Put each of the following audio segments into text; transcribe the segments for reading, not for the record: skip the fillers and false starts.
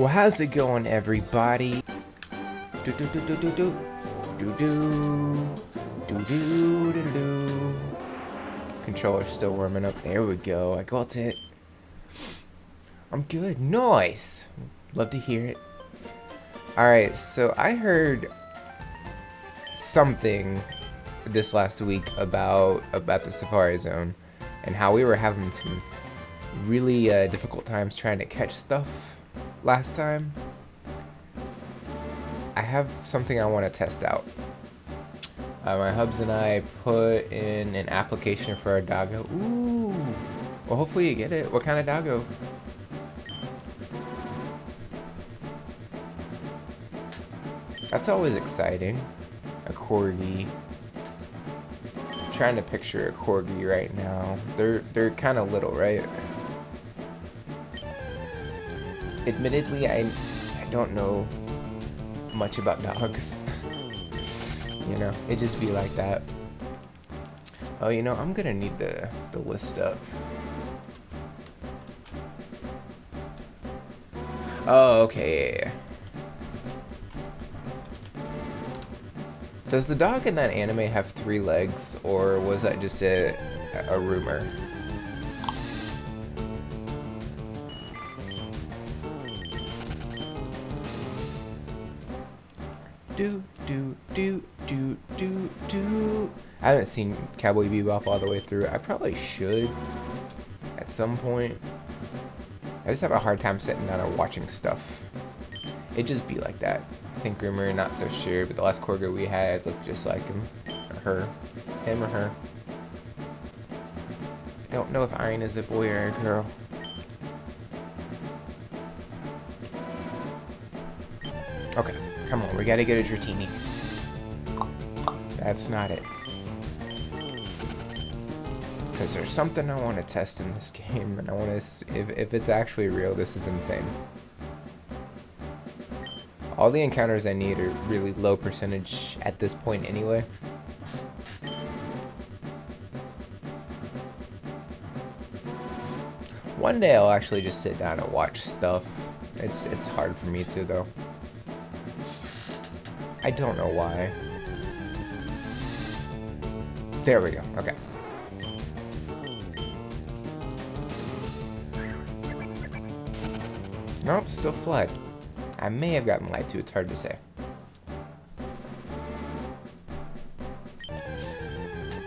Well, how's it going, everybody? Do do do do do do do do do do do do. Controller's still warming up. There we go. I got it. I'm good. Nice. Love to hear it. Alright, so I heard something this last week about the Safari Zone and how we were having some really difficult times trying to catch stuff last time. I have something I want to test out. My hubs and I put in an application for a doggo. Ooh! Well, hopefully you get it. What kind of doggo? That's always exciting. A corgi. I'm trying to picture a corgi right now. They're kind of little, right? Admittedly, I don't know much about dogs. You know, it just be like that. Oh, you know, I'm gonna need the list up. Oh, okay, yeah. Does the dog in that anime have 3 legs, or was that just a rumor? Do do do do do do. I haven't seen Cowboy Bebop all the way through. I probably should at some point. I just have a hard time sitting down and watching stuff. It just be like that. I think Rumor, not so sure, but the last Corgo we had looked just like him. Or her. Him or her. I don't know if Iron is a boy or a girl. Okay, come on, we gotta get a Dratini. That's not it. Because there's something I want to test in this game, and I want to see if it's actually real. This is insane. All the encounters I need are really low percentage at this point anyway. One day I'll actually just sit down and watch stuff. It's hard for me to, though. I don't know why. There we go. Okay. Nope, still flood. I may have gotten lied to, it's hard to say.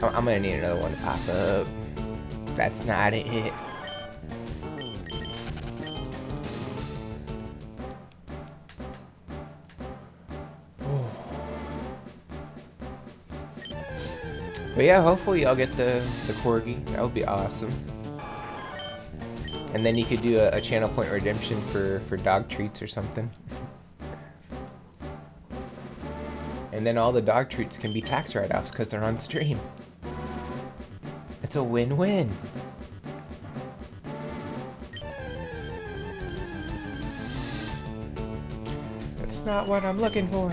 Oh, I'm gonna need another one to pop up. That's not it. But yeah, hopefully I'll get the corgi. That would be awesome. And then you could do a channel point redemption for dog treats or something. And then all the dog treats can be tax write-offs because they're on stream. It's a win-win. That's not what I'm looking for.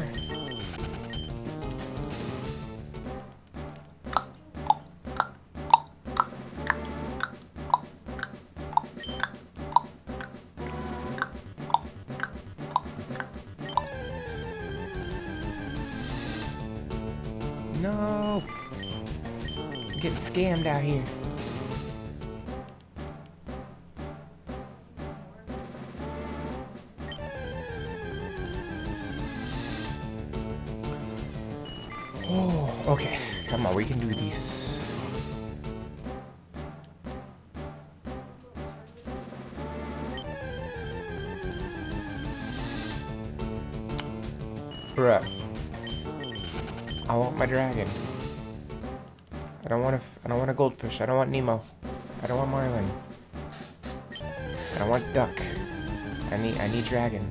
No! I'm getting scammed out here. Oh, okay. Come on, we can do these. Bruh. I want my dragon. I don't want a goldfish. I don't want Nemo. I don't want Marlin. I don't want duck. I need dragon.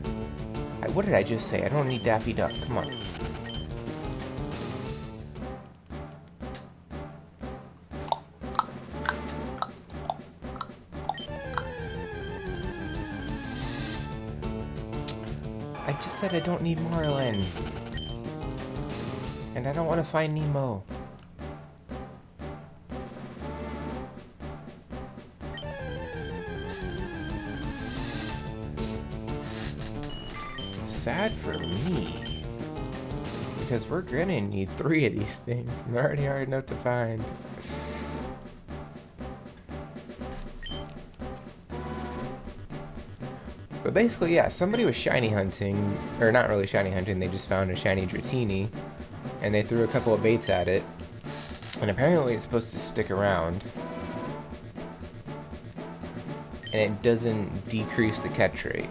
What did I just say? I don't need Daffy Duck. Come on. I just said I don't need Marlin. And I don't want to find Nemo. sad for me. Because we're gonna need 3 of these things, and they're already hard enough to find. But basically, yeah, somebody was shiny hunting, or not really shiny hunting, they just found a shiny Dratini, and they threw a couple of baits at it, and apparently it's supposed to stick around. And it doesn't decrease the catch rate.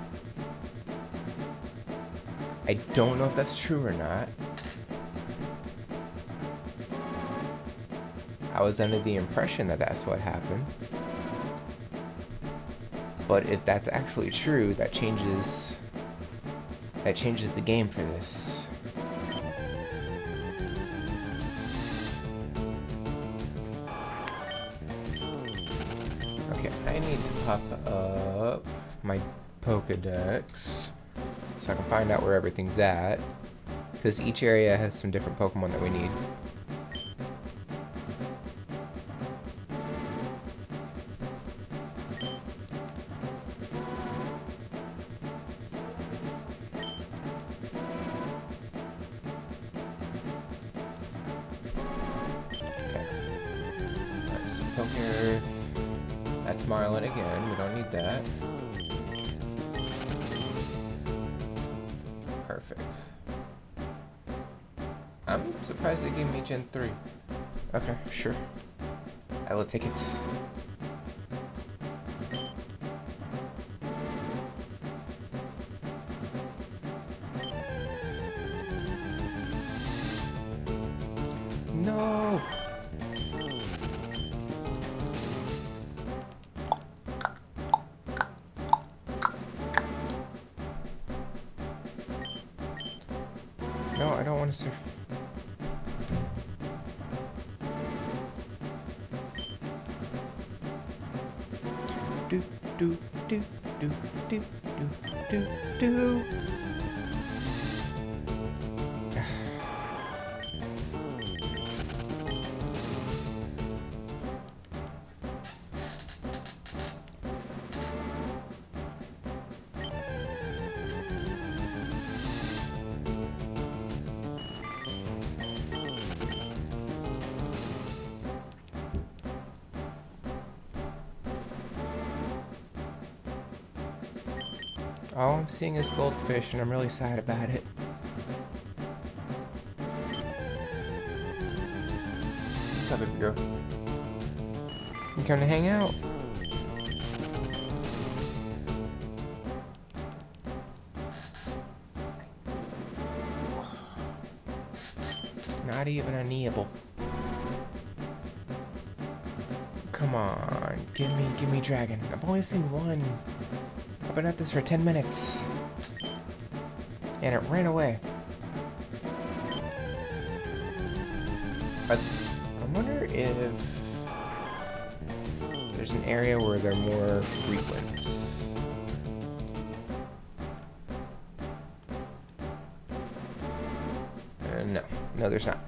I don't know if that's true or not. I was under the impression that that's what happened. But if that's actually true, that changes the game for this. Okay, I need to pop up my Pokedex so I can find out where everything's at, because each area has some different Pokemon that we need. Earth. That's Marlin again. We don't need that. Perfect. I'm surprised they gave me Gen 3. Okay, sure. I will take it. No! No, I don't want to surf. Do do do do do do do do. All I'm seeing is goldfish, and I'm really sad about it. What's up, baby girl? You come to hang out? Not even a nibble. Come on, give me dragon. I've only seen one. I've been at this for 10 minutes. And it ran away. I wonder if there's an area where they're more frequent. No, there's not.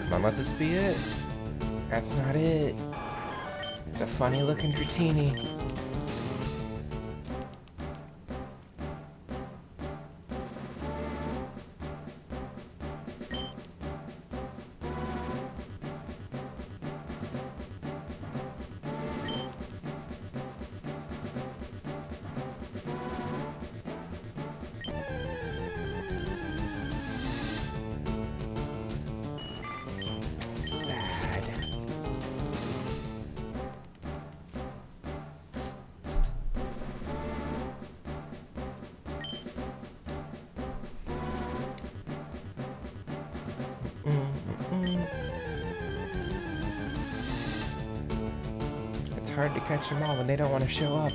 Come on, let this be it. That's not it. It's a funny looking Dratini. It's hard to catch them all when they don't want to show up.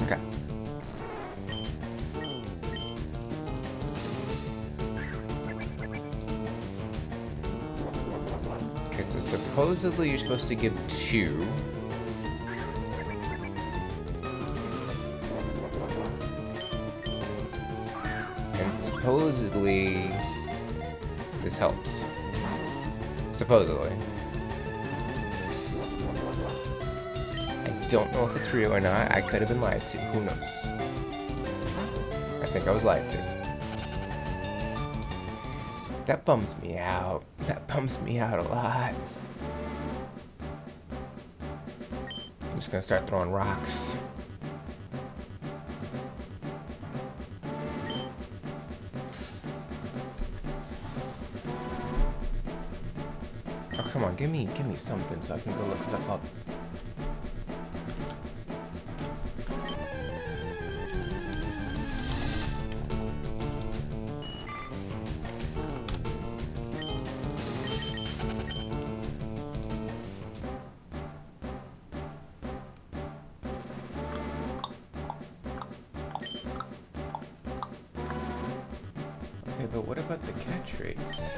Okay. So supposedly you're supposed to give 2. And supposedly this helps. Supposedly. I don't know if it's real or not. I could have been lied to. Who knows? I think I was lied to. That bums me out. That bums me out a lot. I'm just gonna start throwing rocks. Oh, come on, give me something so I can go look stuff up. Okay, but what about the catch rates?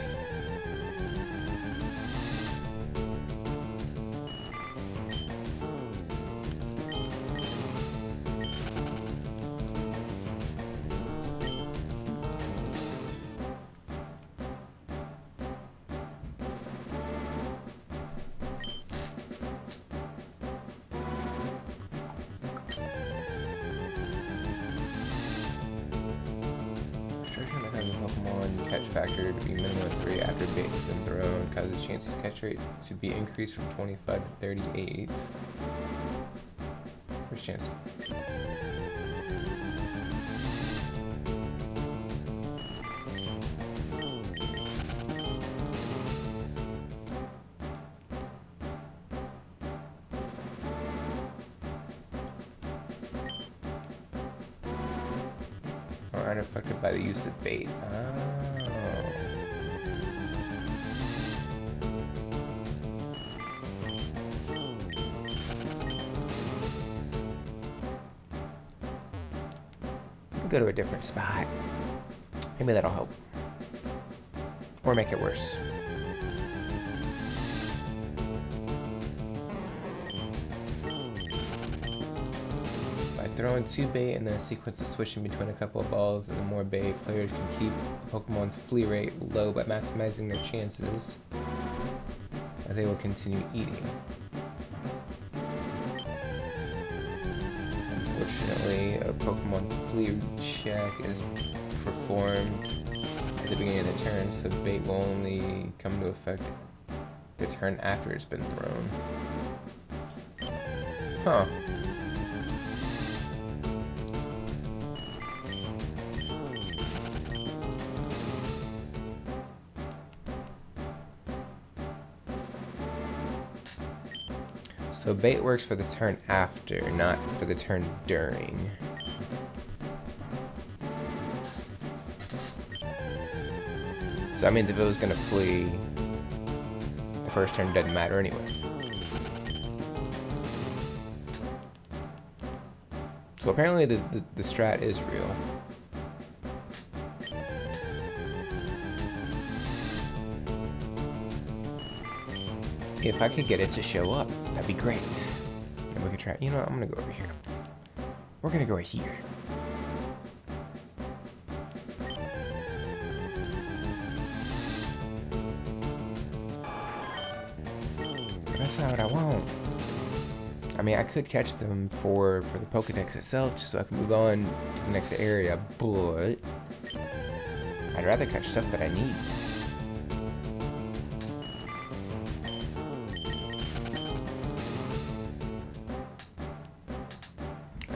Pokemon catch factor to be minimum of 3 after bait has been thrown, causes chances catch rate to be increased from 25 to 38. Where's chance? Aren't affected by the use of bait. Oh. Go to a different spot. Maybe that'll help. Or make it worse. Throwing 2 bait and then a sequence of switching between a couple of balls, and the more bait, players can keep Pokemon's flee rate low by maximizing their chances that they will continue eating. Unfortunately, a Pokemon's flee check is performed at the beginning of the turn, so bait will only come to effect the turn after it's been thrown. Huh. So bait works for the turn after, not for the turn during. So that means if it was gonna flee, the first turn doesn't matter anyway. So apparently the strat is real. If I could get it to show up, that'd be great. And we could try, you know what, I'm gonna go over here. We're gonna go right here. That's not what I want. I mean, I could catch them for the Pokedex itself, just so I can move on to the next area, but I'd rather catch stuff that I need.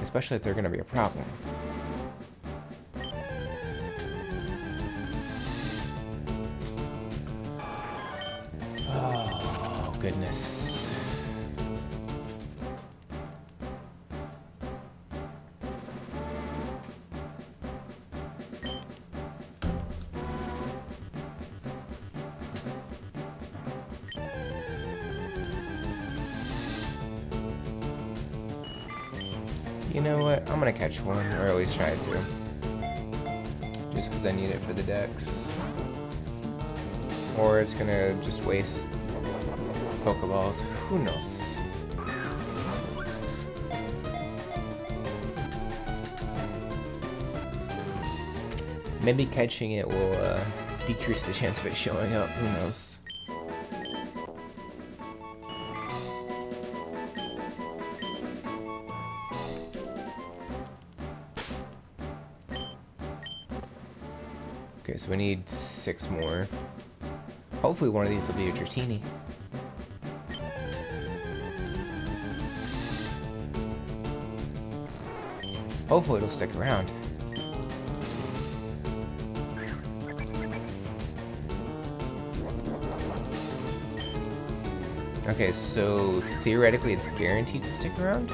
Especially if they're gonna be a problem. Oh, goodness. You know what? I'm gonna catch one, or at least try to. Just because I need it for the dex. Or it's gonna just waste Pokeballs. Who knows? Maybe catching it will decrease the chance of it showing up. Who knows? Okay, so we need 6 more. Hopefully one of these will be a Dratini. Hopefully it'll stick around. Okay, so theoretically it's guaranteed to stick around?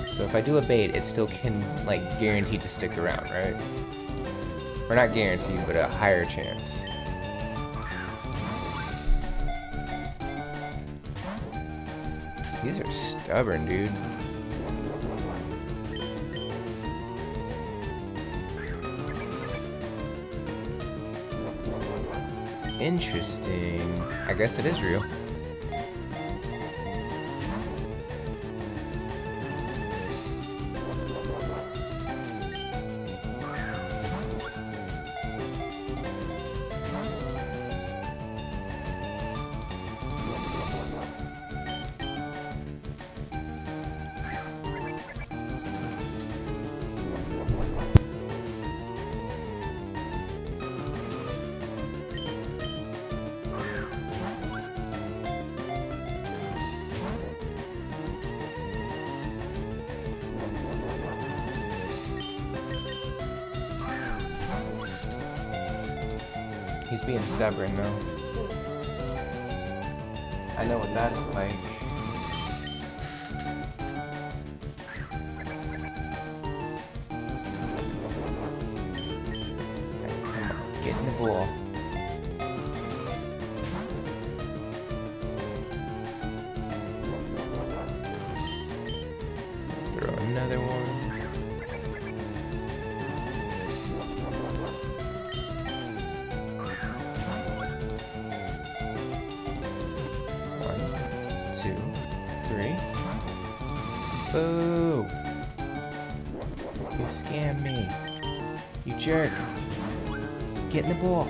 So if I do a bait, it still can, like, guaranteed to stick around, right? Or not guaranteed, but a higher chance. These are stubborn, dude. Interesting. I guess it is real. He's being stubborn, though. I know what that's like. Right, come on, get in the ball. Throw another one. Boo! You scammed me. You jerk. Get in the ball.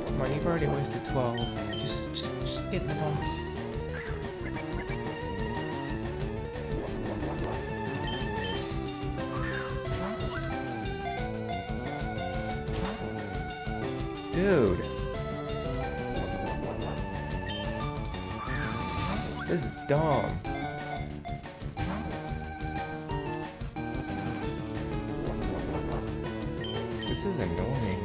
Come on, you've already wasted 12. Just get in the ball. Dude. This is dumb. This is annoying.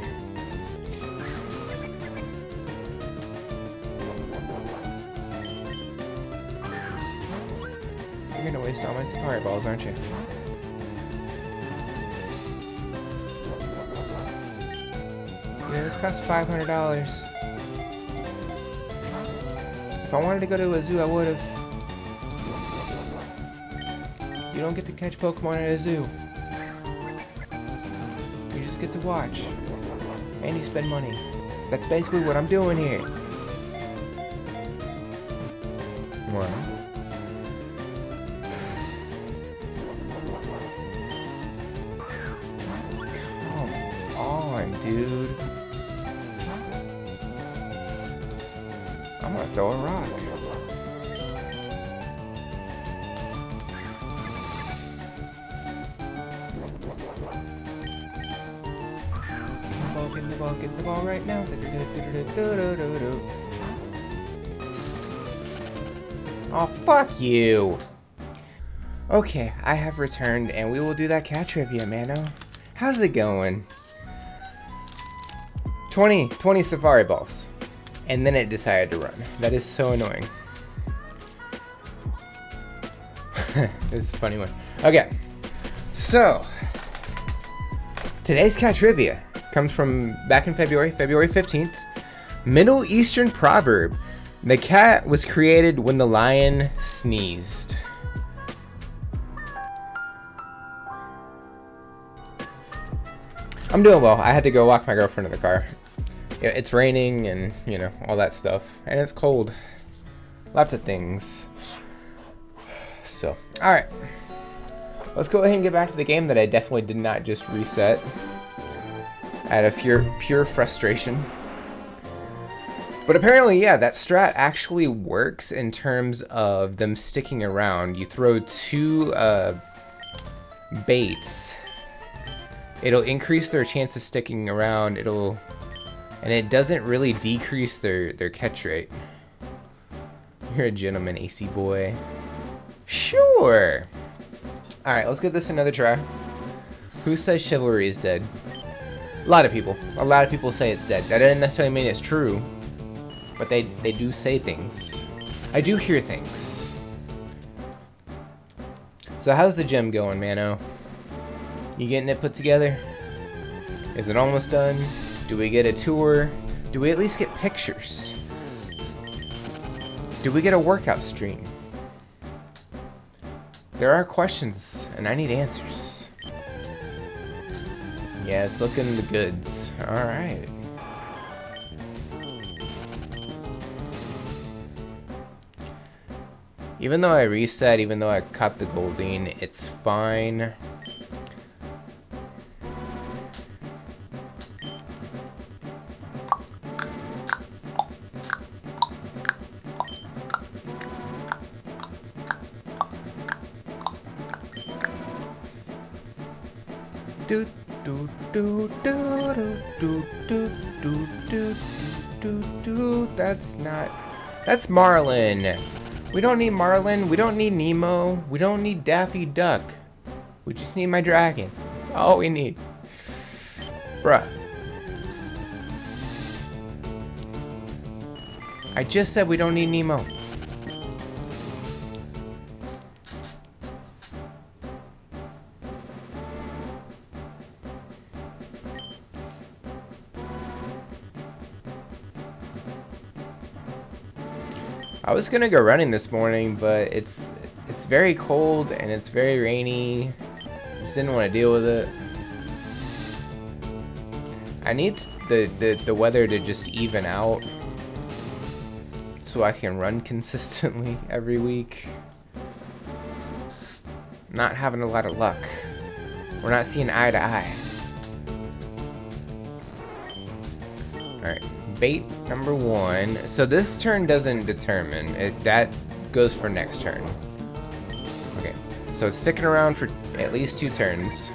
You're gonna waste all my Safari balls, aren't you? Yeah, this costs $500. If I wanted to go to a zoo, I would have. You don't get to catch Pokemon at a zoo. You just get to watch. And you spend money. That's basically what I'm doing here. Well. Come on, dude. I'm gonna throw a rock. Get the ball right now. Oh, fuck you. Okay, I have returned, and we will do that cat trivia, Mano. How's it going? 20 Safari balls. And then it decided to run. That is so annoying. This is a funny one. Okay, so today's cat trivia comes from back in February 15th. Middle Eastern proverb. The cat was created when the lion sneezed. I'm doing well. I had to go walk my girlfriend in the car. Yeah, it's raining and, you know, all that stuff. And it's cold. Lots of things. So, alright. Let's go ahead and get back to the game that I definitely did not just reset. Out of pure frustration. But apparently, yeah, that strat actually works in terms of them sticking around. You throw 2 baits. It'll increase their chance of sticking around. And it doesn't really decrease their catch rate. You're a gentleman, AC boy. Sure. All right, let's give this another try. Who says chivalry is dead? A lot of people. A lot of people say it's dead. That doesn't necessarily mean it's true. But they do say things. I do hear things. So how's the gym going, Mano? You getting it put together? Is it almost done? Do we get a tour? Do we at least get pictures? Do we get a workout stream? There are questions, and I need answers. Yeah, it's looking the goods. Alright. Even though I reset, even though I caught the Goldine, it's fine. Do do do do do do do do do do. That's Marlin. We don't need Marlin. We don't need Nemo. We don't need Daffy Duck. We just need my dragon. That's all we need. Bruh. I just said we don't need Nemo. I was gonna go running this morning, but it's very cold and it's very rainy. Just didn't want to deal with it. I need the weather to just even out so I can run consistently every week. Not having a lot of luck. We're not seeing eye to eye. Alright. Bait number 1. So this turn doesn't determine it. That goes for next turn. Okay, so it's sticking around for at least 2 turns,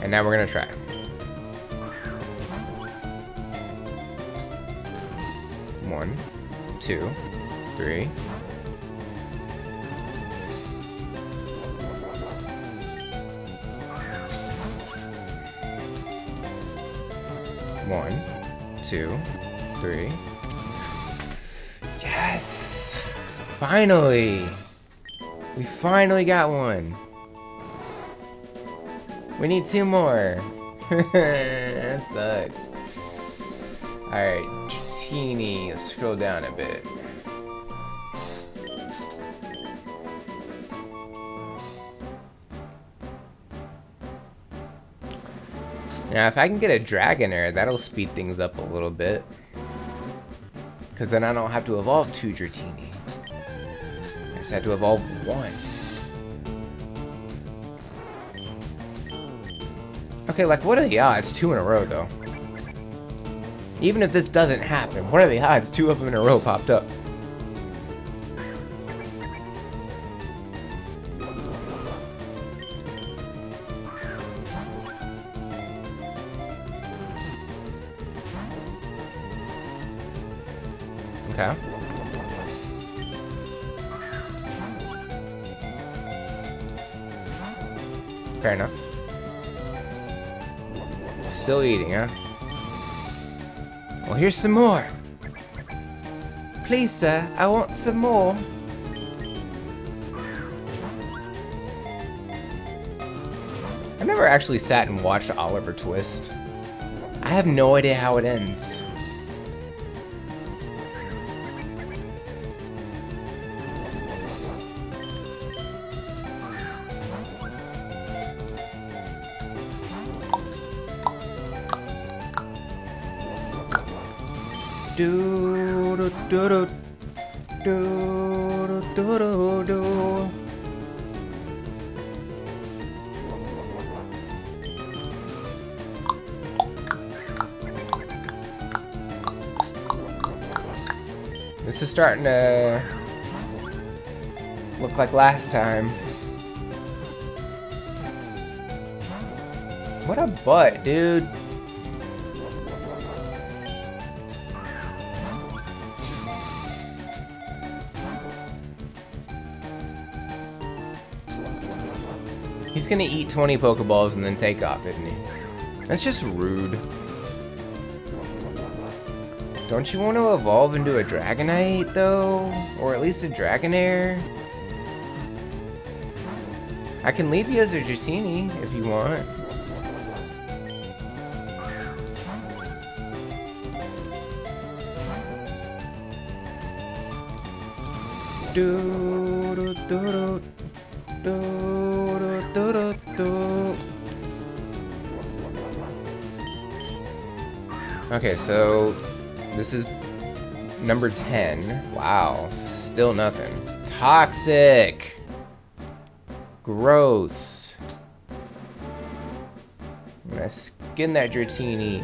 and now we're gonna try. One, 2, 3. One, 2, 3. Yes! Finally! We finally got one. We need 2 more. That sucks. Alright, Dratini. Let's scroll down a bit. Now, if I can get a Dragonair, that'll speed things up a little bit. Because then I don't have to evolve 2 Dratini. I just have to evolve 1. Okay, like, what are the odds? 2 in a row, though. Even if this doesn't happen, what are the odds 2 of them in a row popped up? Okay. Fair enough. Still eating, huh? Well, here's some more. Please, sir, I want some more. I've never actually sat and watched Oliver Twist. I have no idea how it ends. Do do do do do do do do. This is starting to look like last time. What a butt, dude. He's gonna eat 20 Pokeballs and then take off, isn't he? That's just rude. Don't you want to evolve into a Dragonite, though? Or at least a Dragonair? I can leave you as a Dratini if you want. Do do do do do do do do. Okay, so this is number 10. Wow, still nothing. Toxic. Gross. I'm gonna skin that Dratini.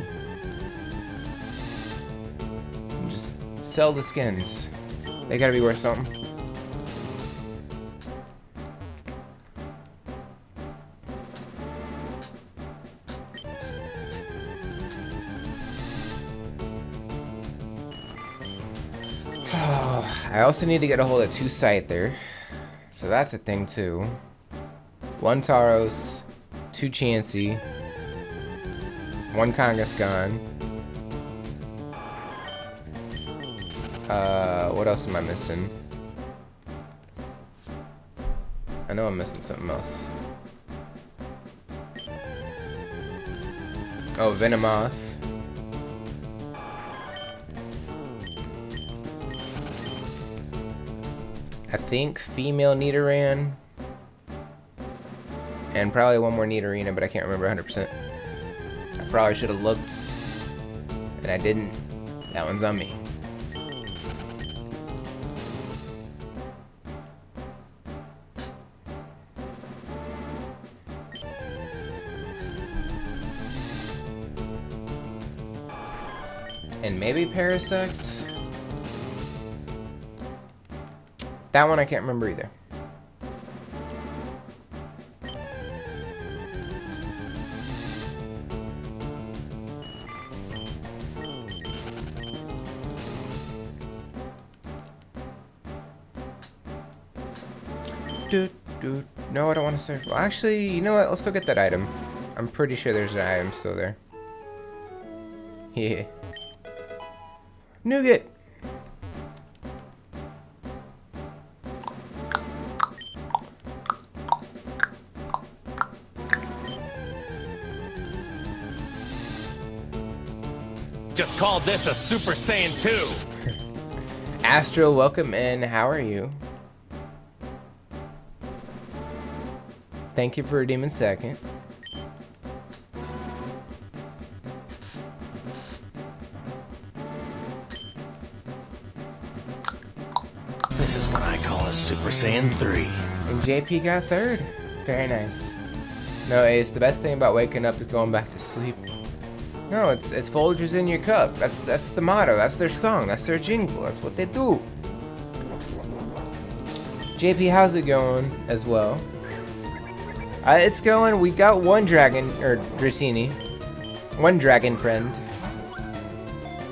And just sell the skins. They gotta be worth something. I also need to get a hold of 2 Scyther, so that's a thing too. 1 Tauros, 2 Chansey, 1 Kangaskhan. What else am I missing? I know I'm missing something else. Oh, Venomoth. I think female Nidoran. And probably 1 more Nidorina, but I can't remember 100%. I probably should have looked. And I didn't. That one's on me. And maybe Parasect? That one I can't remember either. No, I don't want to search. Well, actually, you know what? Let's go get that item. I'm pretty sure there's an item still there. Yeah. Nougat! Just called this a Super Saiyan 2. Astro, welcome in. How are you? Thank you for redeeming second. This is what I call a Super Saiyan 3. And JP got third. Very nice. No, Ace, the best thing about waking up is going back to sleep. No, it's Folgers in your cup. That's the motto. That's their song. That's their jingle. That's what they do. JP, how's it going as well? It's going. We got 1 dragon, or Dratini. 1 dragon friend.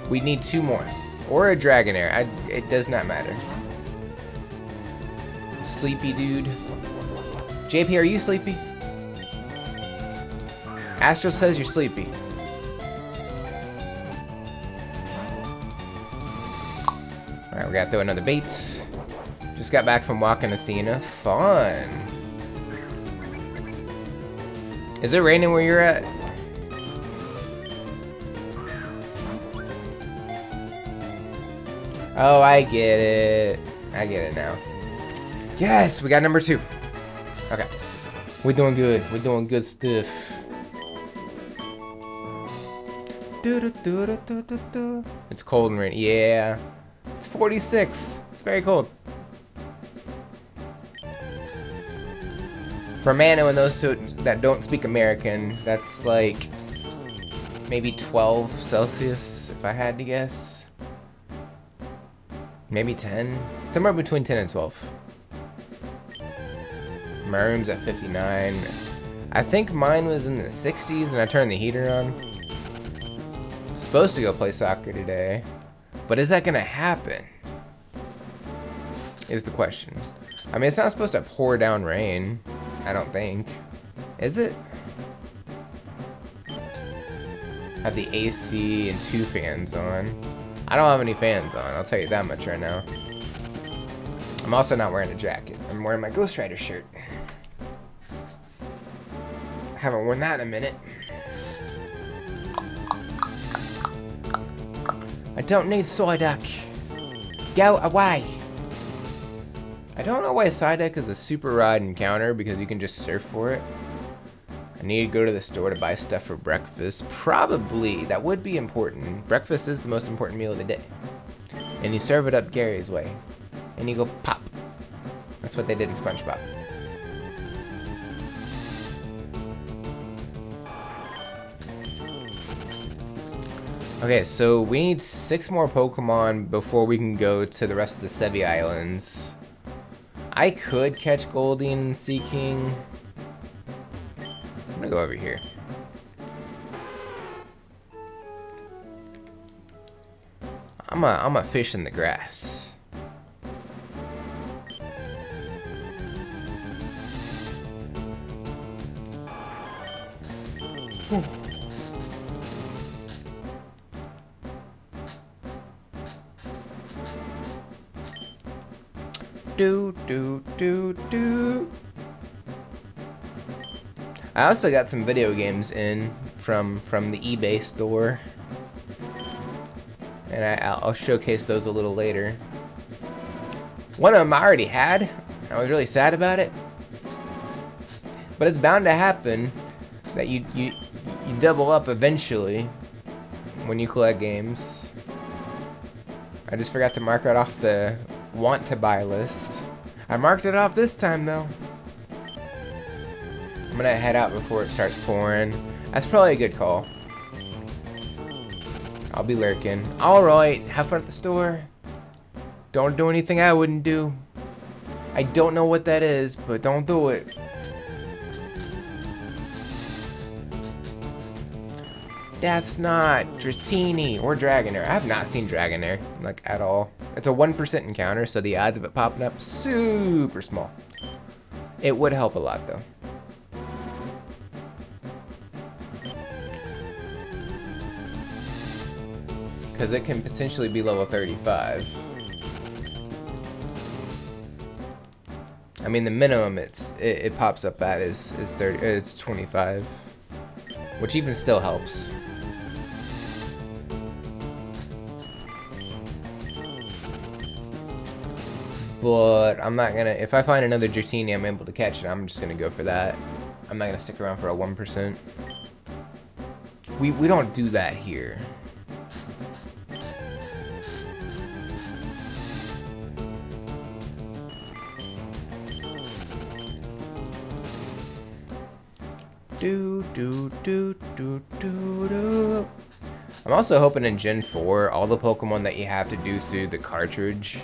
We need 2 more. Or a Dragonair. It does not matter. Sleepy dude. JP, are you sleepy? Astro says you're sleepy. Alright, we gotta throw another bait. Just got back from walking Athena. Fun. Is it raining where you're at? Oh, I get it. I get it now. Yes, we got number 2. Okay. We're doing good. We're doing good stuff. It's cold and rainy. Yeah. It's 46. It's very cold. For Mano and those two that don't speak American, that's like maybe 12 Celsius, if I had to guess. Maybe 10. Somewhere between 10 and 12. My room's at 59. I think mine was in the 60s and I turned the heater on. Supposed to go play soccer today, but is that gonna happen? Is the question. I mean, it's not supposed to pour down rain, I don't think. Is it? Have the AC and 2 fans on. I don't have any fans on, I'll tell you that much right now. I'm also not wearing a jacket. I'm wearing my Ghost Rider shirt. I haven't worn that in a minute. I don't need Psyduck. Go away. I don't know why Psyduck is a super ride encounter because you can just surf for it. I need to go to the store to buy stuff for breakfast. Probably. That would be important. Breakfast is the most important meal of the day. And you serve it up Gary's way. And you go pop. That's what they did in SpongeBob. Okay, so we need 6 more Pokemon before we can go to the rest of the Sevi Islands. I could catch Goldeen and Seaking. I'm gonna go over here. I'm a fish in the grass. Whew. Do. I also got some video games in from the eBay store, and I'll showcase those a little later. One of them I already had. I was really sad about it, but it's bound to happen that you double up eventually when you collect games. I just forgot to mark it off the want to buy list. I marked it off this time though. I'm gonna head out before it starts pouring. That's probably a good call. I'll be lurking. Alright, have fun at the store. Don't do anything I wouldn't do. I don't know what that is, but don't do it. That's not Dratini or Dragonair. I have not seen Dragonair, like, at all. It's a 1% encounter, so the odds of it popping up, super small. It would help a lot, though. Because it can potentially be level 35. I mean, the minimum it pops up at is 30. It's 25, which even still helps. But I'm not gonna. If I find another Dratini, I'm able to catch it. I'm just gonna go for that. I'm not gonna stick around for a 1%. We don't do that here. I'm also hoping in Gen 4, all the Pokemon that you have to do through the cartridge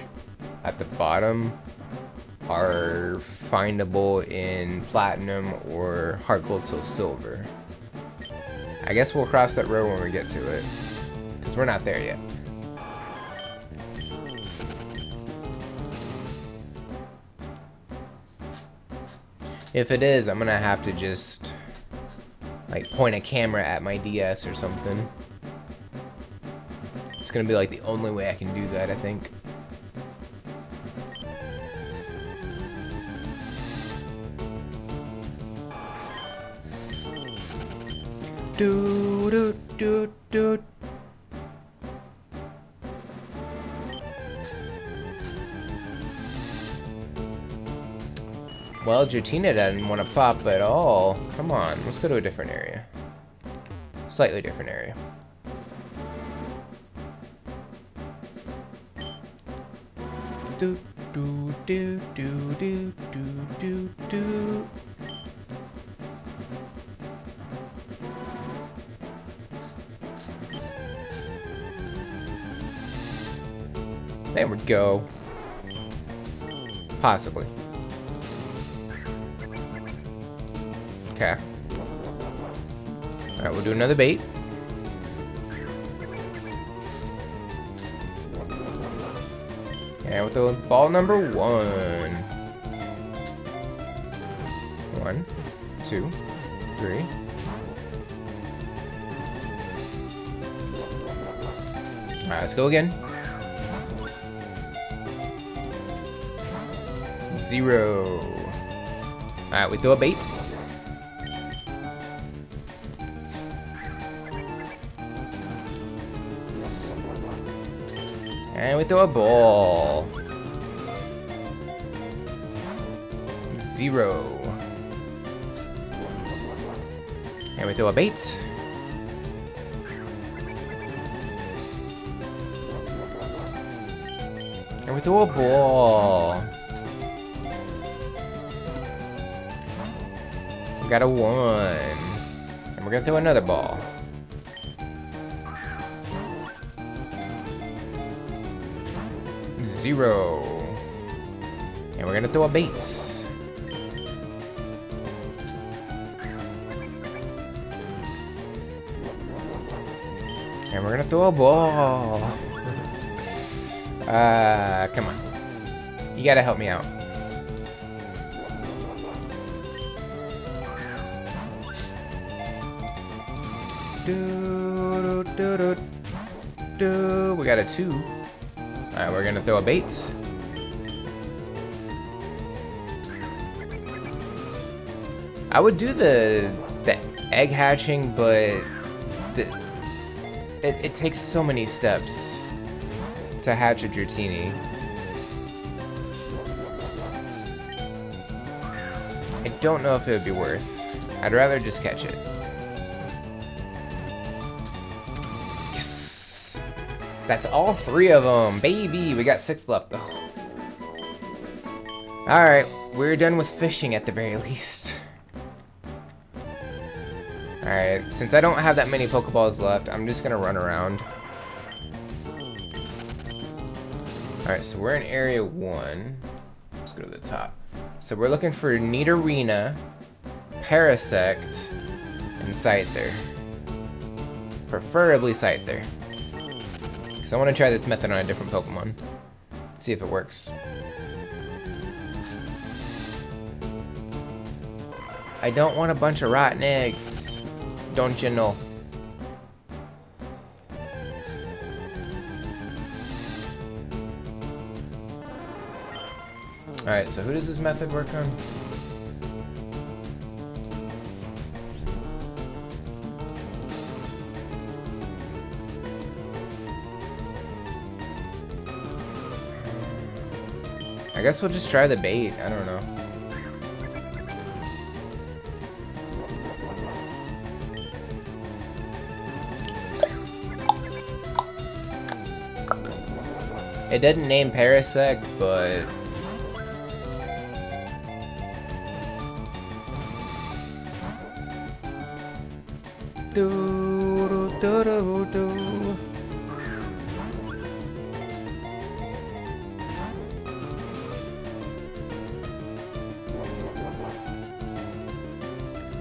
at the bottom are findable in Platinum or Heart Gold Soul Silver. I guess we'll cross that road when we get to it, because we're not there yet. If it is, I'm gonna have to just like point a camera at my DS or something. It's gonna be like the only way I can do that, I think. Well, Dratini doesn't want to pop at all. Come on, let's go to a different area. Slightly different area. Do do do do do do do do. There we go. Possibly. Okay. Alright, we'll do another bait. And with the ball number 1. 1, 2, 3. Alright, let's go again. 0. Alright, we throw a bait. And we throw a ball. 0. And we throw a bait. And we throw a ball. We got a 1. And we're gonna throw another ball. 0. And we're gonna throw a bait. And we're gonna throw a ball. Come on. You gotta help me out. We got a 2. Alright, we're gonna throw a bait. I would do the egg hatching, but it takes so many steps to hatch a Dratini. I don't know if it would be worth. I'd rather just catch it. Yes! That's all 3 of them, baby! We got 6 left, though. Alright, we're done with fishing at the very least. Alright, since I don't have that many Pokeballs left, I'm just gonna run around. Alright, so we're in Area 1. Let's go to the top. So we're looking for Nidorina, Parasect, and Scyther. Preferably Scyther. Because I want to try this method on a different Pokemon. See if it works. I don't want a bunch of rotten eggs. Don't you know? Alright, so who does this method work on? I guess we'll just try the bait. I don't know. It didn't name Parasect, but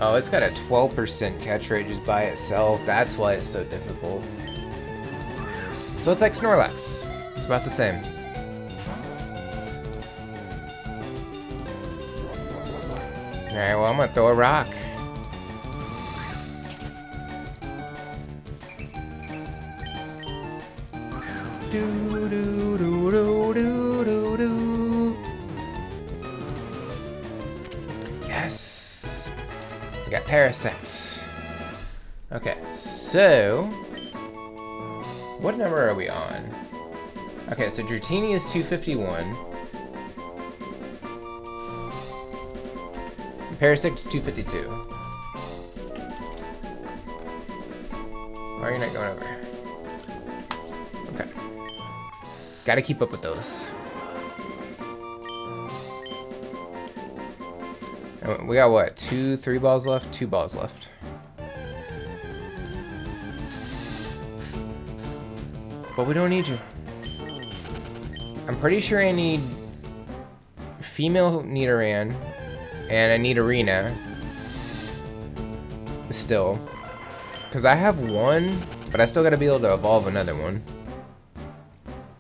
oh, it's got a 12% catch rate just by itself. That's why it's so difficult. So it's like Snorlax. It's about the same. Alright, well, I'm gonna throw a rock. Yes! We got Parasect. Okay, so what number are we on? Okay, so Dratini is 251. Parasect's 252. Why are you not going over? Okay. Gotta keep up with those. We got what? 3 balls left? 2 balls left. But we don't need you. I'm pretty sure I need female Nidoran, and I need Arena still. Because I have one, but I still gotta be able to evolve another one.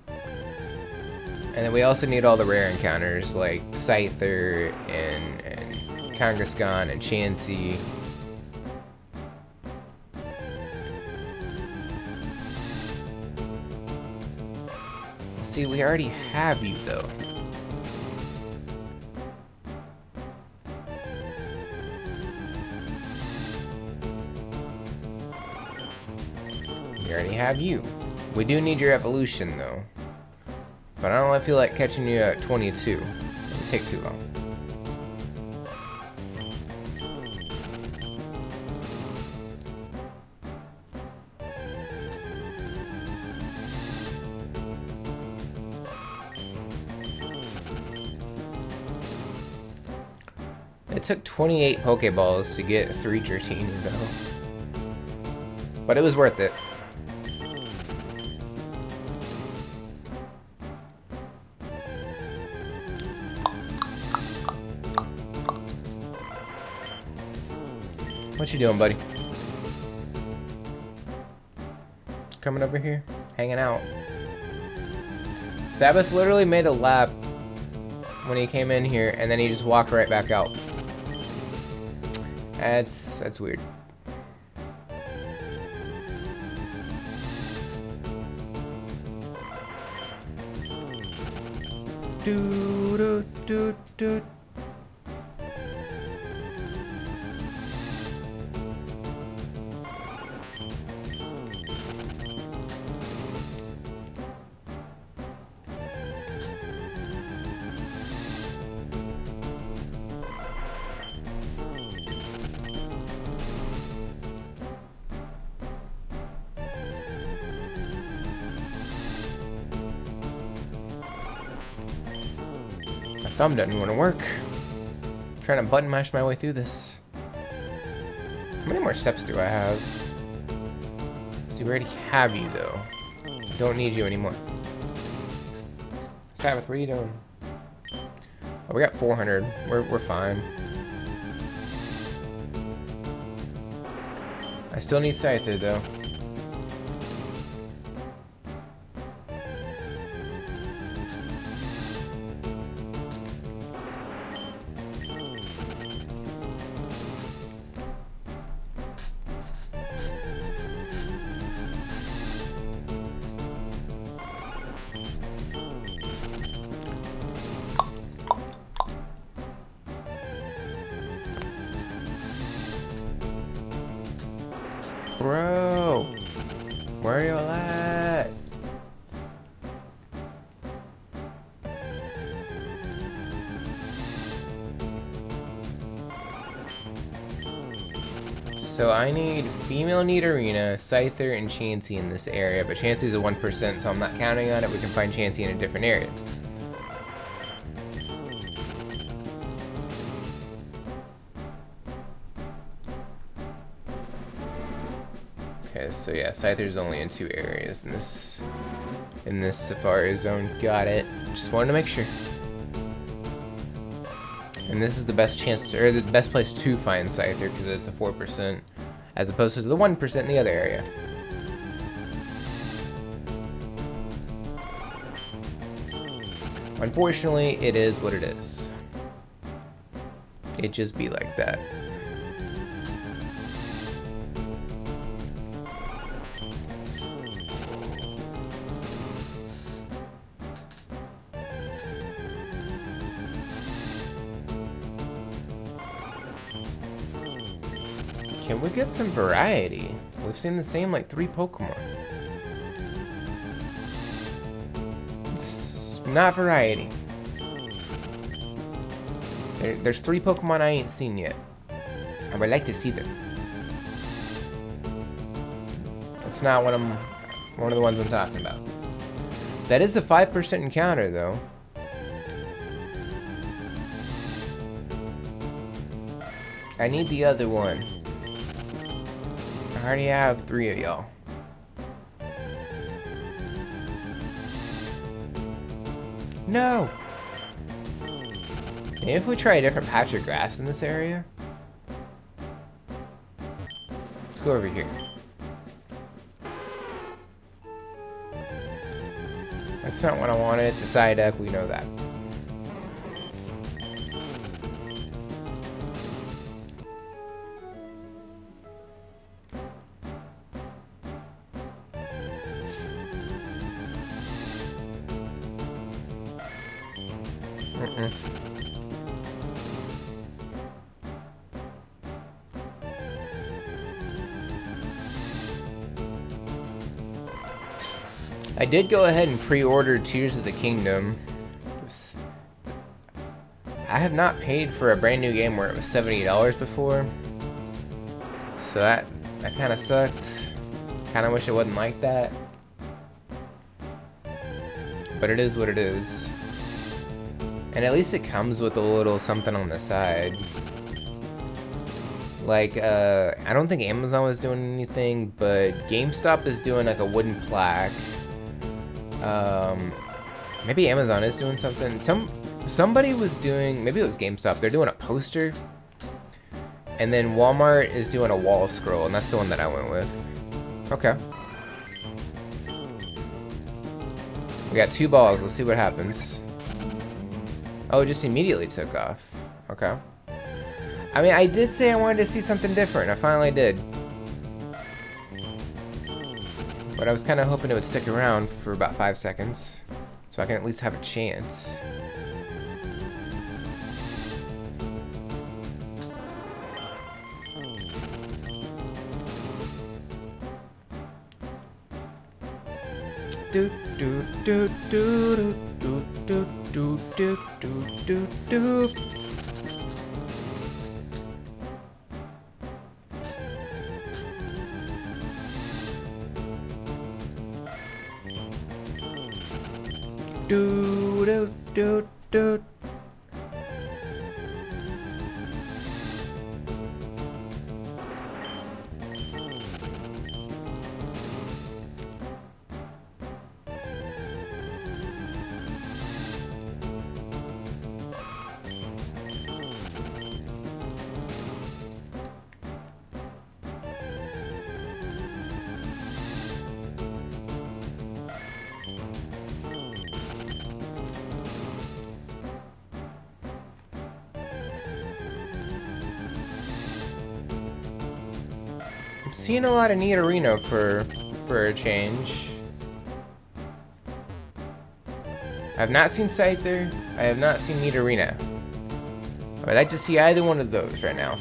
And then we also need all the rare encounters like Scyther and Kangaskhan and Chansey. See, we already have you though. We already have you. We do need your evolution though. But I don't feel like catching you at 22. It would take too long. It took 28 Pokeballs to get 3 Dratini though. But it was worth it. What you doing, buddy? Coming over here? Hanging out. Sabbath literally made a lap when he came in here, and then he just walked right back out. That's weird. Do do do do. Thumb doesn't want to work. I'm trying to button mash my way through this. How many more steps do I have? See, we already have you though. I don't need you anymore. Sabbath, what are you doing? Oh, we got 400. We're fine. I still need Scyther though. Bro, where are you all at? So I need female Nidorina, Scyther, and Chansey in this area, but Chansey's a 1%, so I'm not counting on it. We can find Chansey in a different area. Okay, so yeah, Scyther's only in 2 areas in this Safari Zone. Got it. Just wanted to make sure. And this is the best chance to, or the best place to find Scyther because it's a 4%, as opposed to the 1% in the other area. Unfortunately, it is what it is. It just be like that. Can we get some variety? We've seen the same like 3 Pokemon. It's not variety. There's 3 Pokemon I ain't seen yet. I would like to see them. That's not one of the ones I'm talking about. That is the 5% encounter, though. I need the other one. I already have 3 of y'all. No! Maybe if we try a different patch of grass in this area? Let's go over here. That's not what I wanted. It's a side deck. We know that. I did go ahead and pre-order Tears of the Kingdom. I have not paid for a brand new game where it was $70 before. So that kind of sucked. Kind of wish it wasn't like that. But it is what it is. And at least it comes with a little something on the side. Like, I don't think Amazon was doing anything, but GameStop is doing like a wooden plaque. Maybe Amazon is doing something. Somebody was doing, maybe it was GameStop. They're doing a poster. And then Walmart is doing a wall scroll, and that's the one that I went with. Okay. We got 2 balls. Let's see what happens. Oh, it just immediately took off. Okay. I mean, I did say I wanted to see something different. I finally did. But I was kind of hoping it would stick around for about 5 seconds. So I can at least have a chance. Do do do do do do do do do do do. Do do do do. I'm seeing a lot of Nidorino for a change. I have not seen Scyther. I have not seen Nidorino. I'd like to see either one of those right now.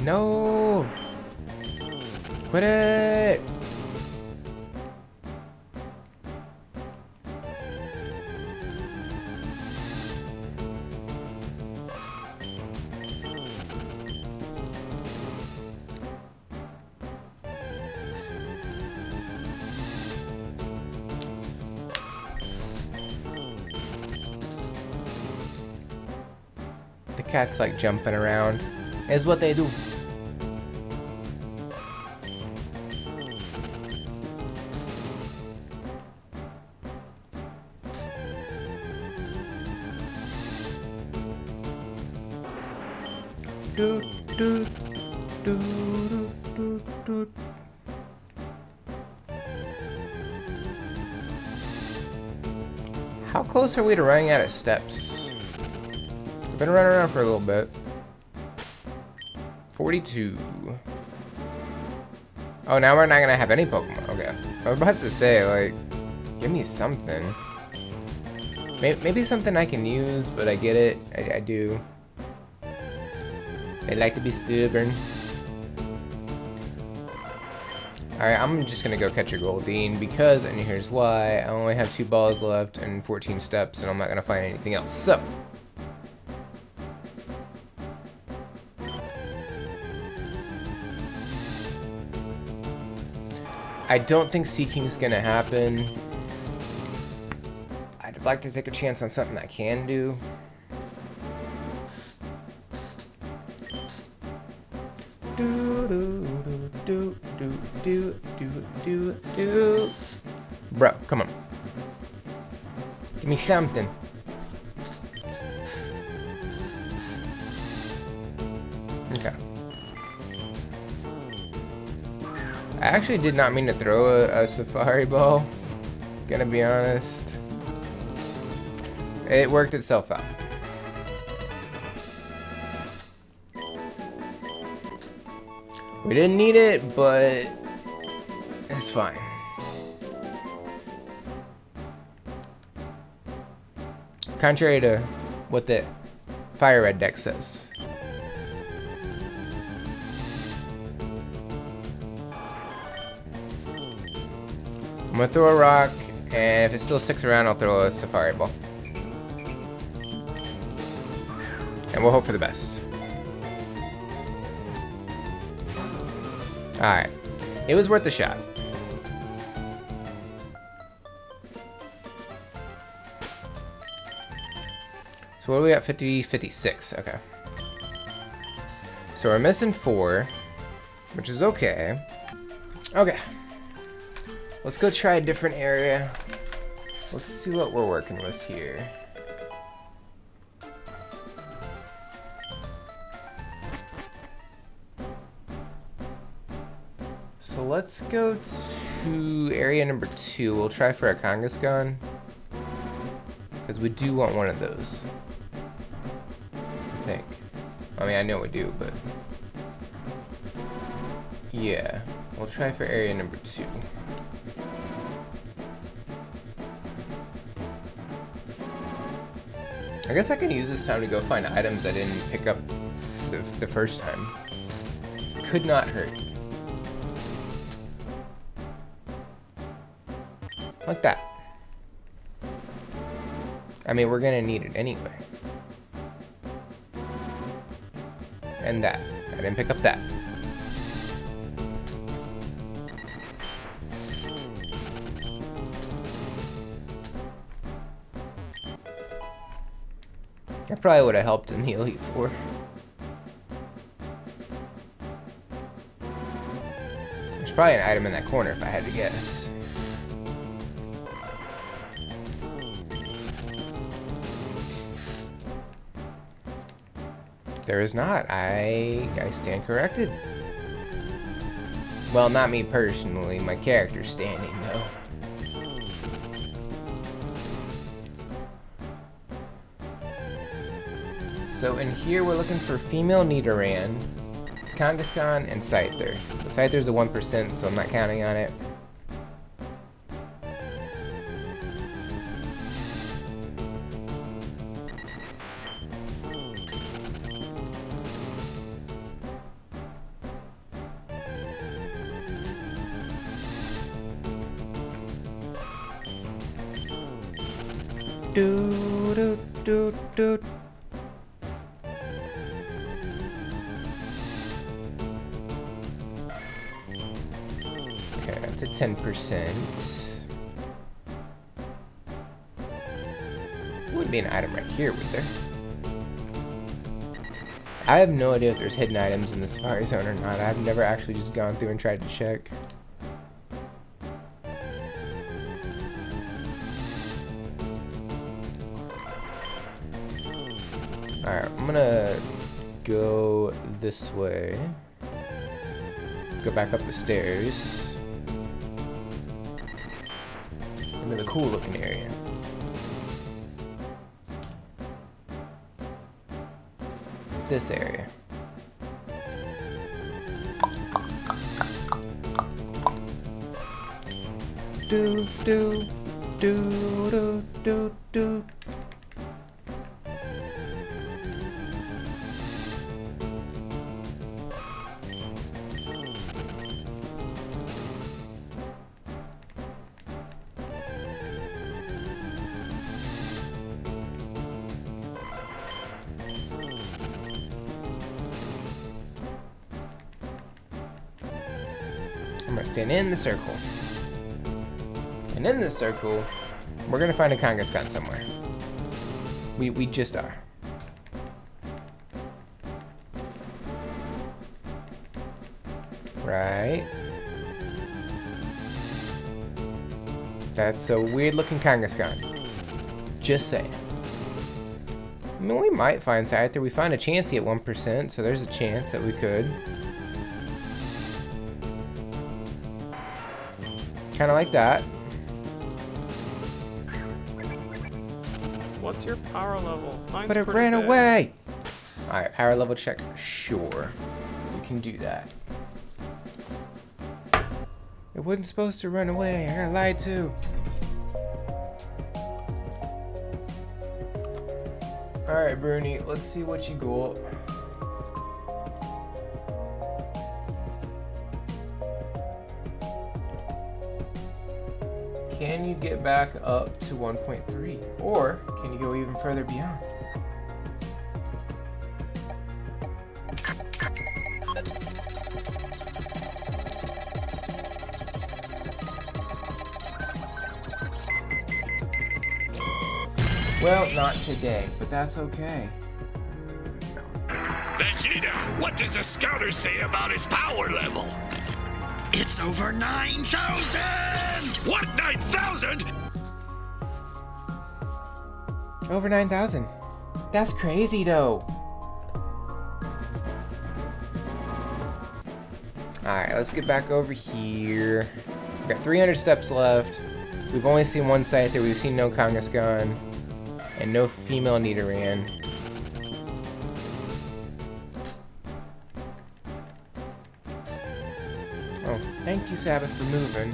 No! Quit it! The cat's like jumping around. Is what they do. Do, do, do, do, do, do. How close are we to running out of steps? I've been running around for a little bit. 42. Oh, now we're not gonna have any Pokemon. Okay. I was about to say, like, give me something. Maybe something I can use, but I get it. I do. They like to be stubborn. Alright, I'm just gonna go catch a Goldine because, and here's why, I only have 2 balls left and 14 steps, and I'm not gonna find anything else. So, I don't think Seeking's gonna happen. I'd like to take a chance on something I can do. Bro, come on. Give me something. Okay. I actually did not mean to throw a safari ball. Gonna be honest. It worked itself out. We didn't need it, but it's fine. Contrary to what the Fire Red deck says. I'm gonna throw a rock, and if it still sticks around, I'll throw a Safari Ball. And we'll hope for the best. Alright. It was worth a shot. So what are we at? 56. Okay. So we're missing 4, which is okay. Okay. Let's go try a different area. Let's see what we're working with here. So let's go to area number 2. We'll try for a Kangaskhan, because we do want one of those. I think. I mean, I know we do, but yeah. We'll try for area number 2. I guess I can use this time to go find items I didn't pick up the first time. Could not hurt. Like that. I mean, we're gonna need it anyway. And that. I didn't pick up that. That probably would have helped in the Elite Four. There's probably an item in that corner if I had to guess. There is not. I stand corrected. Well, not me personally. My character's standing though. So in here we're looking for female Nidoran, Kangaskhan, and Scyther. The Scyther's a 1%, so I'm not counting on it. Do do do do. Okay, that's a 10%. Wouldn't be an item right here, would there? I have no idea if there's hidden items in the Safari Zone or not. I've never actually just gone through and tried to check. Alright, I'm gonna go this way. Go back up the stairs. Into the cool looking area. This area. Do do do do do do. gonna stand in the circle. And in this circle, we're gonna find a Kangaskhan somewhere. We just are. Right. That's a weird looking Kangaskhan. Just saying. I mean, we might find Scyther. We found a Chansey at 1%, so there's a chance that we could. Kind of like that. What's your power level? Mine's But it pretty ran big. away! Alright, power level check. Sure. We can do that. It wasn't supposed to run away. I got lied to. Alright, Bruni, let's see what you got. Can you get back up to 1.3? Or can you go even further beyond? Well, not today, but that's okay. Vegeta, what does the scouter say about his power level? It's over 9,000! What, 9,000? Over 9,000. That's crazy, though. Alright, let's get back over here. We got 300 steps left. We've only seen one Scyther. We've seen no Kangaskhan. And no female Nidoran. Oh, thank you, Sabbath, for moving.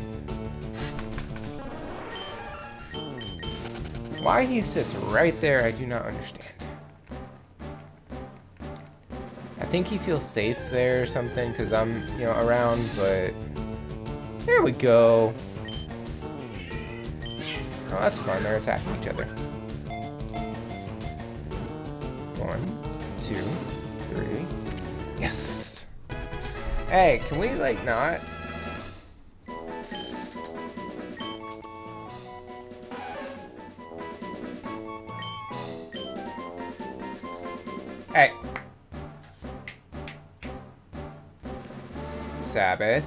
Why he sits right there, I do not understand. I think he feels safe there or something, because I'm, around, but... There we go. Oh, that's fun. They're attacking each other. 1, 2, 3. Yes! Hey, can we, not? Hey! Sabbath.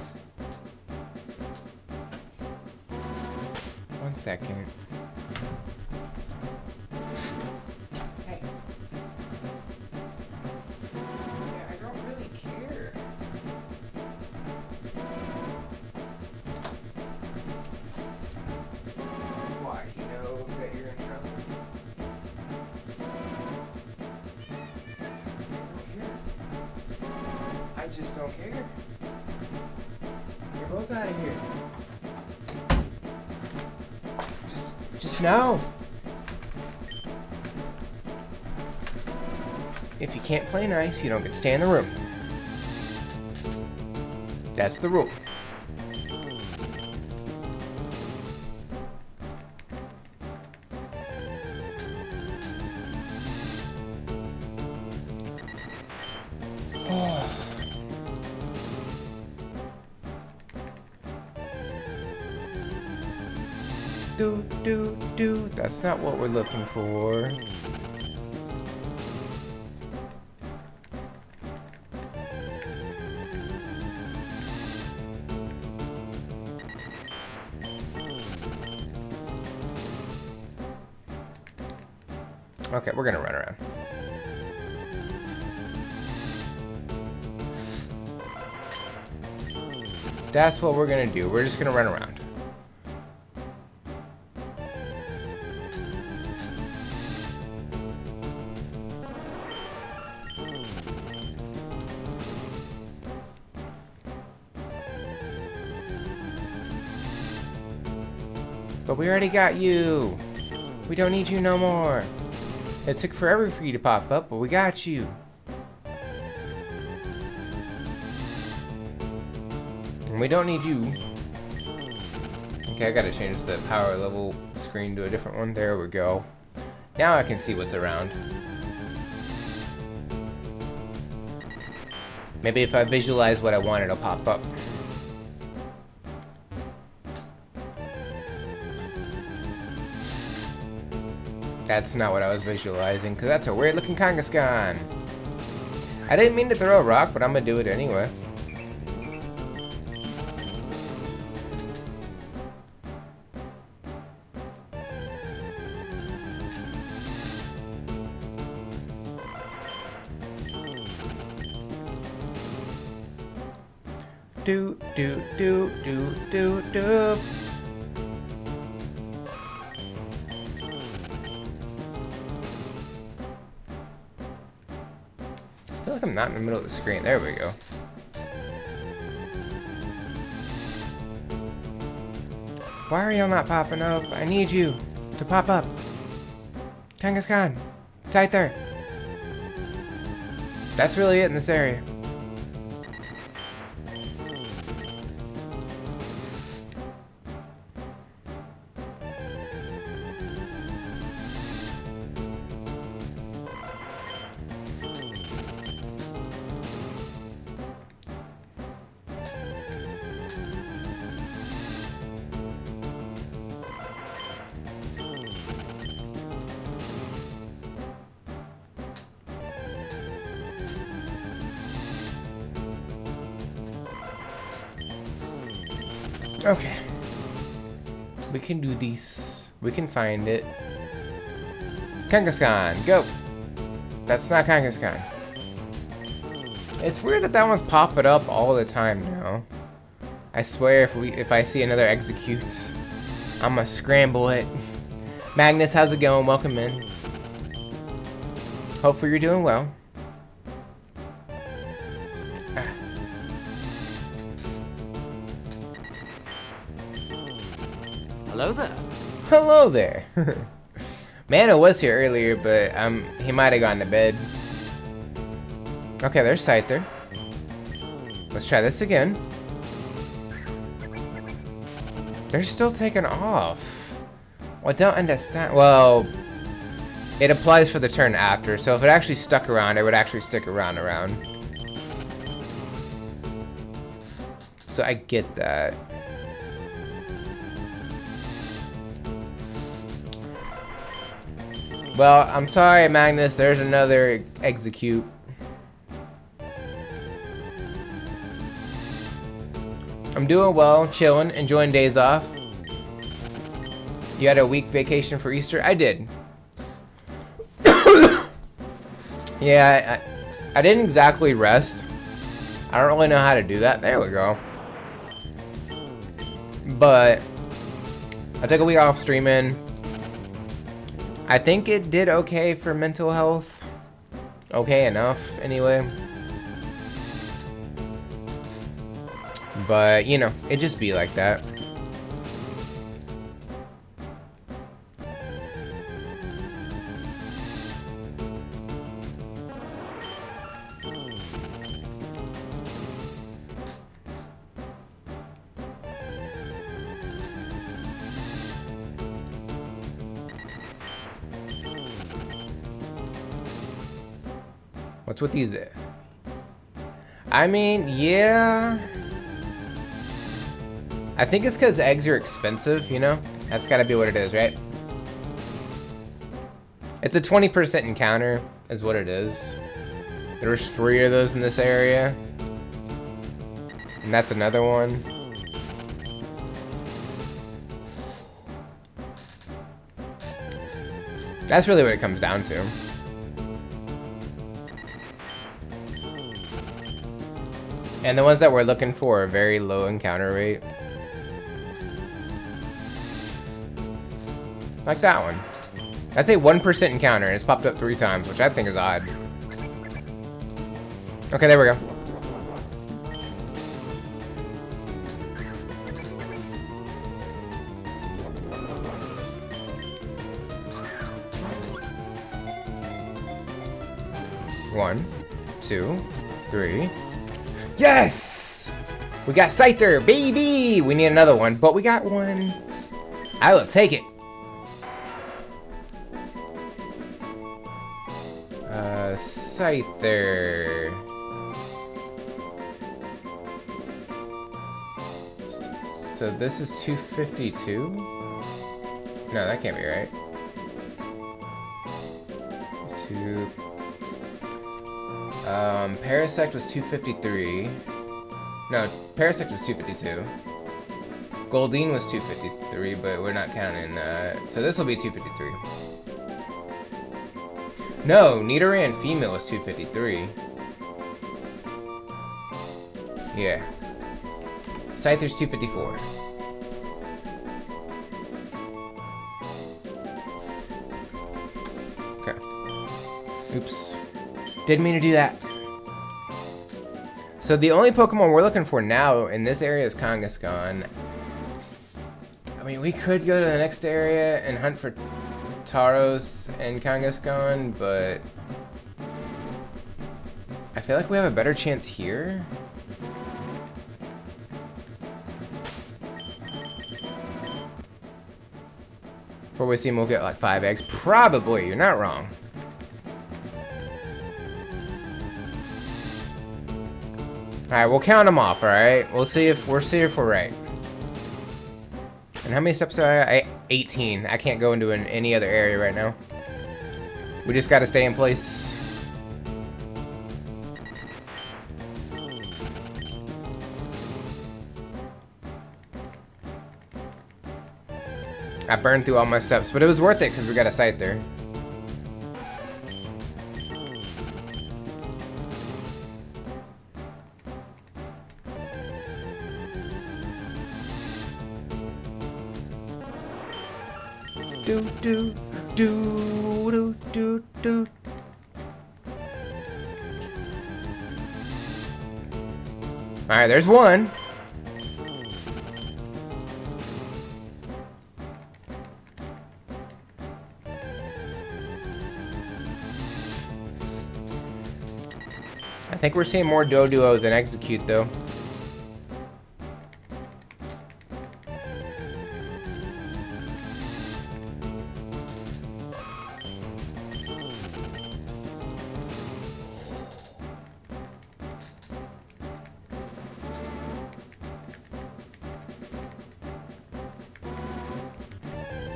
1 second. Hey. Yeah, I don't really care. Why? You know that you're in trouble? I just don't care. You're both out of here. Just know. If you can't play nice, you don't get to stay in the room. That's the rule. Do. That's not what we're looking for. Okay, we're gonna run around. That's what we're gonna do. We're just gonna run around. But we already got you. We don't need you no more. It took forever for you to pop up, but we got you. And we don't need you. Okay, I gotta change the power level screen to a different one. There we go. Now I can see what's around. Maybe if I visualize what I want, it'll pop up. That's not what I was visualizing, because that's a weird looking Kangaskhan. I didn't mean to throw a rock, but I'm gonna do it anyway. Do do do do do do. I feel like I'm not in the middle of the screen. There we go. Why are y'all not popping up? I need you to pop up. Kangaskhan, it's right there. That's really it in this area. Okay. We can do this. We can find it. Kangaskhan, go! That's not Kangaskhan. It's weird that that one's popping up all the time now. I swear if I see another execute, I'ma scramble it. Magnus, how's it going? Welcome in. Hopefully you're doing well. Hello there. Hello there. Mana was here earlier, but he might have gone to bed. Okay, there's Scyther. Let's try this again. They're still taking off. Well, I don't understand. Well, it applies for the turn after, so if it actually stuck around, it would actually stick around. So I get that. Well, I'm sorry, Magnus. There's another execute. I'm doing well, chilling, enjoying days off. You had a week vacation for Easter? I did. Yeah, I didn't exactly rest. I don't really know how to do that. There we go. But I took a week off streaming. I think it did okay for mental health. Okay enough, anyway. But, you know, it just be like that. What's with these? I mean, yeah. I think it's because eggs are expensive, you know? That's gotta be what it is, right? It's a 20% encounter, is what it is. There's 3 of those in this area. And that's another one. That's really what it comes down to. And the ones that we're looking for are very low encounter rate. Like that one. That's a 1% encounter and it's popped up 3 times, which I think is odd. Okay, there we go. One, 2, 3. Yes! We got Scyther, baby! We need another one, but we got one. I will take it. Scyther. So this is 252? No, that can't be right. 2. Parasect was 253. No, Parasect was 252. Goldine was 253, but we're not counting that. So this will be 253. No, Nidoran female was 253. Yeah. Scyther's 254. Okay. Oops. Didn't mean to do that. So the only Pokemon we're looking for now in this area is Kangaskhan. I mean, we could go to the next area and hunt for Tauros and Kangaskhan, but I feel like we have a better chance here. Before we see him, we'll get like 5 eggs. Probably, you're not wrong. Alright, we'll count them off, alright? We'll see if we're right. And how many steps are I? 18. I can't go into any other area right now. We just gotta stay in place. I burned through all my steps, but it was worth it because we got a site there. Do do do do do do. All right, there's one. I think we're seeing more Doduo than Execute, though.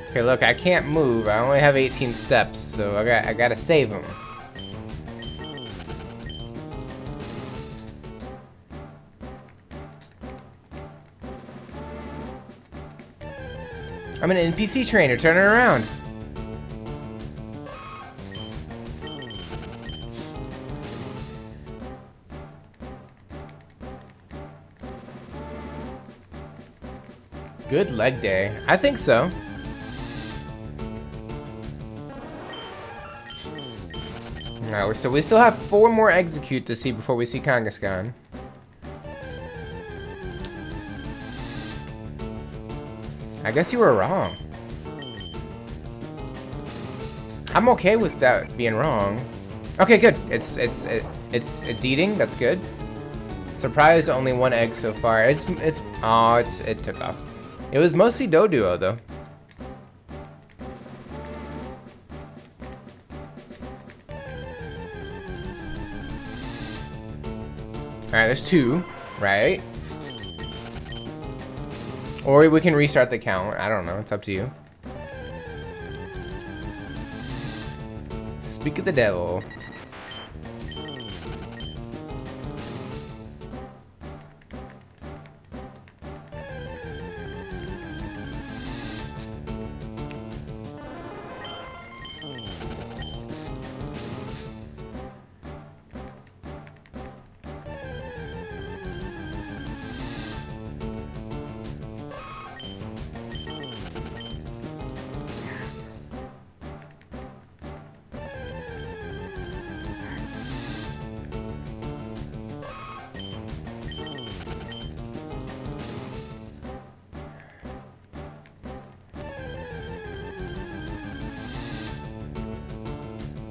Okay, look, I can't move. I only have 18 steps, so I gotta save them. I'm an NPC trainer, turn it around. Good leg day. I think so. Alright, so we still have 4 more Execute to see before we see Kangaskhan. I guess you were wrong. I'm okay with that being wrong. Okay, good. It's eating. That's good. Surprised only 1 egg so far. It took off. It was mostly Doduo though. Alright, there's 2, right? Or we can restart the count. I don't know. It's up to you. Speak of the devil.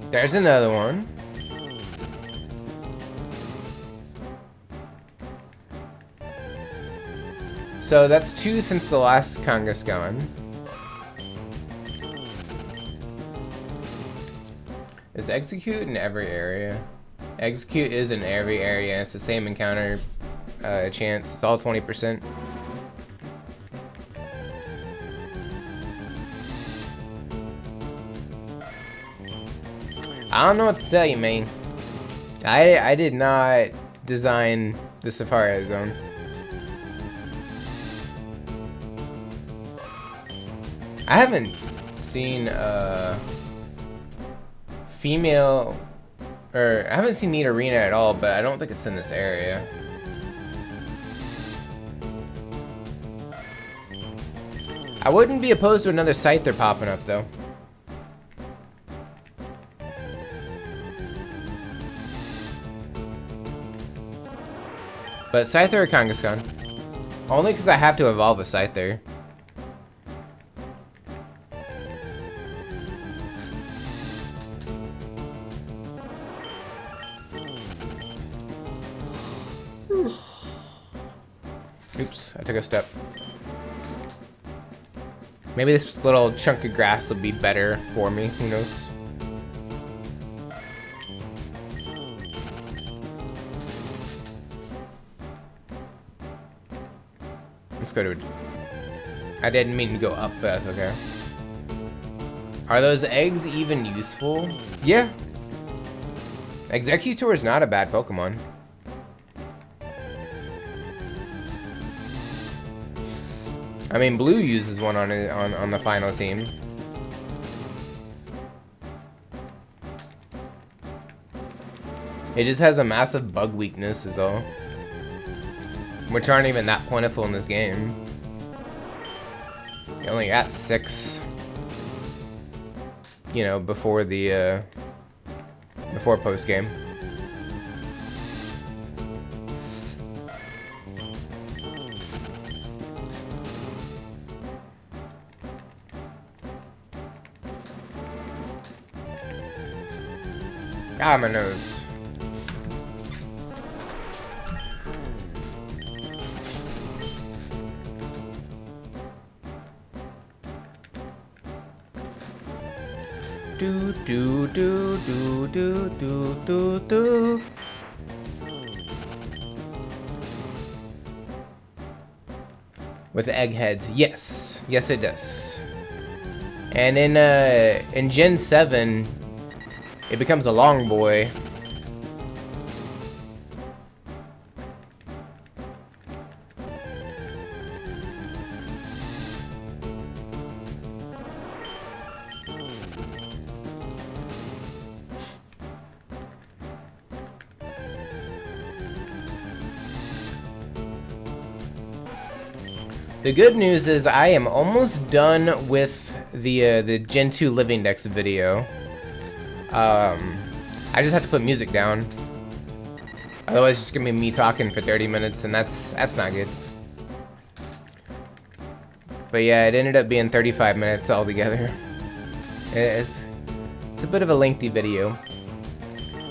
There's another one. So that's 2 since the last Kangaskhan. Is Execute in every area? Execute is in every area. It's the same encounter chance. It's all 20%. I don't know what to tell you, man. I did not design the Safari Zone. I haven't seen female, or I haven't seen Need Arena at all, but I don't think it's in this area. I wouldn't be opposed to another site they're popping up though. But Scyther or Kangaskhan? Only because I have to evolve a Scyther. Oops, I took a step. Maybe this little chunk of grass will be better for me, who knows? Let's go to... I didn't mean to go up, but that's okay. Are those eggs even useful? Yeah. Executor is not a bad Pokemon. I mean, Blue uses one on the final team. It just has a massive bug weakness is all. Which aren't even that plentiful in this game. You only got 6. You know, before the, before post-game. Ah, my nose. Do do do do do do do do. With eggheads, yes, yes it does. And in Gen 7, it becomes a long boy. The good news is I am almost done with the Gen 2 Living Dex video. I just have to put music down. Otherwise, it's just gonna be me talking for 30 minutes, and that's not good. But yeah, it ended up being 35 minutes altogether. It's a bit of a lengthy video.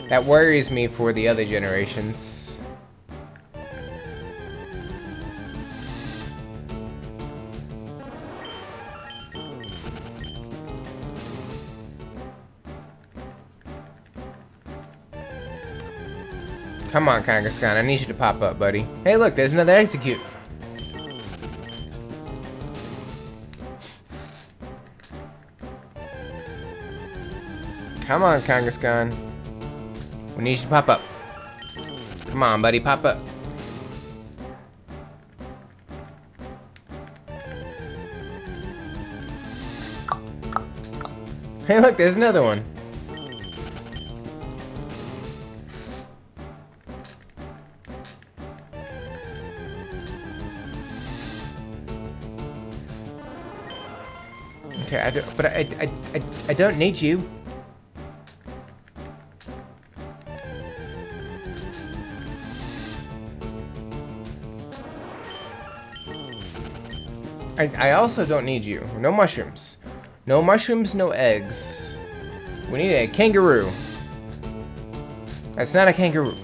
That worries me for the other generations. Come on, Kangaskhan, I need you to pop up, buddy. Hey, look, there's another Execute. Come on, Kangaskhan. We need you to pop up. Come on, buddy, pop up. Hey, look, there's another one. Okay, I don't need you. I also don't need you. No mushrooms. No mushrooms, no eggs. We need a kangaroo. That's not a kangaroo.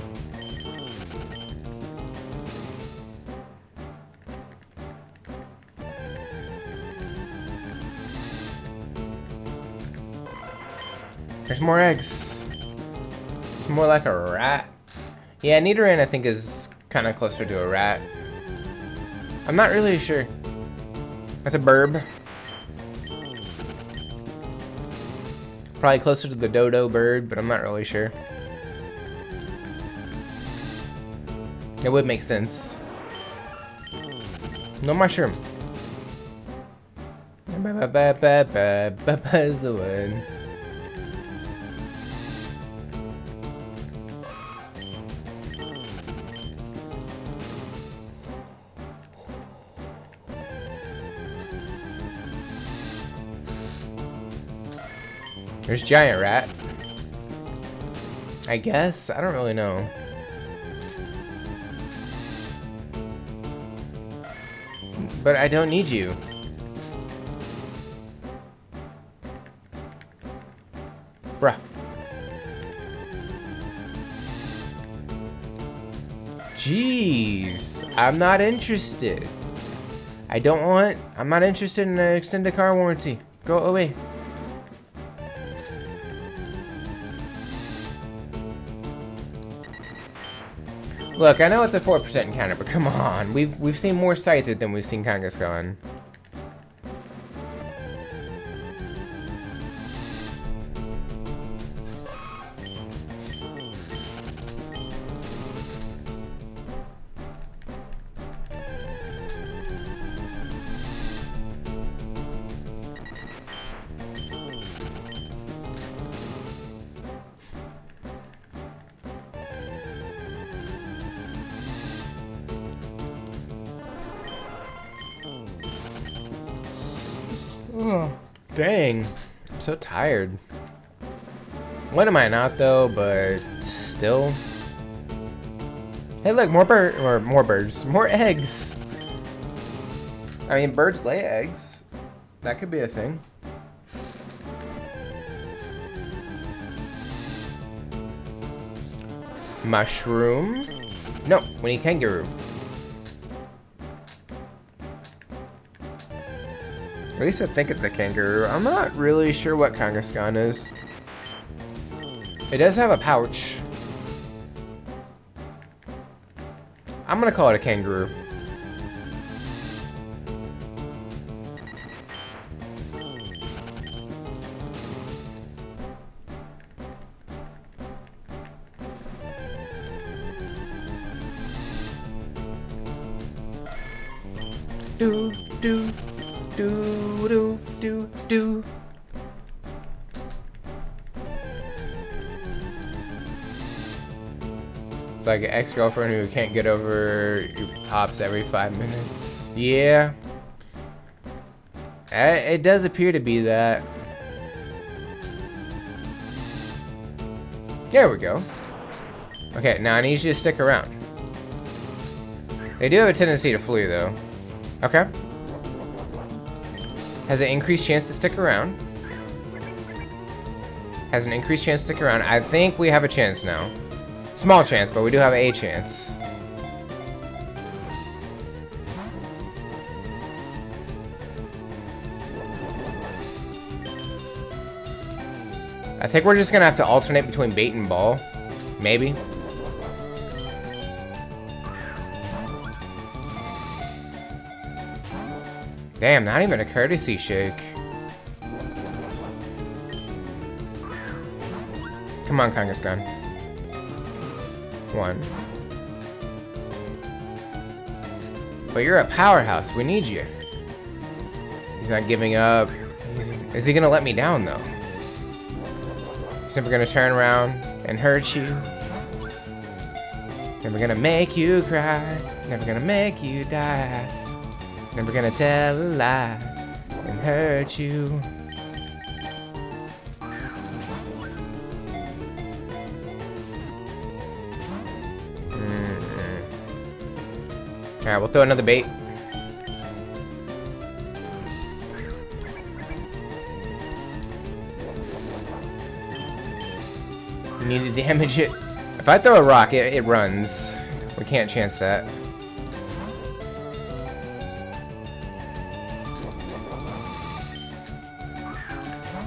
There's more eggs. It's more like a rat. Yeah, Nidoran I think is kind of closer to a rat. I'm not really sure. That's a burb. Probably closer to the dodo bird, but I'm not really sure. It would make sense. No mushroom. Is the one. There's giant rat. I guess. I don't really know. But I don't need you. Bruh. Jeez. I'm not interested. I'm not interested in an extended car warranty. Go away. Look, I know it's a 4% encounter, but come on. We've seen more Scyther than we've seen Kangaskhan. Oh, dang. I'm so tired. When am I not though, but still. Hey look, more birds. More eggs. I mean, birds lay eggs. That could be a thing. Mushroom? No, we need kangaroo. At least I think it's a kangaroo. I'm not really sure what Kangaskhan is. It does have a pouch. I'm gonna call it a kangaroo. Do, do. Do do do do. It's like an ex-girlfriend who can't get over your pops every 5 minutes. Yeah. It does appear to be that. There we go. Okay, now I need you to stick around. They do have a tendency to flee though. Okay. Has an increased chance to stick around. Has an increased chance to stick around. I think we have a chance now. Small chance, but we do have a chance. I think we're just gonna have to alternate between bait and ball. Maybe. Damn, not even a courtesy shake. Come on, Kangaskhan. 1. But you're a powerhouse. We need you. He's not giving up. Is he gonna let me down, though? He's never gonna turn around and hurt you. Never gonna make you cry. Never gonna make you die. Never gonna tell a lie and hurt you. Alright, we'll throw another bait. You need to damage it. If I throw a rock, it runs. We can't chance that.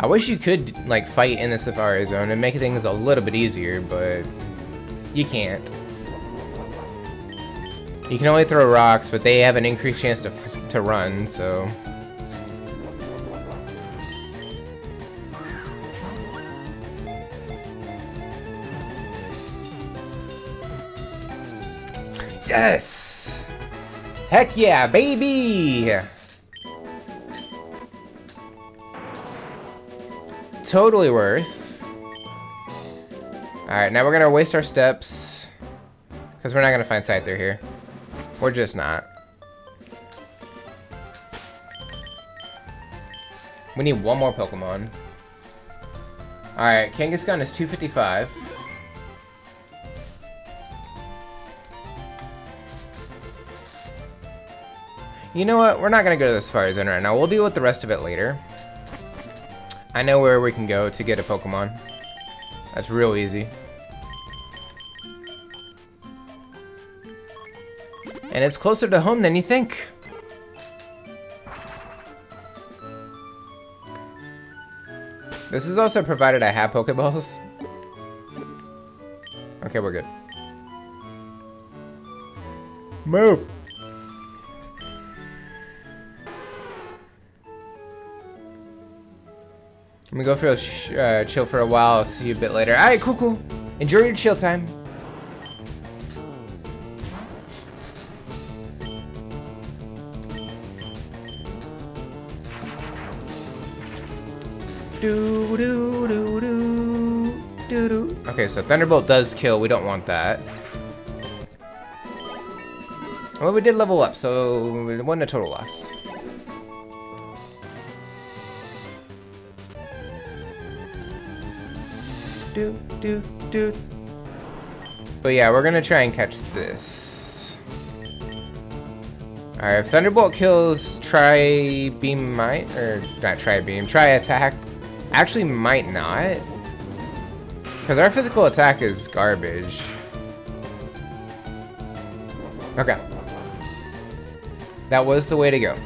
I wish you could, like, fight in the Safari Zone and make things a little bit easier, but you can't. You can only throw rocks, but they have an increased chance to run, so... Yes! Heck yeah, baby! Totally worth. Alright, now we're gonna waste our steps. Because we're not gonna find Scyther here. We're just not. We need one more Pokemon. Alright, Kangaskhan is 255. You know what? We're not gonna go to the Safari Zone right now. We'll deal with the rest of it later. I know where we can go to get a Pokemon. That's real easy. And it's closer to home than you think. This is also provided I have Pokeballs. Okay, we're good. Move! I'm gonna go for a chill for a while. I'll see you a bit later. Alright, cool, cool. Enjoy your chill time. Okay, so Thunderbolt does kill. We don't want that. Well, we did level up, so it wasn't a total loss. But yeah, we're gonna try and catch this. Alright, if Thunderbolt kills Tri-Beam might, or not Tri-Beam, Tri-Attack, actually might not. Because our physical attack is garbage. Okay. That was the way to go.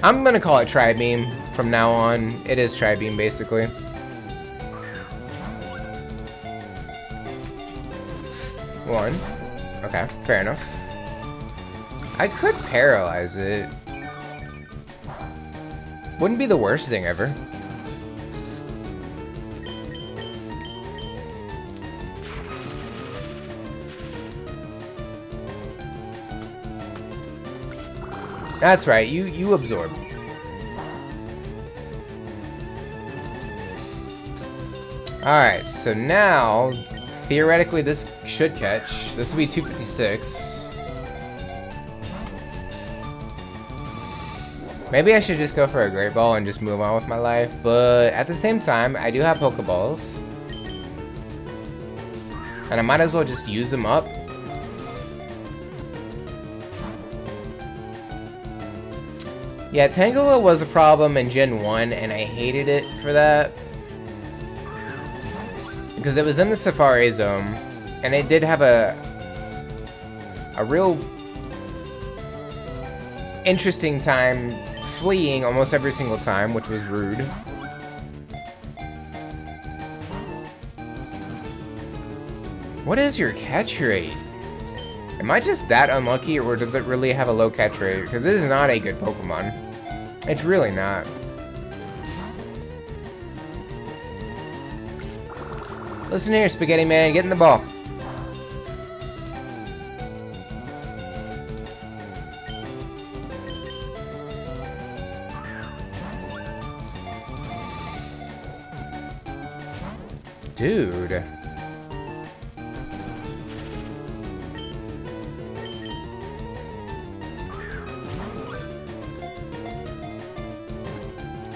I'm gonna call it Tri-Beam from now on. It is Tri-Beam, basically. One. Okay, fair enough. I could paralyze it. Wouldn't be the worst thing ever. That's right, you absorb. Alright, so now, theoretically this should catch. This will be 256. Maybe I should just go for a Great Ball and just move on with my life, but at the same time, I do have Pokeballs. And I might as well just use them up. Yeah, Tangela was a problem in Gen 1, and I hated it for that. Because it was in the Safari Zone, and it did have a real interesting time fleeing almost every single time, which was rude. What is your catch rate? Am I just that unlucky, or does it really have a low catch rate? Because this is not a good Pokemon. It's really not. Listen here, Spaghetti Man, get in the ball. Dude.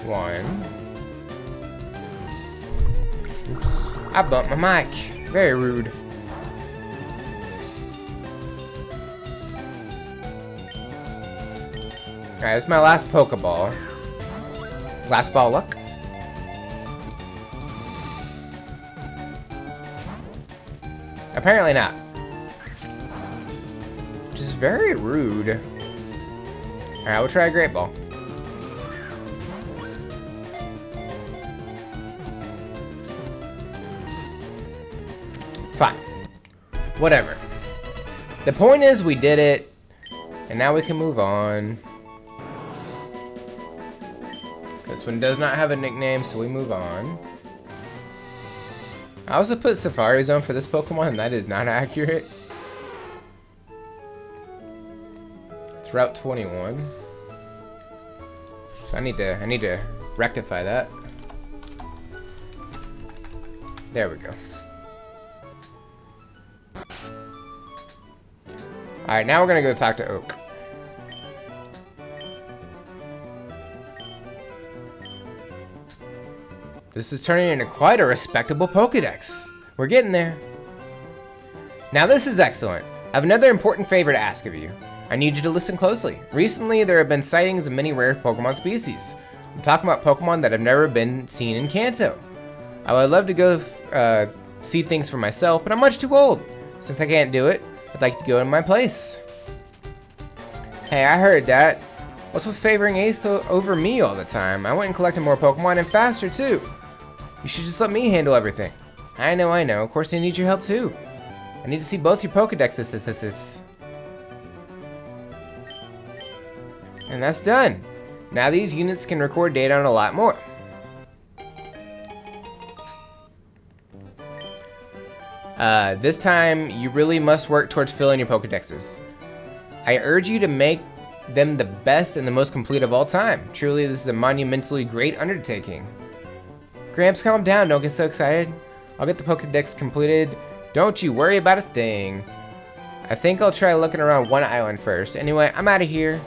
One. Oops. I bumped my mic. Very rude. Alright, this is my last Pokeball. Last ball luck. Apparently not. Which is very rude. Alright, we'll try a Great Ball. Fine. Whatever. The point is we did it, and now we can move on. This one does not have a nickname, so we move on. I also put Safari Zone for this Pokemon, and that is not accurate. Route 21. So I need to rectify that. There we go. Alright, now we're gonna go talk to Oak. This is turning into quite a respectable Pokédex. We're getting there. Now this is excellent. I have another important favor to ask of you. I need you to listen closely. Recently, there have been sightings of many rare Pokemon species. I'm talking about Pokemon that have never been seen in Kanto. I would love to go see things for myself, but I'm much too old. Since I can't do it, I'd like to go in my place. Hey, I heard that. What's with favoring Ace over me all the time? I went and collected more Pokemon and faster too. You should just let me handle everything. I know. Of course I need your help too. I need to see both your Pokedexes. And that's done. Now these units can record data on a lot more. This time, you really must work towards filling your Pokedexes. I urge you to make them the best and the most complete of all time. Truly, this is a monumentally great undertaking. Gramps, calm down. Don't get so excited. I'll get the Pokedex completed. Don't you worry about a thing. I think I'll try looking around one island first. Anyway, I'm out of here.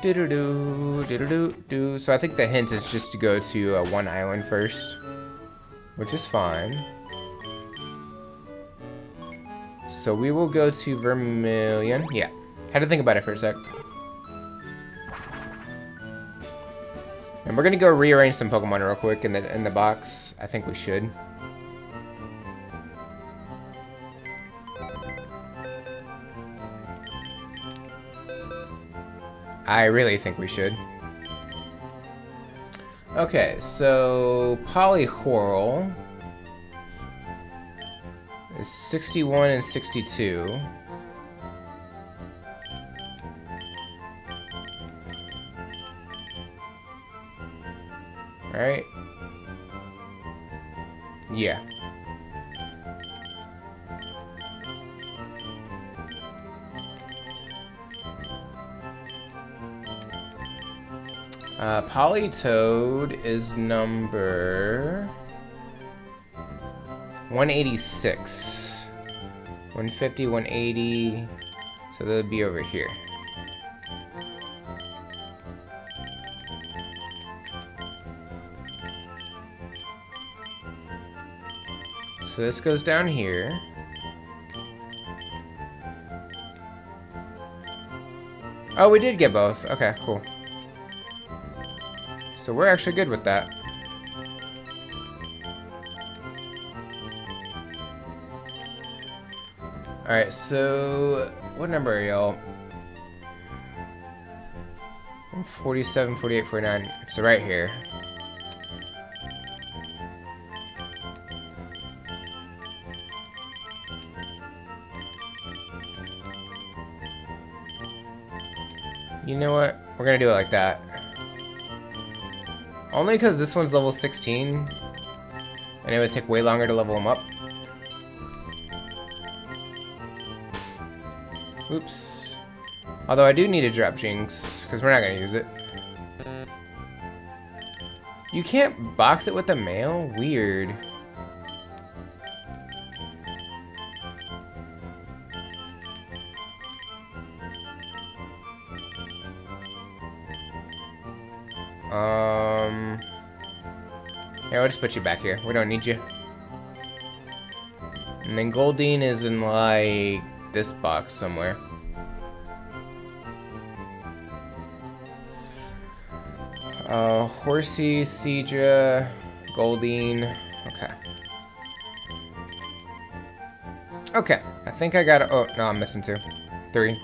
Do-do-do. So I think the hint is just to go to one island first, which is fine. So we will go to Vermilion. Yeah, had to think about it for a sec. And we're gonna go rearrange some Pokemon real quick in the box. I think we should. I really think we should. Okay, so Polyhorl is 61 and 62. Alright. Yeah. Politoed is number 186. 150, 180. So they'll be over here. So this goes down here. Oh, we did get both. Okay, cool. So we're actually good with that. Alright, so what number are y'all? 47, 48, 49. So right here. You know what? We're gonna do it like that. Only because this one's level 16, and it would take way longer to level them up. Oops. Although I do need to drop Jinx, because we're not going to use it. You can't box it with the mail? Weird. Yeah, I'll just put you back here. We don't need you. And then Goldeen is in, like, this box somewhere. Horsey, Seadra, Goldeen. Okay. Okay. I think I got. Oh, no, I'm missing 2. 3.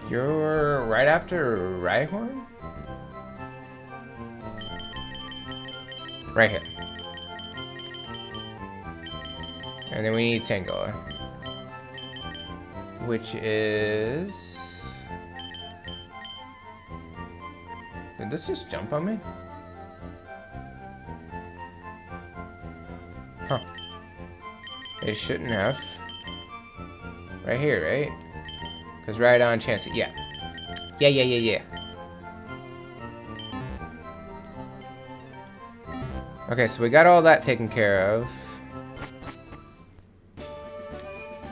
You're right after Rhyhorn? Right here. And then we need Tangela. Which is Did this just jump on me? Huh. It shouldn't have. Right here, right? Because right on chance. Yeah. Yeah. Okay, so we got all that taken care of.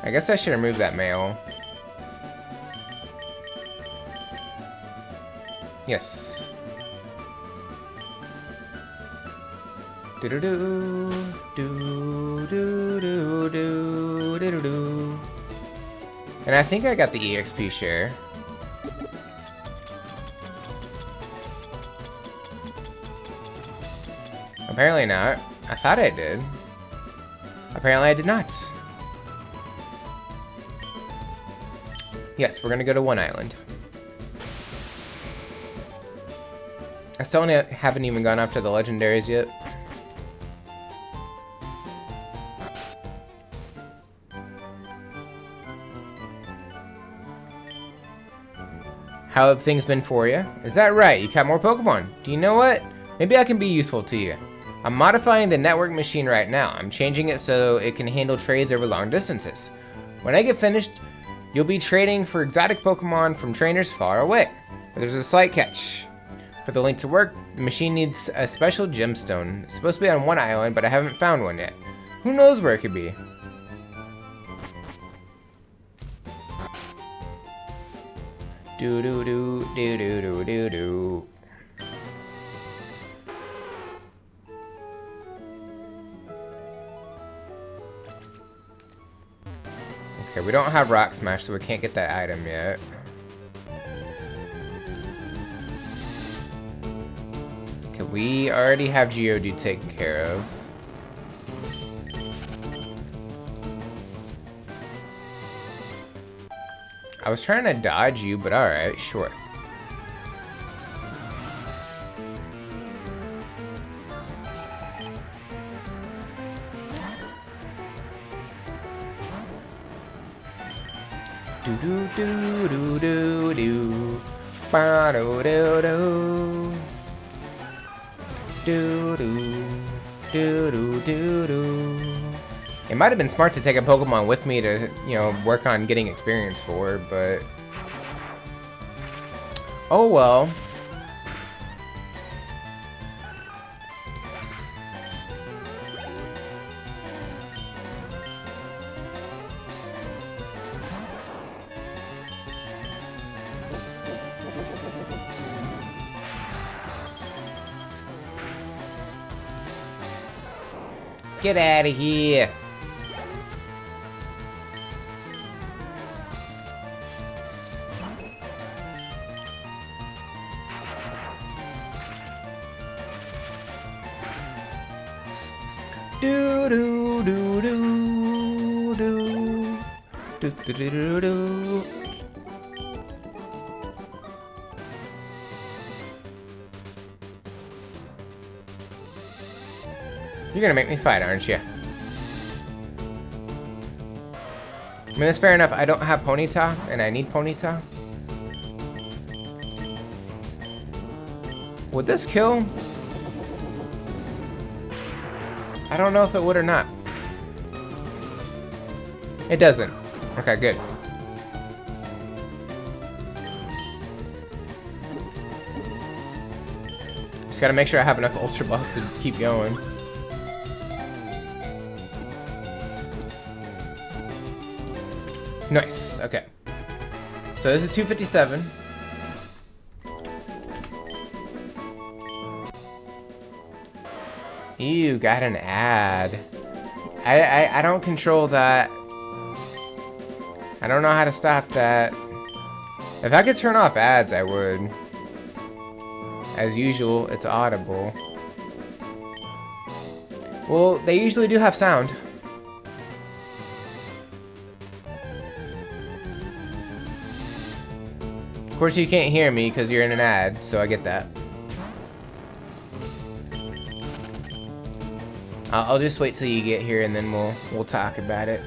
I guess I should remove that mail. Yes. Do-do-do. And I think I got the EXP share. Apparently not. I thought I did. Apparently I did not. Yes, we're gonna go to one island. I still haven't even gone after the legendaries yet. How have things been for you? Is that right? You caught more Pokemon. Do you know what? Maybe I can be useful to you. I'm modifying the network machine right now. I'm changing it so it can handle trades over long distances. When I get finished, you'll be trading for exotic Pokemon from trainers far away. But there's a slight catch. For the link to work, the machine needs a special gemstone. It's supposed to be on one island, but I haven't found one yet. Who knows where it could be? Do. Okay, we don't have Rock Smash, so we can't get that item yet. Okay, we already have Geodude taken care of. I was trying to dodge you, but alright, sure. Do. Ba-do-do-do. Do. It might have been smart to take a Pokemon with me to, you know, work on getting experience for, but... oh well. Get out of here. Do. You're gonna make me fight, aren't you? I mean, it's fair enough. I don't have Ponyta, and I need Ponyta. Would this kill? I don't know if it would or not. It doesn't. Okay, good. Just gotta make sure I have enough Ultra Balls to keep going. Nice, okay. So this is 257. Ew, got an ad. I don't control that. I don't know how to stop that. If I could turn off ads, I would. As usual, it's audible. Well, they usually do have sound. Of course, you can't hear me because you're in an ad, so I get that. I'll just wait till you get here and then we'll talk about it.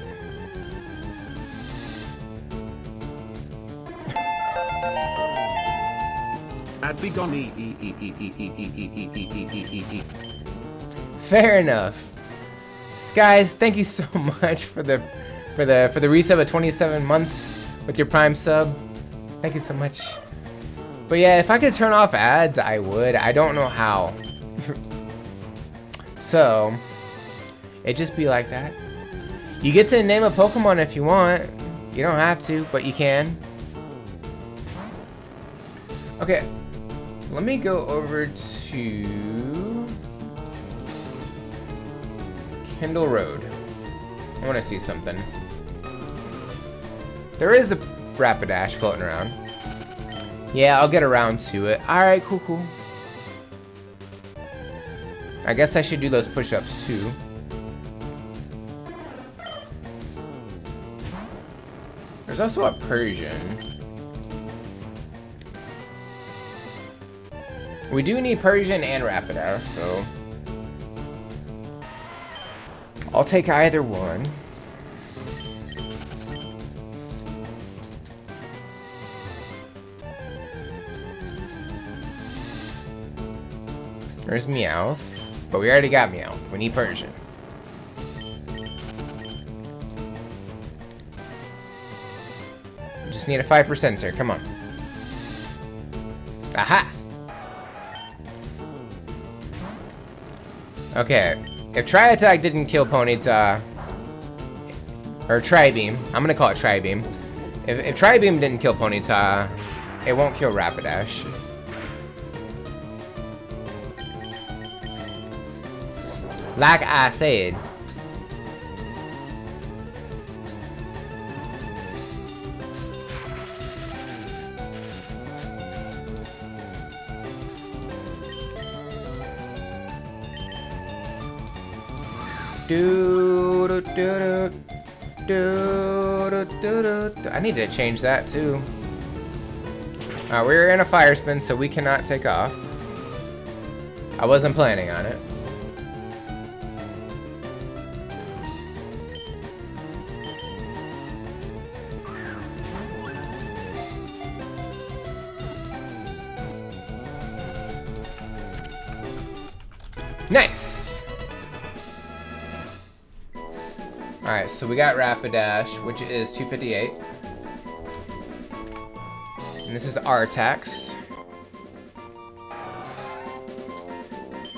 had begun. Fair enough. Guys, thank you so much for the resub of 27 months with your Prime sub. Thank you so much. But yeah, if I could turn off ads, I would. I don't know how. So, it just be like that. You get to name a Pokemon if you want. You don't have to, but you can. Okay, let me go over to Kendall Road. I want to see something. There is a Rapidash floating around. Yeah, I'll get around to it. Alright, cool. I guess I should do those push-ups too. There's also a Persian. We do need Persian and Rapidash, so I'll take either one. There's Meowth, but we already got Meowth. We need Persian. We just need a 5%er. Come on. Aha! Okay. If Tri-Attack didn't kill Ponyta, or Tri-Beam, I'm gonna call it Tri-Beam. If Tri-Beam didn't kill Ponyta, it won't kill Rapidash. Like I said. I need to change that too. We're in a fire spin, so we cannot take off. I wasn't planning on it. Nice! Alright, so we got Rapidash, which is 258. And this is Artax.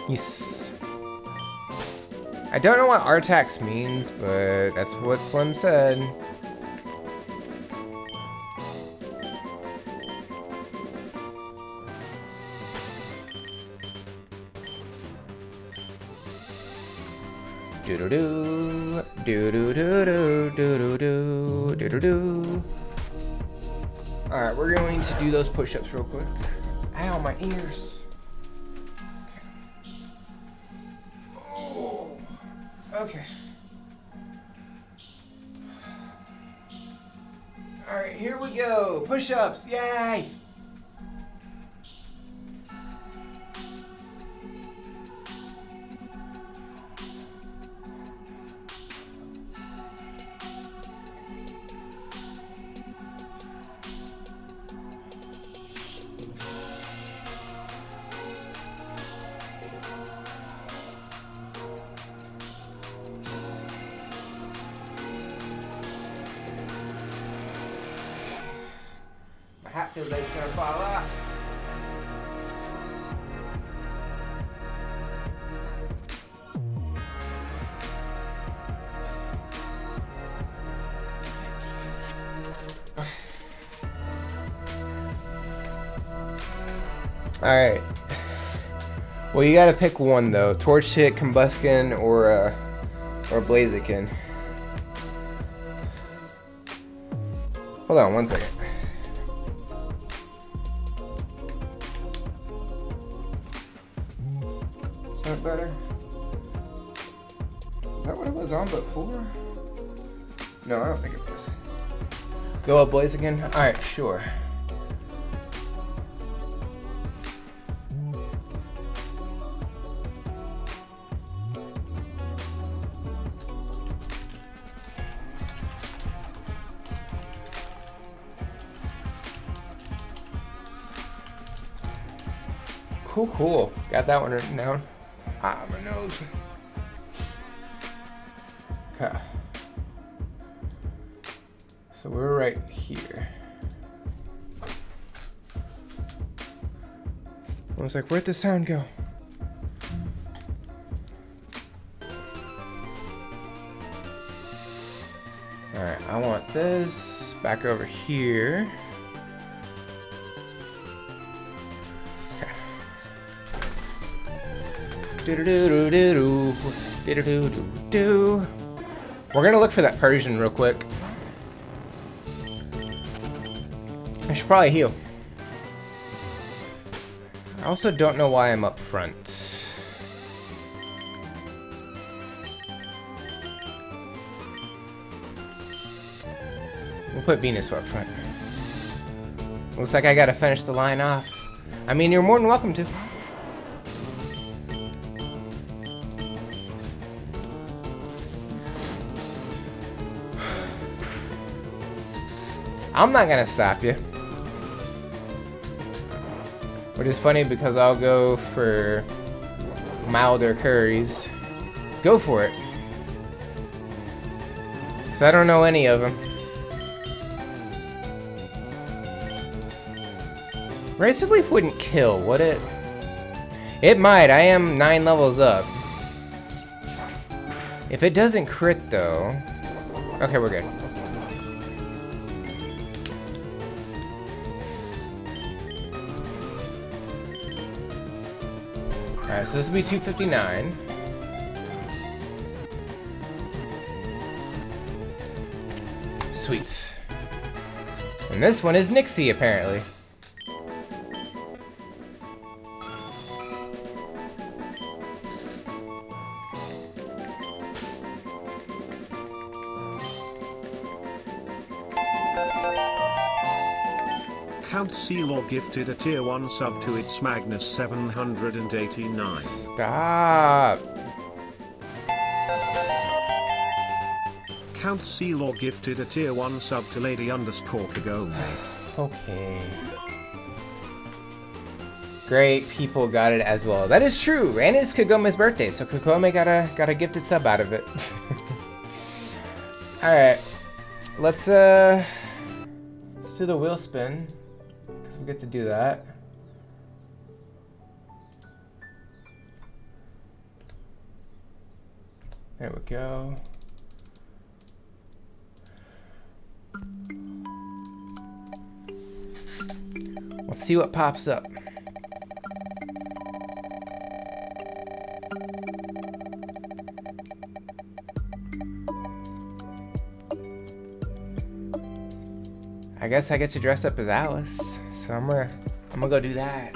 Yes. I don't know what Artax means, but that's what Slim said. Do-do-do, do-do-do-do, do-do-do, do-do-do. Alright, we're going to do those push-ups real quick. Ow, my ears. Okay. Oh. Okay. Alright, here we go. Push-ups, yay! Hat feels like it's gonna fall off. Alright. Well, you gotta pick one though. Torch Hit, Combuskin, or Blaziken. Hold on one second. Is that better? Is that what it was on before? No, I don't think it was. Go up Blaziken? Alright, sure. Cool. Got that one written down. Ah, my nose. Okay. So we're right here. I was like, where'd the sound go? Alright, I want this back over here. Okay. Do-do-do-do-do-do. Do-do-do-do-do. We're gonna look for that Persian real quick. I should probably heal. I also don't know why I'm up front. We'll put Venus up front. Looks like I gotta finish the line off. I mean, you're more than welcome to. I'm not gonna stop you. Which is funny because I'll go for milder curries. Go for it. Because I don't know any of them. Race of Leaf wouldn't kill, would it? It might. I am 9 levels up. If it doesn't crit, though... Okay, we're good. Alright, so this will be 259. Sweet. And this one is Nixie, apparently. Count Sealor gifted a tier 1 sub to its Magnus 789. Stop. Count Sealor gifted a tier 1 sub to Lady_Kagome. Okay. Great, people got it as well. That is true, and it's Kagome's birthday, so Kagome got a gifted sub out of it. Alright. Let's do the wheel spin. Because we get to do that. There we go. Let's see what pops up. I guess I get to dress up as Alice, so I'm gonna go do that.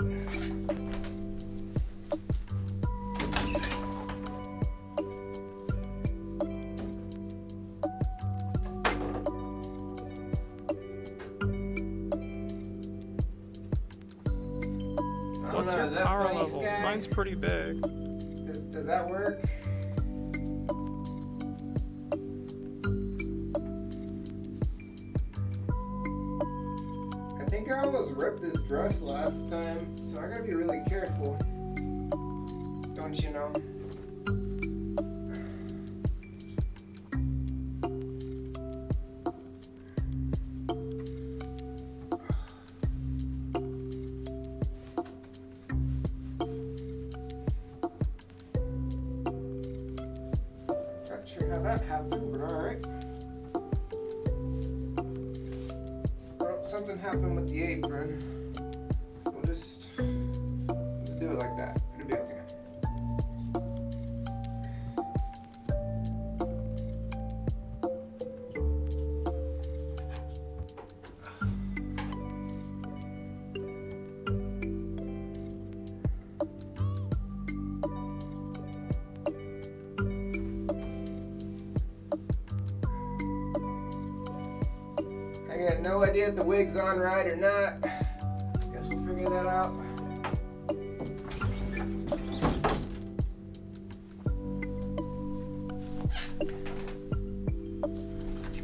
What's your power level? Mine's pretty big. Does that work? I think I almost ripped this dress last time, so I gotta be really careful. Don't you know? Not sure how that happened, but alright. Well, something happened with the apron. We'll just do it like that. It'll be okay. I got no idea if the wig's on right or not. Guess we'll figure that out.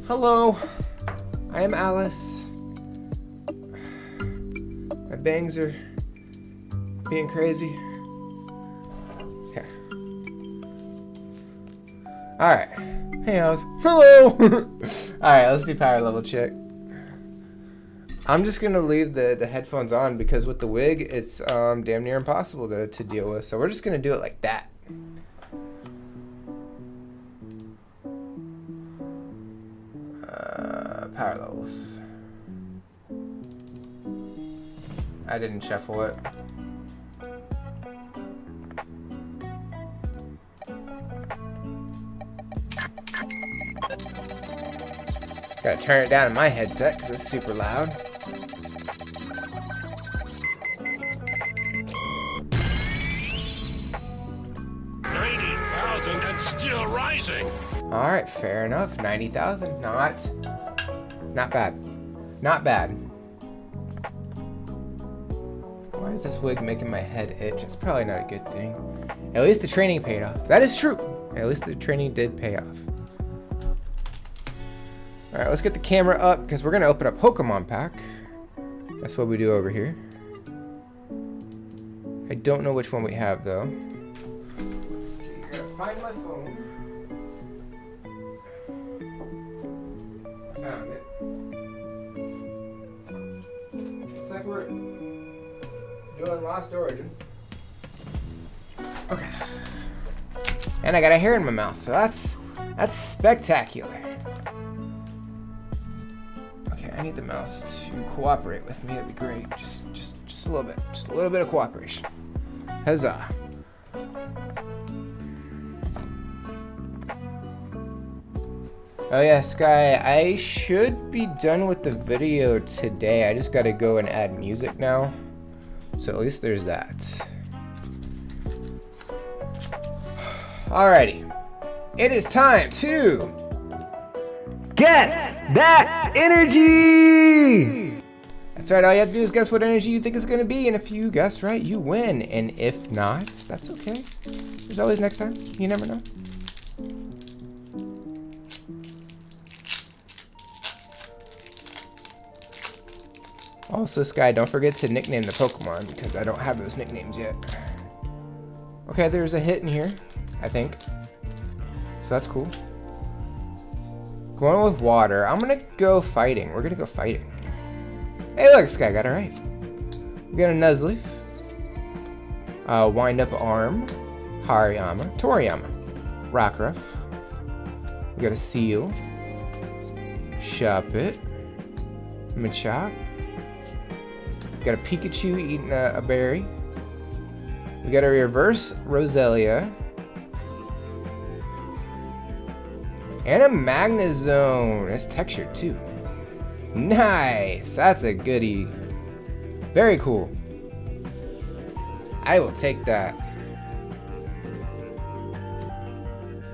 Hello, I am Alice. My bangs are being crazy. Okay. Alright. Hey, Oz. Hello! Alright, let's do power level check. I'm just gonna leave the headphones on because with the wig, it's damn near impossible to deal with. So we're just gonna do it like that. Power levels. I didn't shuffle it. Gotta turn it down in my headset because it's super loud. And still rising. All right, fair enough. 90,000, not bad, not bad. Why is this wig making my head itch? It's probably not a good thing. At least the training paid off. That is true. At least the training did pay off. All right, let's get the camera up because we're gonna open a Pokemon pack. That's what we do over here. I don't know which one we have though. Let's see. I gotta find my phone. I found it. Looks like we're doing Lost Origin. Okay. And I got a hair in my mouth, so that's spectacular. Okay, I need the mouse to cooperate with me. That'd be great. Just a little bit. Just a little bit of cooperation. Huzzah. Oh yeah, Sky, I should be done with the video today. I just gotta go and add music now. So at least there's that. Alrighty. It is time to guess that energy! That's right, all you have to do is guess what energy you think it's gonna be, and if you guess right, you win. And if not, that's okay. There's always next time. You never know. Also, Sky, don't forget to nickname the Pokemon because I don't have those nicknames yet. Okay, there's a hit in here, I think. So that's cool. Going with water. I'm gonna go fighting. We're gonna go fighting. Hey, look, Sky got it right. We got a Nuzleaf, Wind-Up Arm, Hariyama, Toriyama, Rockruff. We got a Seal, Shuppet, Machop. We got a Pikachu eating a berry. We got a reverse Roselia. And a Magnezone. It's textured too. Nice. That's a goodie. Very cool. I will take that.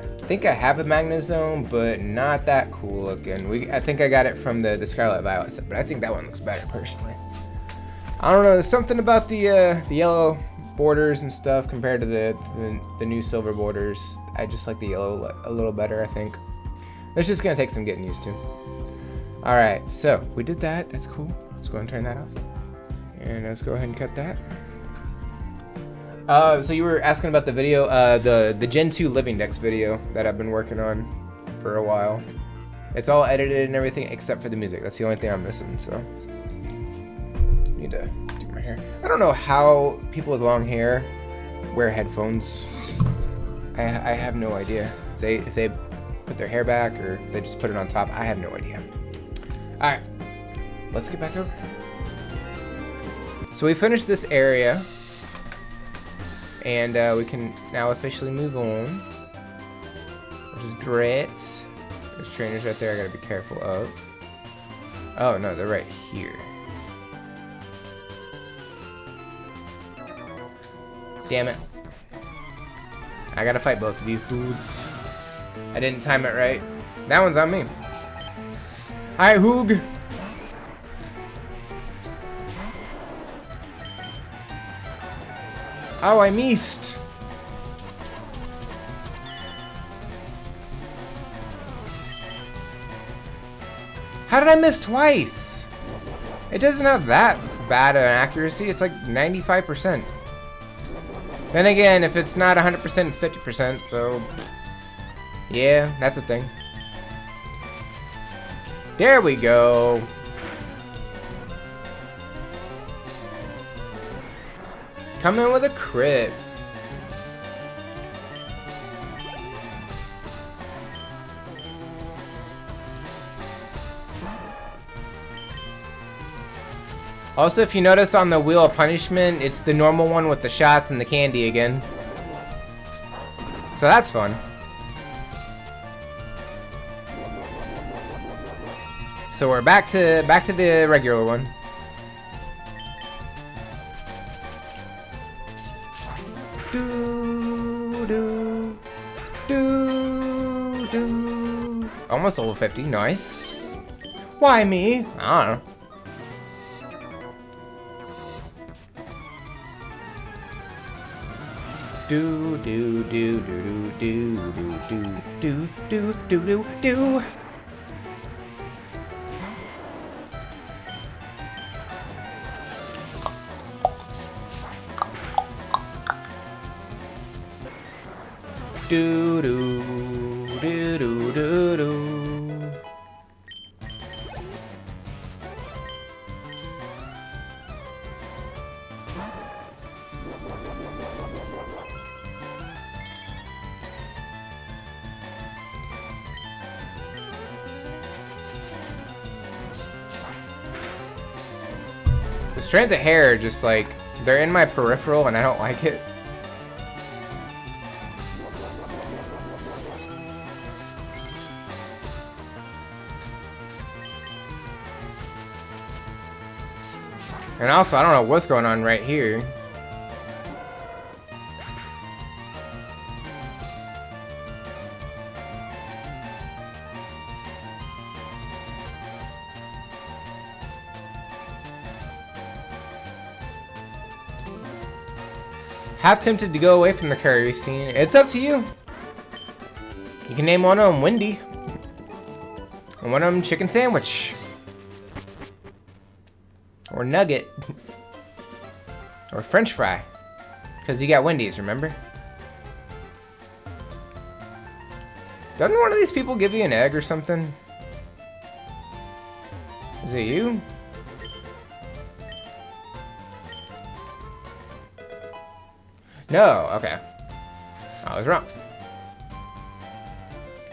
I think I have a Magnezone, but not that cool looking. I think I got it from the Scarlet Violet set, but I think that one looks better personally. I don't know, there's something about the yellow borders and stuff compared to the new silver borders. I just like the yellow a little better, I think. It's just gonna take some getting used to. All right, so we did that. That's cool. Let's go ahead and turn that off. And let's go ahead and cut that. So you were asking about the video, the Gen 2 Living Dex video that I've been working on for a while. It's all edited and everything except for the music. That's the only thing I'm missing, so. Need to do my hair. I don't know how people with long hair wear headphones. I have no idea. If they put their hair back or they just put it on top, I have no idea. All right, let's get back over. So we finished this area, and we can now officially move on, which is great. There's trainers right there I gotta be careful of. Oh no, they're right here. Damn it. I gotta fight both of these dudes. I didn't time it right. That one's on me. Hi, Hoog. Oh, I missed. How did I miss twice? It doesn't have that bad of an accuracy. It's like 95%. Then again, if it's not 100%, it's 50%, so... Yeah, that's the thing. There we go. Come in with a crit. Also, if you notice on the Wheel of Punishment, it's the normal one with the shots and the candy again. So that's fun. So we're back to the regular one. Do do do do. Almost level 50. Nice. Why me? I don't know. Do do do do do do do do do do do do. Do do do do do do. The strands of hair are just like, they're in my peripheral and I don't like it. And also, I don't know what's going on right here. Half tempted to go away from the curry scene. It's up to you. You can name one of them Wendy. And one of them Chicken Sandwich. Or Nugget. Or French Fry. Because you got Wendy's, remember? Doesn't one of these people give you an egg or something? Is it you? No, okay. I was wrong.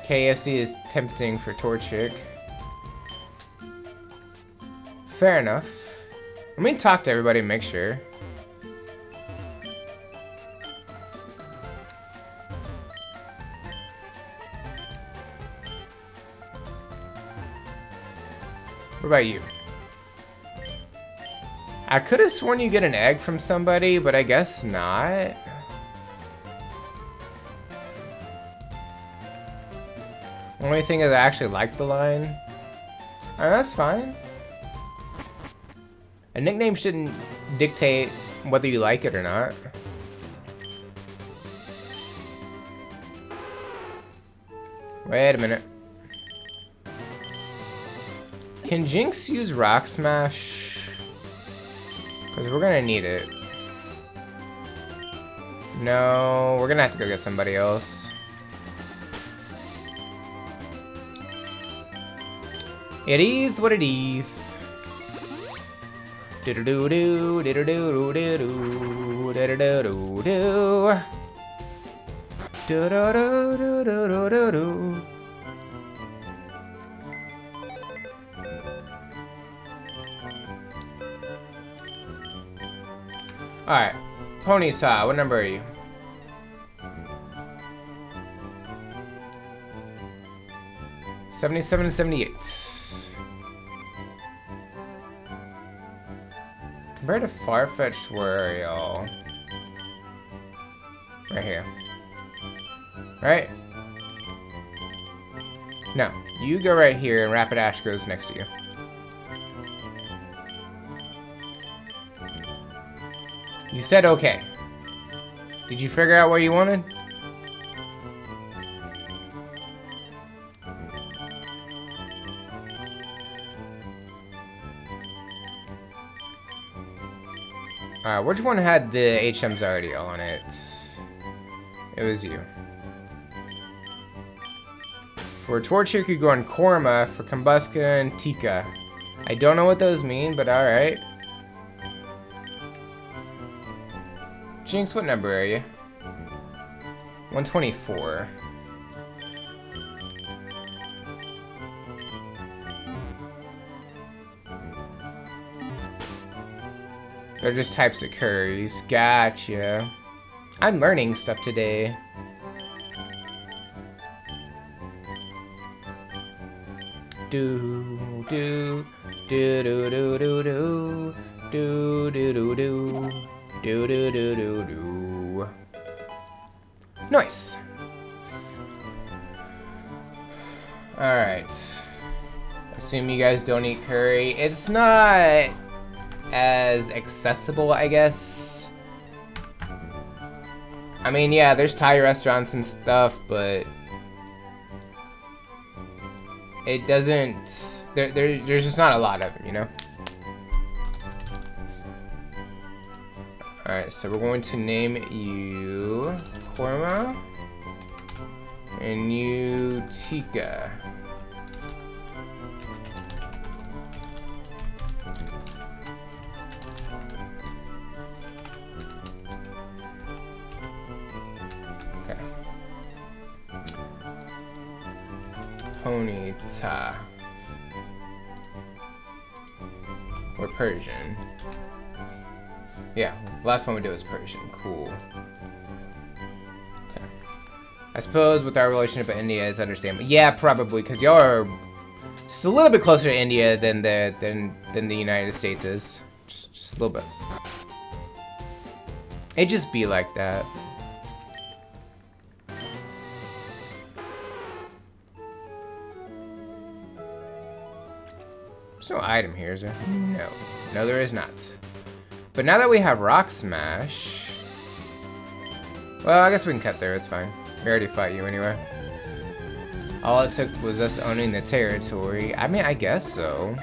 KFC is tempting for Torchic. Fair enough. Let me talk to everybody and make sure. What about you? I could have sworn you get an egg from somebody, but I guess not. Only thing is I actually like the line. That's fine. A nickname shouldn't dictate whether you like it or not. Wait a minute. Can Jinx use Rock Smash? Because we're gonna need it. No, we're gonna have to go get somebody else. It is what it is. Do-do-do-do, do-do-do-do-do-do, do-do-do-do-do. Do-do-do-do-do-do-do. Alright, Ponyta, what number are you? $77 and $78. Compared to Farfetch'd, where are y'all? Right here. Right? No, you go right here and Rapid Ash goes next to you. You said okay. Did you figure out what you wanted? Which one had the HMs already on it? It was you. For Torture, you could go on Korma. For Kombuska and Tika. I don't know what those mean, but alright. Jinx, what number are you? 124. They're just types of curries. Gotcha. I'm learning stuff today. Do do do do do do do do do do do do do do do do. Nice. All right. Assume you guys don't eat curry. It's not as accessible, I guess. I mean, yeah, there's Thai restaurants and stuff, but it doesn't. There's just not a lot of them, you know. All right, so we're going to name you Korma and you Tika. Ponyta. Or Persian. Yeah, last one we did was Persian. Cool. Okay. I suppose with our relationship with India is understandable. Yeah, probably, because y'all are just a little bit closer to India than the United States is. Just a little bit. It just be like that. There's no item here, is there? No. No, there is not. But now that we have Rock Smash... Well, I guess we can cut there, it's fine. We already fought you anyway. All it took was us owning the territory. I mean, I guess so.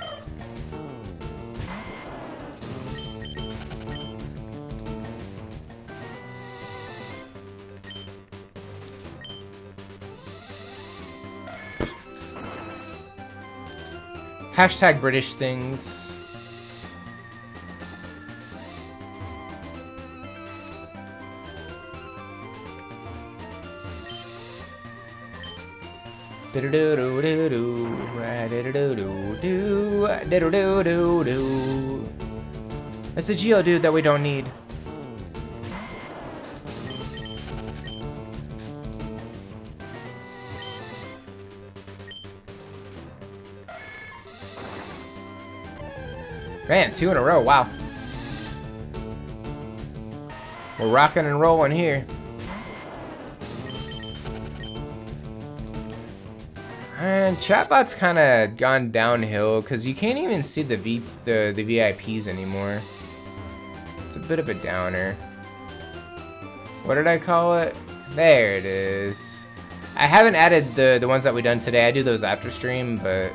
Hashtag British things. It's a Geodude that we don't need. Man, 2 in a row, wow. We're rocking and rolling here. And chatbot's kind of gone downhill because you can't even see the VIPs anymore. It's a bit of a downer. What did I call it? There it is. I haven't added the ones that we done today. I do those after stream, but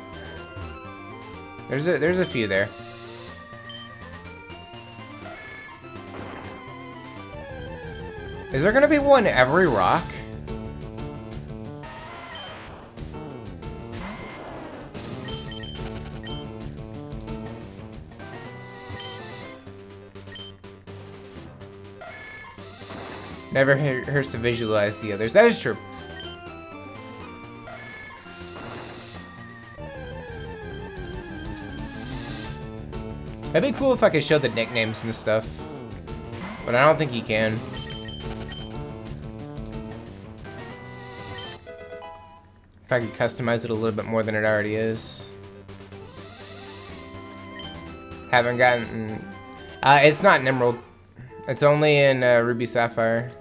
there's a few there. Is there gonna be one every rock? Never hurts to visualize the others. That is true. That'd be cool if I could show the nicknames and stuff, but I don't think you can. If I could customize it a little bit more than it already is. Haven't gotten... it's not in Emerald. It's only in Ruby Sapphire.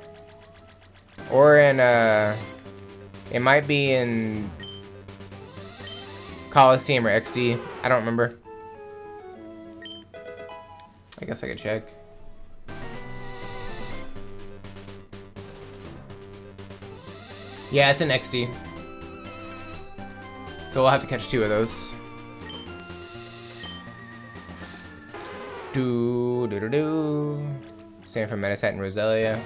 Or in... it might be in... Coliseum or XD. I don't remember. I guess I could check. Yeah, it's in XD. So we'll have to catch 2 of those. Same for Meditite and Roselia.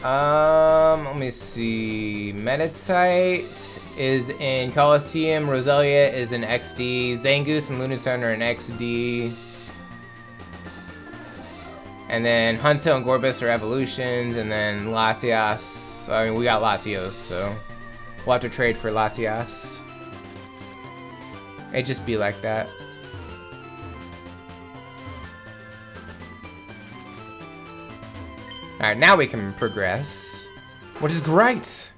Let me see. Meditite is in Colosseum. Roselia is in XD. Zangoose and Lunatone are in XD. And then Hunto and Gorbis are evolutions. And then Latias. I mean, we got Latios, so we'll have to trade for Latias. It'd just be like that. Alright, now we can progress, which is great.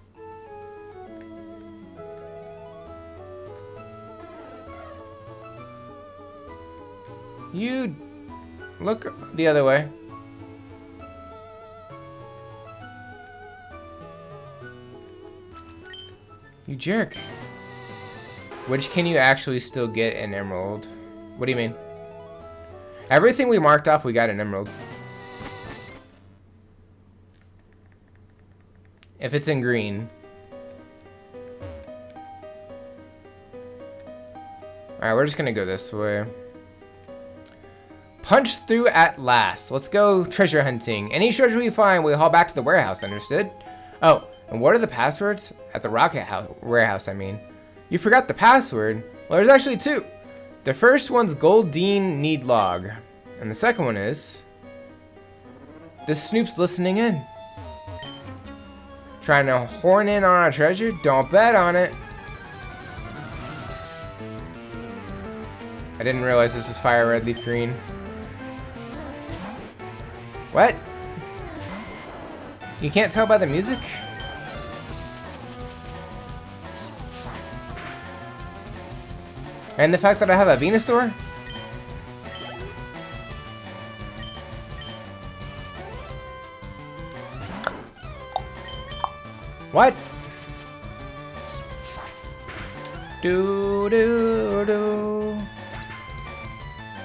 You look the other way. You jerk. Which can you actually still get an emerald? What do you mean? Everything we marked off, we got an emerald. If it's in green. Alright, we're just gonna go this way. Punch through at last. Let's go treasure hunting. Any treasure we find, we haul back to the warehouse, understood? Oh, and what are the passwords? At the warehouse, I mean. You forgot the password? Well, there's actually two. The first one's Goldine Need Log. And the second one is... This Snoop's listening in. Trying to horn in on our treasure? Don't bet on it. I didn't realize this was fire red leaf green. What? You can't tell by the music? And the fact that I have a Venusaur? What? Do.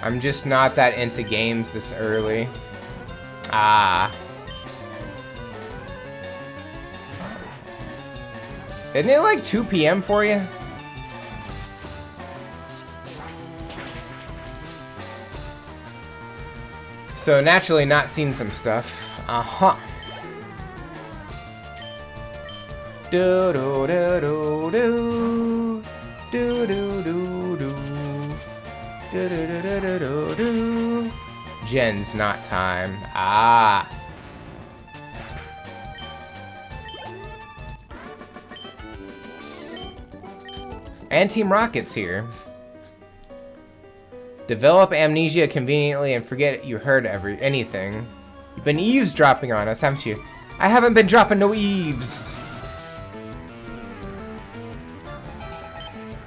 I'm just not that into games this early. Ah. Isn't it like 2 p.m. for you? So naturally not seen some stuff. Uh-huh. Do do do do do do do do do do do do do do. Gen's not time. Ah. And Team Rocket's here. Develop amnesia conveniently and forget you heard anything. You've been eavesdropping on us, haven't you? I haven't been dropping no eaves.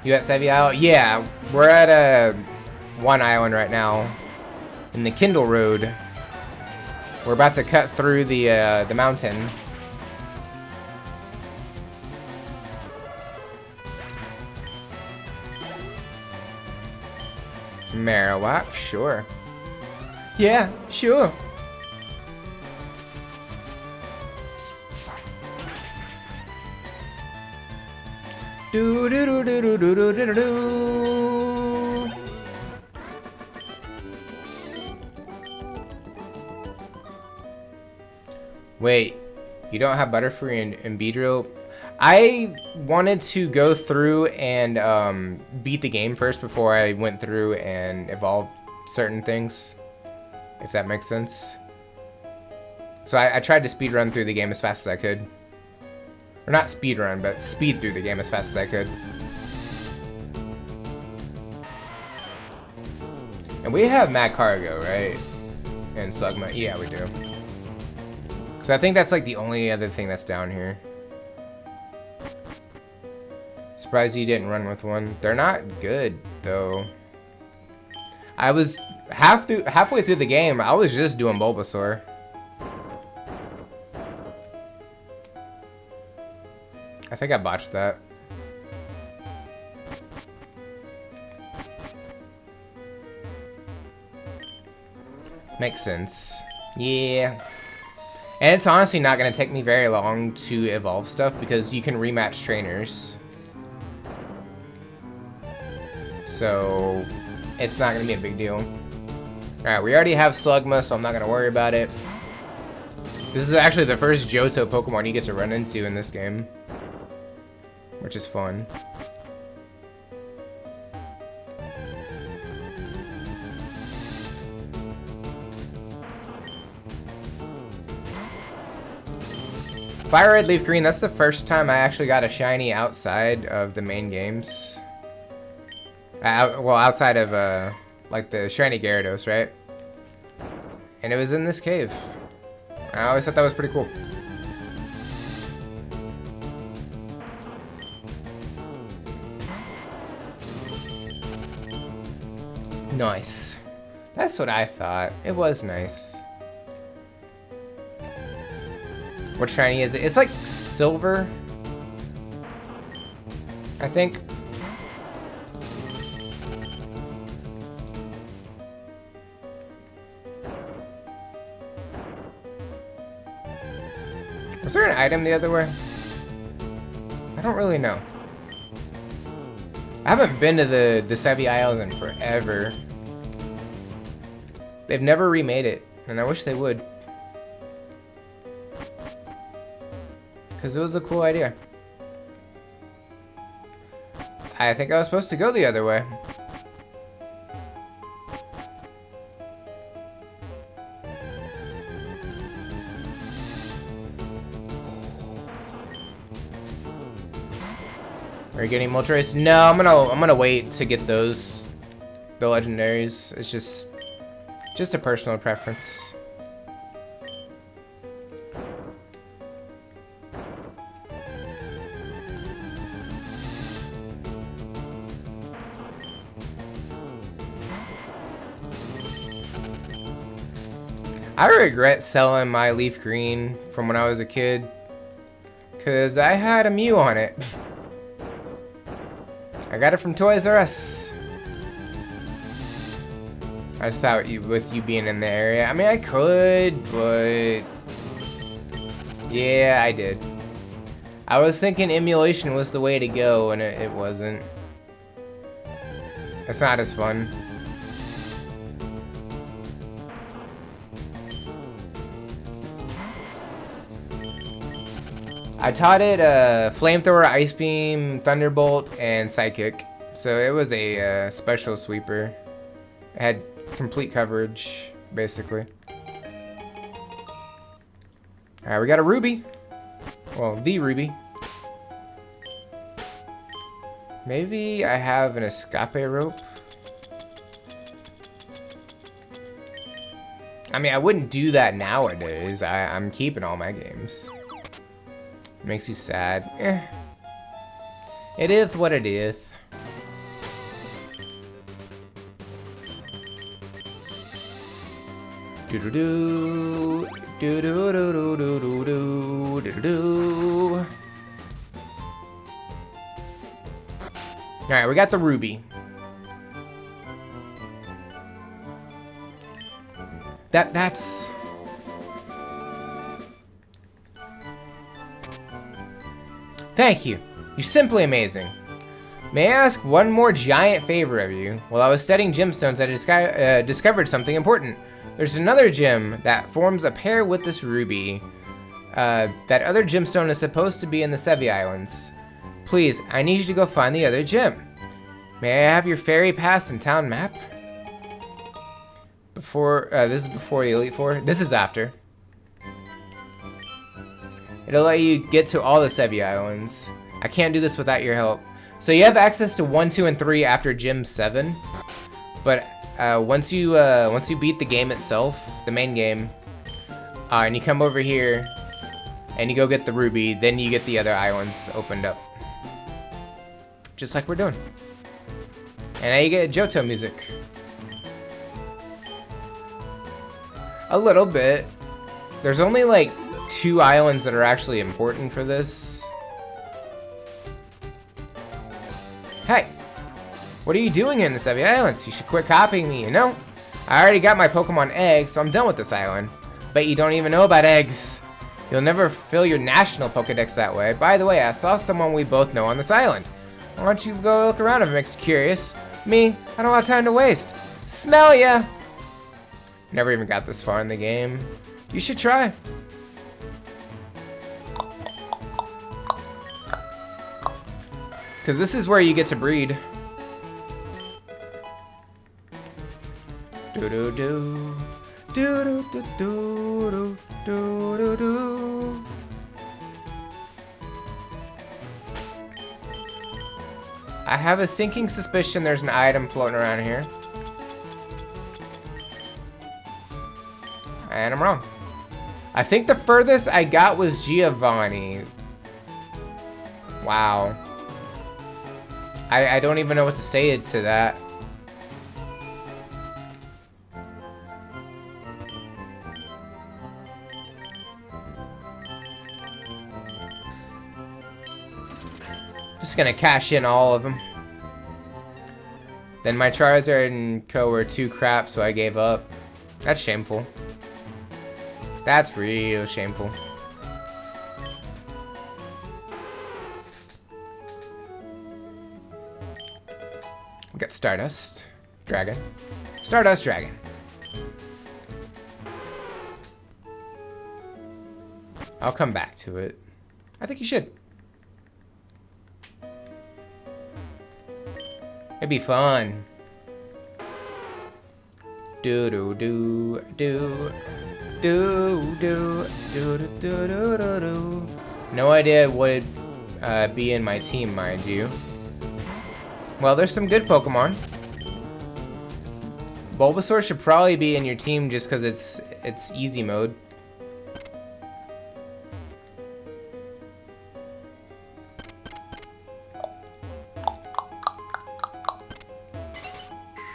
You at Sevy Isle? Yeah, we're at one island right now. In the Kindle Road. We're about to cut through the mountain. Marowak, sure. Yeah, sure. Do do do do do do do do do. Wait, you don't have Butterfree and Beedrill? I wanted to go through and beat the game first before I went through and evolved certain things, if that makes sense. So I tried to speed run through the game as fast as I could. Or not speed run, but speed through the game as fast as I could. And we have Mad Cargo, right? And Slugma. Yeah, we do. So I think that's like the only other thing that's down here. Surprised you didn't run with one. They're not good, though. I was halfway through the game, I was just doing Bulbasaur. I think I botched that. Makes sense. Yeah. And it's honestly not going to take me very long to evolve stuff because you can rematch trainers. So it's not going to be a big deal. Alright, we already have Slugma, so I'm not gonna worry about it. This is actually the first Johto Pokemon you get to run into in this game, which is fun. Fire Red, Leaf Green, that's the first time I actually got a shiny outside of the main games. Well, outside of, like the shiny Gyarados, right? And it was in this cave. I always thought that was pretty cool. Nice. That's what I thought. It was nice. What shiny is it? It's like silver, I think. Was there an item the other way? I don't really know. I haven't been to the Sevii Isles in forever. They've never remade it, and I wish they would. Because it was a cool idea. I think I was supposed to go the other way. Are you getting Moltres? No, I'm gonna wait to get those, the legendaries. It's just a personal preference. I regret selling my Leaf Green from when I was a kid, cause I had a Mew on it. I got it from Toys R Us. I just thought with you being in the area, I mean I could, but yeah, I did. I was thinking emulation was the way to go, and it wasn't. It's not as fun. I taught it Flamethrower, Ice Beam, Thunderbolt, and Psychic. So it was a special sweeper. It had complete coverage, basically. Alright, we got a Ruby. Well, the Ruby. Maybe I have an Escape Rope. I mean, I wouldn't do that nowadays. I'm keeping all my games. Makes you sad. Eh. It is what it is. Do do do do do do do do do do do. All right, we got the Ruby. That's. Thank you. You're simply amazing. May I ask one more giant favor of you? While I was studying gemstones, I discovered something important. There's another gem that forms a pair with this ruby. That other gemstone is supposed to be in the Sevii Islands. Please, I need you to go find the other gem. May I have your fairy pass and town map? Before, this is before you Elite Four. This is after. It'll let you get to all the Sevii Islands. I can't do this without your help. So you have access to 1, 2, and 3 after Gym 7. But once you beat the game itself, the main game, and you come over here and you go get the ruby, then you get the other islands opened up. Just like we're doing. And now you get Johto music. A little bit. There's only like 2 islands that are actually important for this. Hey, what are you doing in the Sevii Islands? You should quit copying me, you know? I already got my Pokemon egg, so I'm done with this island. Bet you don't even know about eggs. You'll never fill your national Pokedex that way. By the way, I saw someone we both know on this island. Why don't you go look around if it makes you curious? Me, I don't have time to waste. Smell ya! Never even got this far in the game. You should try. Because this is where you get to breed. Do do do. Do do do do do do do. I have a sinking suspicion there's an item floating around here. And I'm wrong. I think the furthest I got was Giovanni. Wow. I don't even know what to say to that. Just gonna cash in all of them. Then my Charizard and Co were too crap, so I gave up. That's shameful. That's real shameful. We got Stardust Dragon. Stardust Dragon. I'll come back to it. I think you should. It'd be fun. Do do do do do do do do do do do. No idea what it'd be in my team, mind you. Well, there's some good Pokemon. Bulbasaur should probably be in your team just because it's easy mode.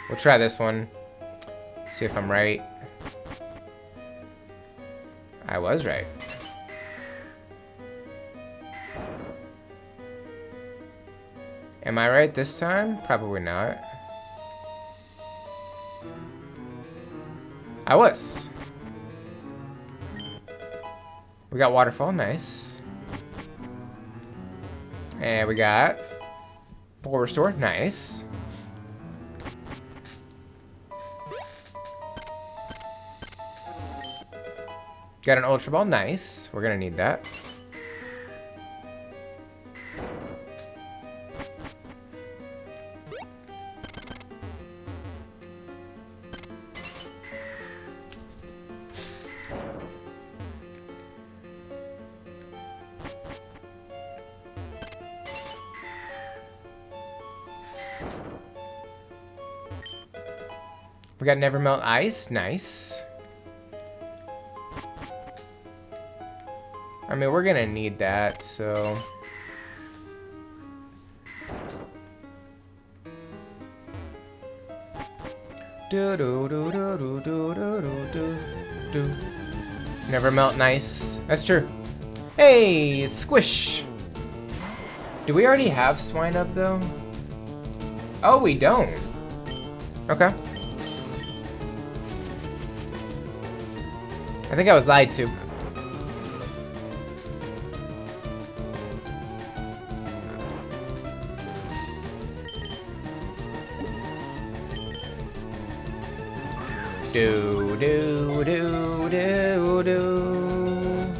We'll try this one. See if I'm right. I was right. Am I right this time? Probably not. I was. We got Waterfall, nice. And we got Full Restore, nice. Got an Ultra Ball, nice. We're gonna need that. We got Never Melt Ice, nice. I mean, we're gonna need that, so. Do do do do do do do do do. Never Melt, nice. That's true. Hey, Squish. Do we already have Swine up though? Oh, we don't. Okay. I think I was lied to. Do do do do do.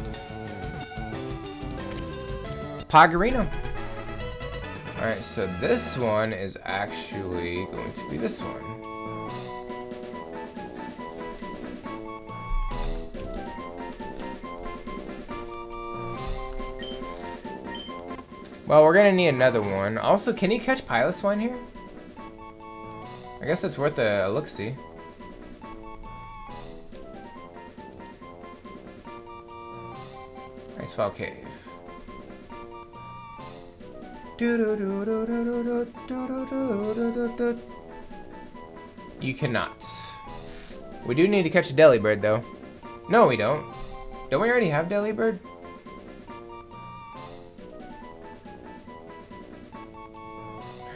Pogarino. Alright, so this one is actually going to be this one. Well, we're gonna need another one. Also, can you catch Piloswine here? I guess it's worth a look-see. Icefall Cave. You cannot. We do need to catch a Delibird, though. No, we don't. Don't we already have Delibird?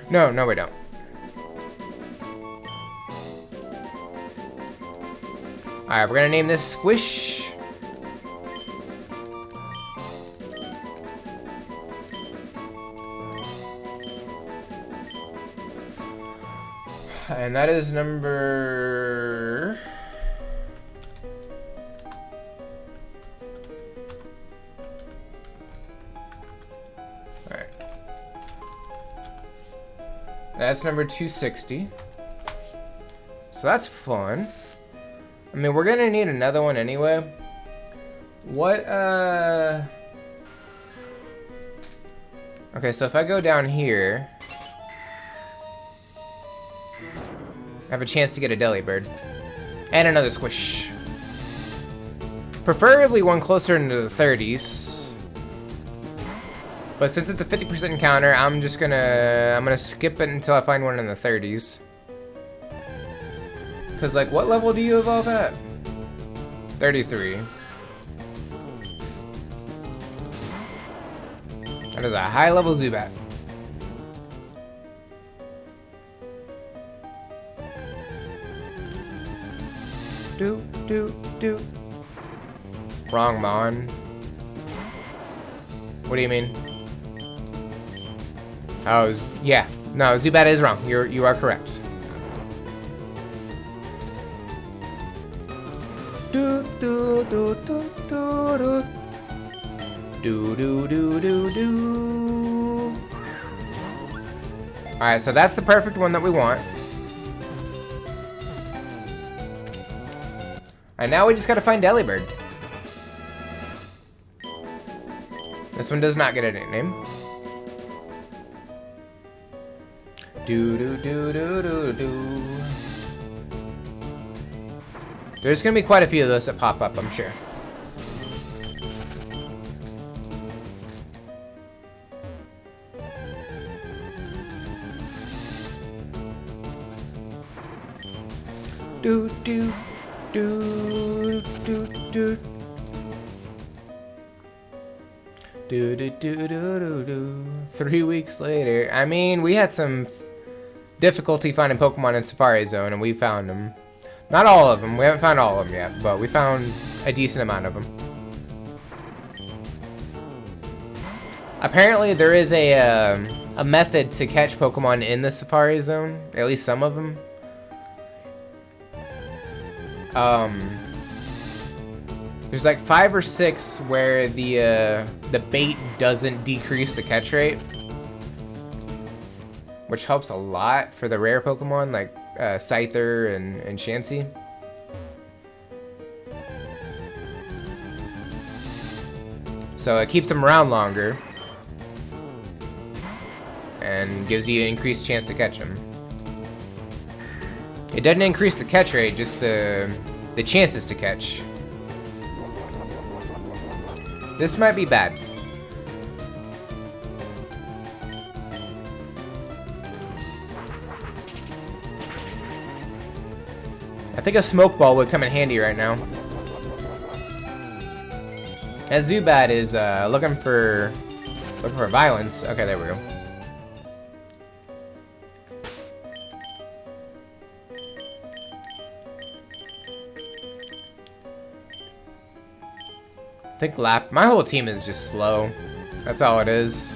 No, no, we don't. Alright, we're gonna name this Squish. And that is number That's number 260. So that's fun. I mean, we're gonna need another one anyway. What, okay, so if I go down here, I have a chance to get a Delibird. And another Squish. Preferably one closer into the 30s. But since it's a 50% encounter, I'm gonna skip it until I find one in the 30s. Cause like, what level do you evolve at? 33. That is a high level Zubat. Do. Wrong, Mon. What do you mean? Oh, yeah. No, Zubat is wrong. You are correct. Do. Alright, so that's the perfect one that we want. Alright, now we just gotta find Delibird. This one does not get a nickname. Do. There's gonna be quite a few of those that pop up, I'm sure. Do. 3 weeks later. I mean, we had some difficulty finding Pokemon in Safari Zone, and we found them. Not all of them. We haven't found all of them yet, but we found a decent amount of them. Apparently, there is a method to catch Pokemon in the Safari Zone. At least some of them. There's like 5 or 6 where the bait doesn't decrease the catch rate, which helps a lot for the rare Pokemon like Scyther and Chansey. So it keeps them around longer and gives you an increased chance to catch them. It doesn't increase the catch rate, just the chances to catch. This might be bad. I think a smoke ball would come in handy right now. As Zubat is looking for violence. Okay, there we go. I think my whole team is just slow. That's all it is.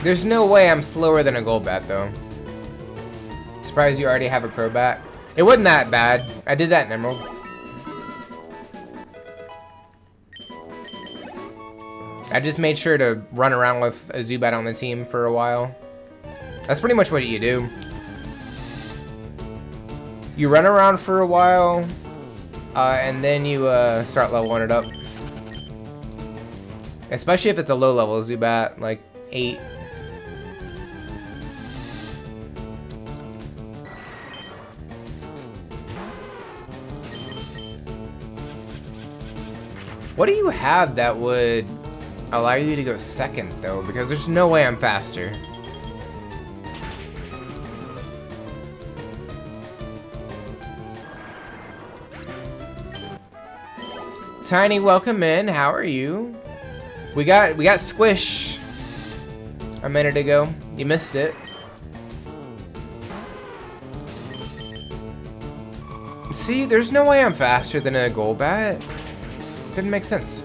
There's no way I'm slower than a Golbat though. Surprised you already have a Crobat. It wasn't that bad. I did that in Emerald. I just made sure to run around with a Zubat on the team for a while. That's pretty much what you do. You run around for a while, and then you start leveling it up. Especially if it's a low level Zubat, like 8. What do you have that would allow you to go second, though? Because there's no way I'm faster. Tiny, welcome in. How are you? We got Squish a minute ago. You missed it. See, there's no way I'm faster than a Golbat. Didn't make sense.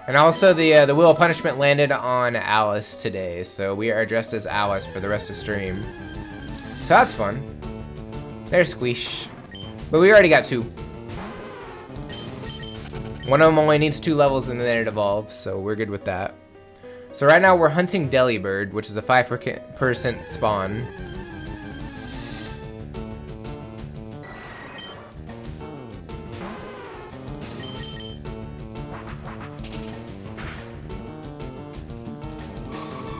And also the Wheel of Punishment landed on Alice today, so we are dressed as Alice for the rest of the stream. So that's fun. There's Squeesh. But we already got 2. One of them only needs 2 levels and then it evolves, so we're good with that. So right now we're hunting Delibird, which is a 5% spawn.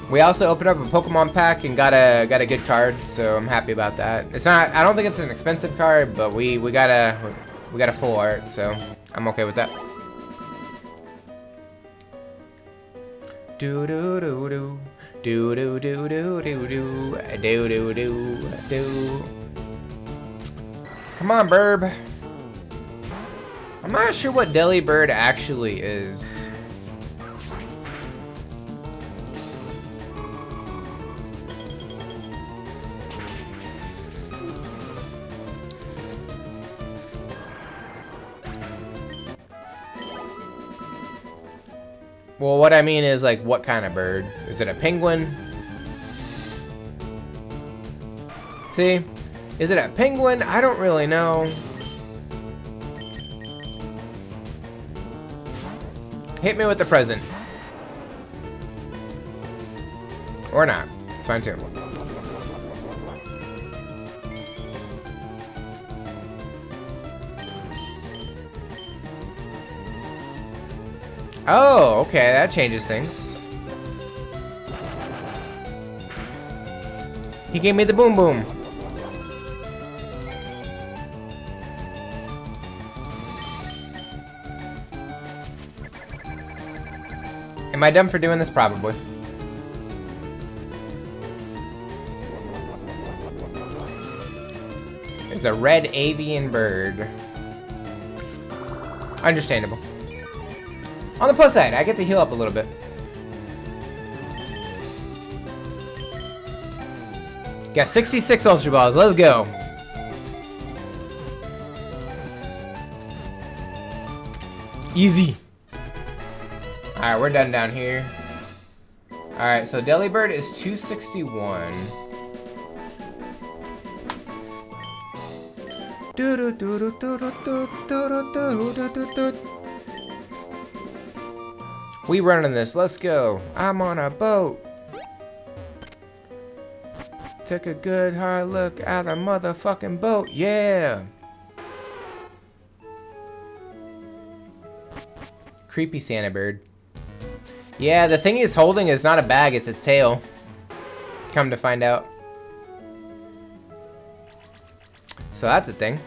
We also opened up a Pokemon pack and got a good card, so I'm happy about that. It's not, I don't think it's an expensive card, but we got a full art, so I'm okay with that. Do do do do do do do do do do do do do. Come on, Burb. I'm not sure what Delibird actually is. Well, what I mean is, like, what kind of bird? Is it a penguin? See? Is it a penguin? I don't really know. Hit me with the present. Or not. It's fine too. Oh, okay, that changes things. He gave me the boom boom. Am I dumb for doing this? Probably. It's a red avian bird. Understandable. On the plus side, I get to heal up a little bit. Got 66 Ultra Balls, let's go. Easy. Alright, we're done down here. Alright, so Delibird is 261. We running this, let's go. I'm on a boat. Took a good hard look at the motherfucking boat, yeah. Creepy Santa bird. Yeah, the thing he's holding is not a bag, it's its tail. Come to find out. So that's a thing.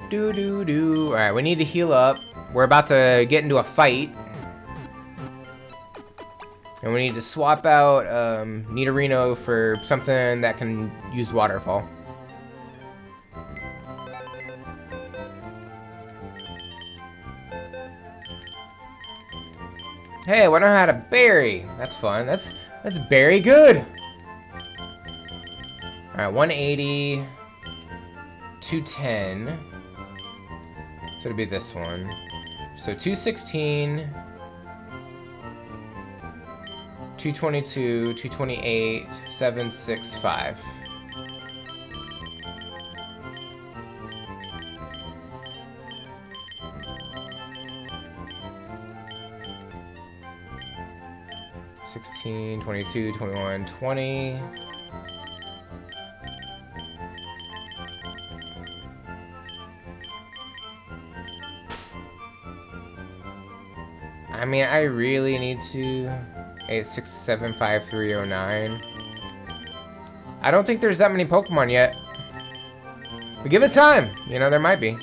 Do do do. All right, we need to heal up. We're about to get into a fight, and we need to swap out Nidorino for something that can use Waterfall. Hey, we don't know how to berry. That's fun. That's very good. All right, 180, 210. So it'll be this one. So 216, 222, 228, 765. $16, 22, 21, 20. I mean, I really need to. 8675309. I don't think there's that many Pokemon yet. But give it time. You know, there might be.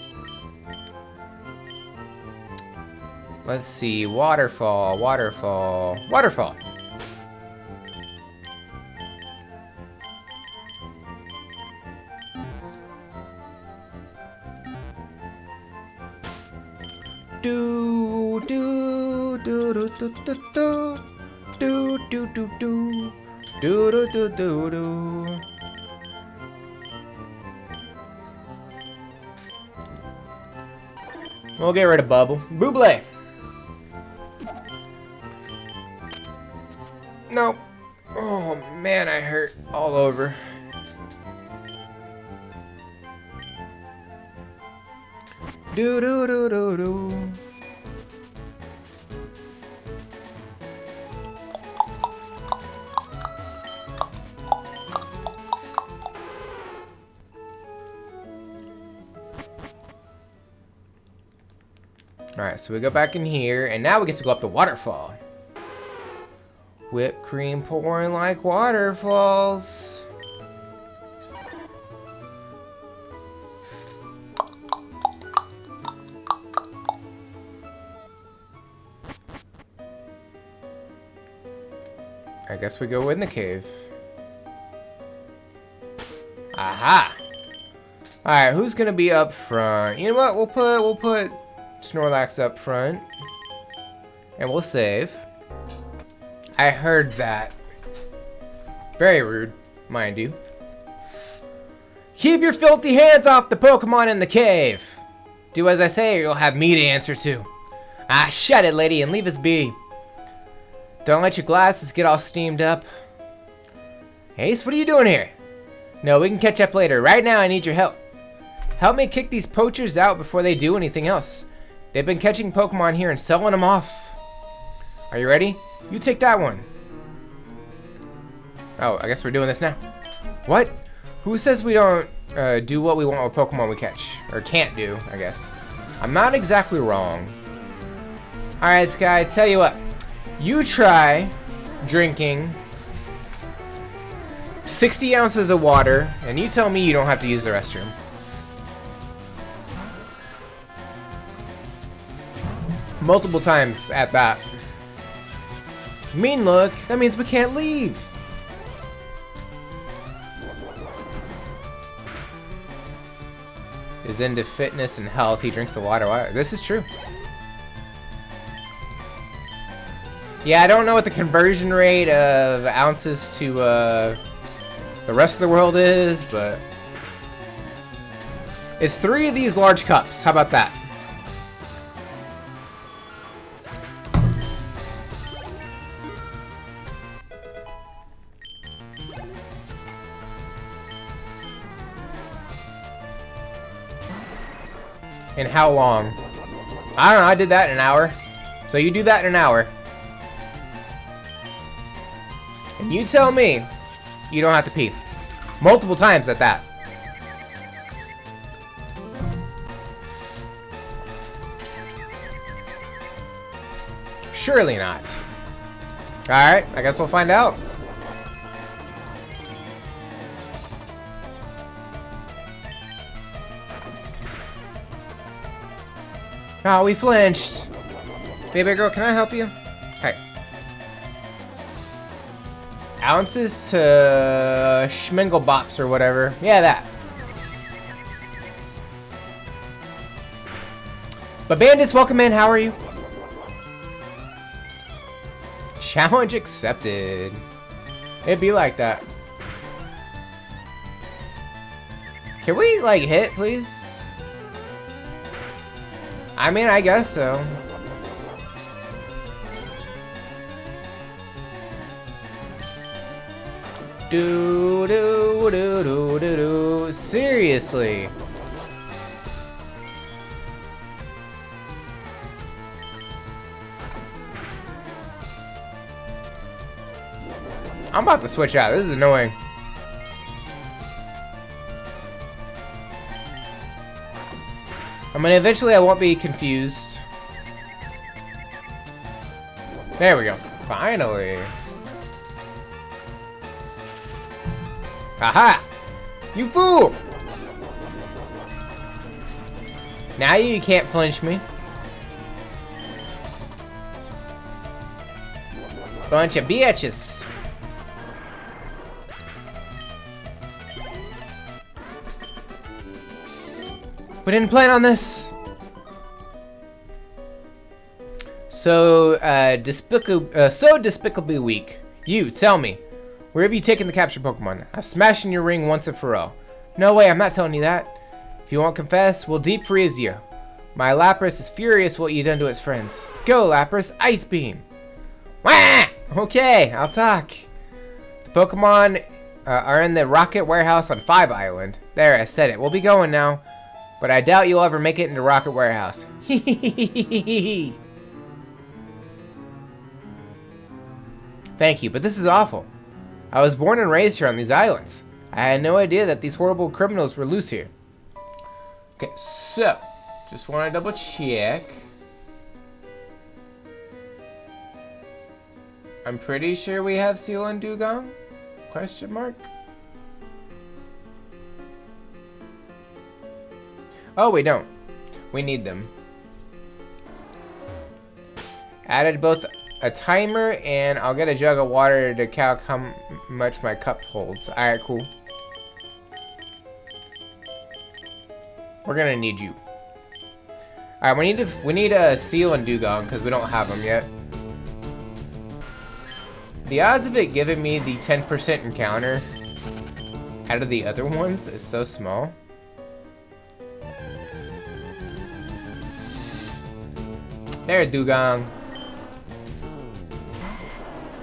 Let's see. Waterfall, waterfall, waterfall. Do do do do do do do do do do do do do do do. We'll get rid of Bubble. Buble. Nope. Oh man, I hurt all over. Do do do do do. Alright, so we go back in here, and now we get to go up the waterfall. Whipped cream pouring like waterfalls. I guess we go in the cave. Aha! Alright, who's gonna be up front? You know what? We'll put Snorlax up front. And we'll save. I heard that. Very rude, mind you. Keep your filthy hands off the Pokemon in the cave. Do as I say or you'll have me to answer to. Ah, shut it, lady, and leave us be. Don't let your glasses get all steamed up. Ace, what are you doing here? No, we can catch up later. Right now, I need your help. Help me kick these poachers out before they do anything else. They've been catching Pokemon here and selling them off. Are you ready? You take that one. Oh, I guess we're doing this now. What? Who says we don't do what we want with Pokemon we catch? Or can't do, I guess. I'm not exactly wrong. Alright, Sky, tell you what. You try drinking 60 ounces of water, and you tell me you don't have to use the restroom. Multiple times at that. Mean look, that means we can't leave. Is into fitness and health, he drinks the water. Wow, this is true. Yeah, I don't know what the conversion rate of ounces to the rest of the world is, but it's 3 of these large cups. How about that? And how long? I don't know, I did that in an hour. So you do that in an hour. And you tell me you don't have to pee. Multiple times at that. Surely not. Alright, I guess we'll find out. Oh, we flinched. Baby girl, can I help you? Hey. Ounces to Schmingle Bops or whatever. Yeah, that. But bandits, welcome in. How are you? Challenge accepted. It'd be like that. Can we, like, hit, please? I mean, I guess so. Do do do do do do. Seriously. I'm about to switch out. This is annoying. I mean, eventually I won't be confused. There we go. Finally. Aha! You fool! Now you can't flinch me. Bunch of bitches. We didn't plan on this. So despicably weak. You, tell me. Where have you taken the captured Pokemon? I've smashed in your ring once and for all. No way, I'm not telling you that. If you won't confess, we'll deep freeze you. My Lapras is furious what you done to its friends. Go, Lapras, Ice Beam. Wah! Okay, I'll talk. Pokemon are in the Rocket Warehouse on 5 Island. There, I said it. We'll be going now. But I doubt you'll ever make it into Rocket Warehouse. Thank you, but this is awful. I was born and raised here on these islands. I had no idea that these horrible criminals were loose here. Okay, so, just want to double check. I'm pretty sure we have Seal and Dugong? Question mark? Oh, we don't. We need them. Added both a timer and I'll get a jug of water to calc how much my cup holds. Alright, cool. We're gonna need you. Alright, we need a Seal and Dugong because we don't have them yet. The odds of it giving me the 10% encounter out of the other ones is so small. There, Dugong.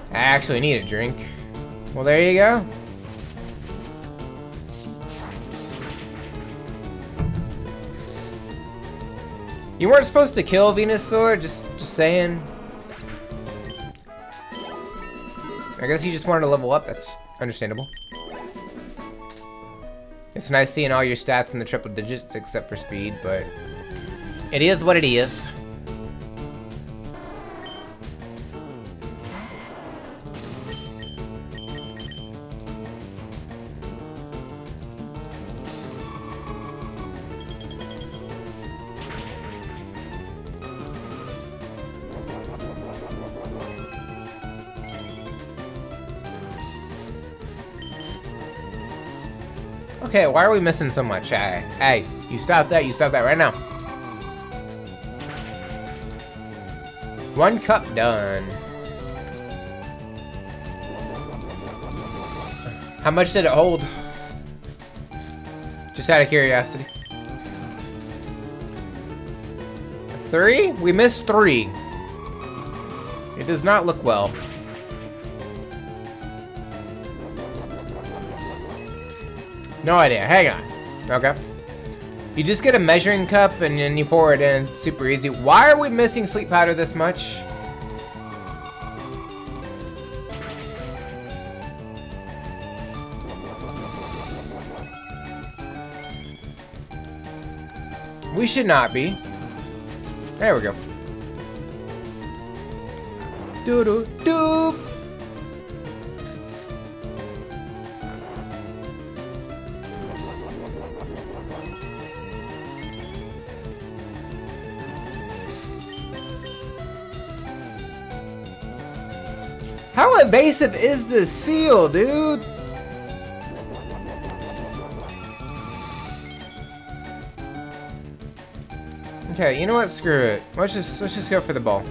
I actually need a drink. Well, there you go. You weren't supposed to kill Venusaur, just saying. I guess you just wanted to level up, that's understandable. It's nice seeing all your stats in the triple digits except for speed, but it is what it is. Okay, why are we missing so much? Hey, you stop that right now. 1 cup done. How much did it hold? Just out of curiosity. 3? We missed 3. It does not look well. No idea. Hang on. Okay. You just get a measuring cup and then you pour it in. Super easy. Why are we missing sleep powder this much? We should not be. There we go. Doo-doo-doo. How invasive is this seal, dude? Okay, you know what? Screw it. Let's just go for the ball.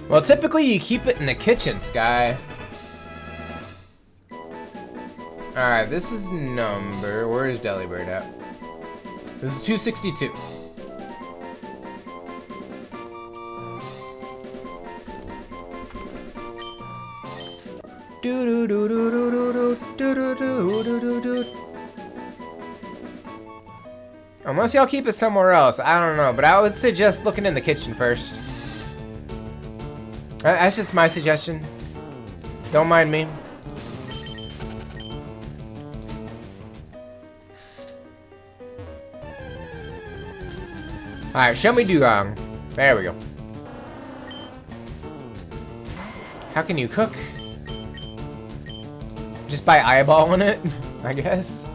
Well, typically you keep it in the kitchen, Sky. Alright, this is number... Where is Delibird at? This is 262. Unless y'all keep it somewhere else, I don't know, but I would suggest looking in the kitchen first. That's just my suggestion. Don't mind me. Alright, show me Dugong. There we go. How can you cook? Just by eyeballing it, I guess.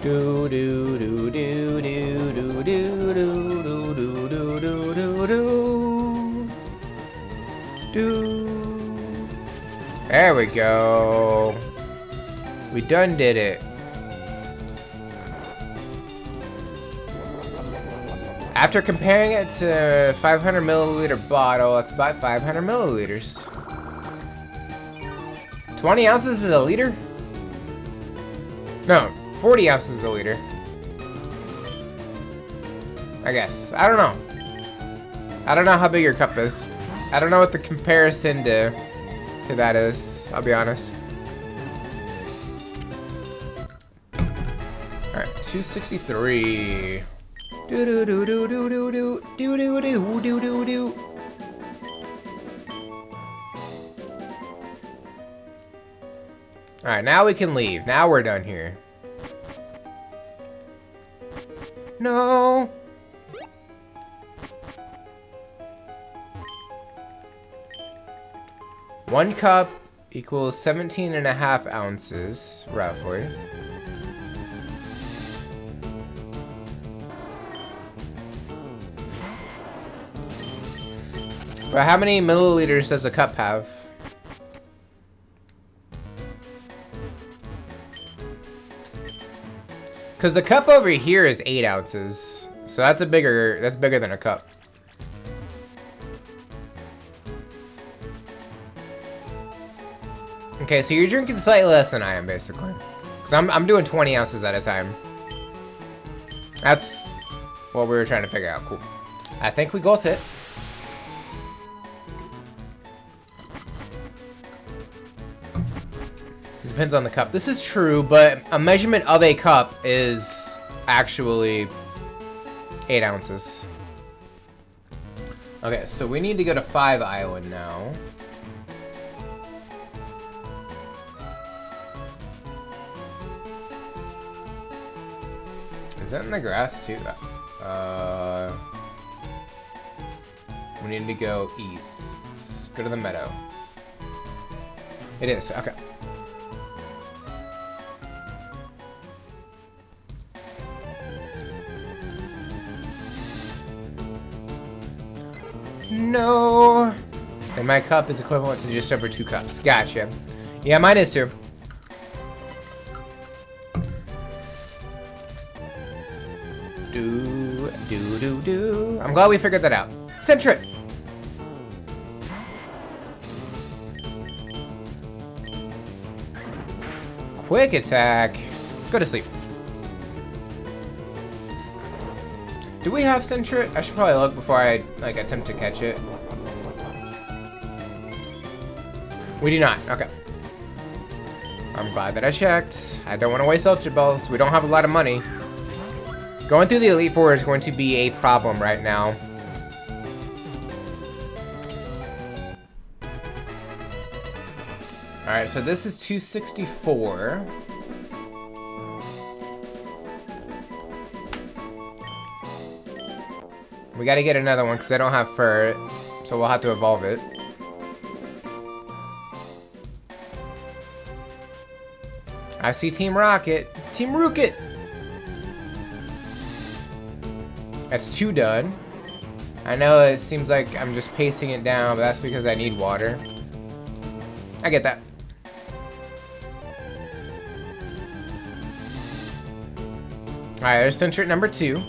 Do do do do do do do do do do do do do do. There we go. We done did it. After comparing it to 500 milliliter bottle, it's about 500 milliliters. 20 ounces is a liter? No, 40 ounces a liter. I guess. I don't know. I don't know how big your cup is. I don't know what the comparison to that is. I'll be honest. Alright, 263. Do do do do do do do do do do do do do. Alright, now we can leave. Now we're done here. No. One cup equals 17.5 ounces, roughly. But how many milliliters does a cup have? Because the cup over here is 8 ounces. So that's bigger than a cup. Okay, so you're drinking slightly less than I am, basically. Because I'm doing 20 ounces at a time. That's what we were trying to figure out. Cool. I think we got it. Depends on the cup. This is true, but a measurement of a cup is actually 8 ounces. Okay, so we need to go to 5 Island now. Is that in the grass too? We need to go east. Let's go to the meadow. It is, okay. No. And my cup is equivalent to just over 2 cups. Gotcha. Yeah, mine is too. Do. I'm glad we figured that out. Centric. Quick attack. Go to sleep. Do we have Centric? I should probably look before I attempt to catch it. We do not. Okay. I'm glad that I checked. I don't want to waste Ultra Balls. We don't have a lot of money. Going through the Elite Four is going to be a problem right now. Alright, so this is 264. We gotta get another one because I don't have fur, so we'll have to evolve it. I see Team Rocket. Team Rocket! That's 2 done. I know it seems like I'm just pacing it down, but that's because I need water. I get that. Alright, there's Centric number 2.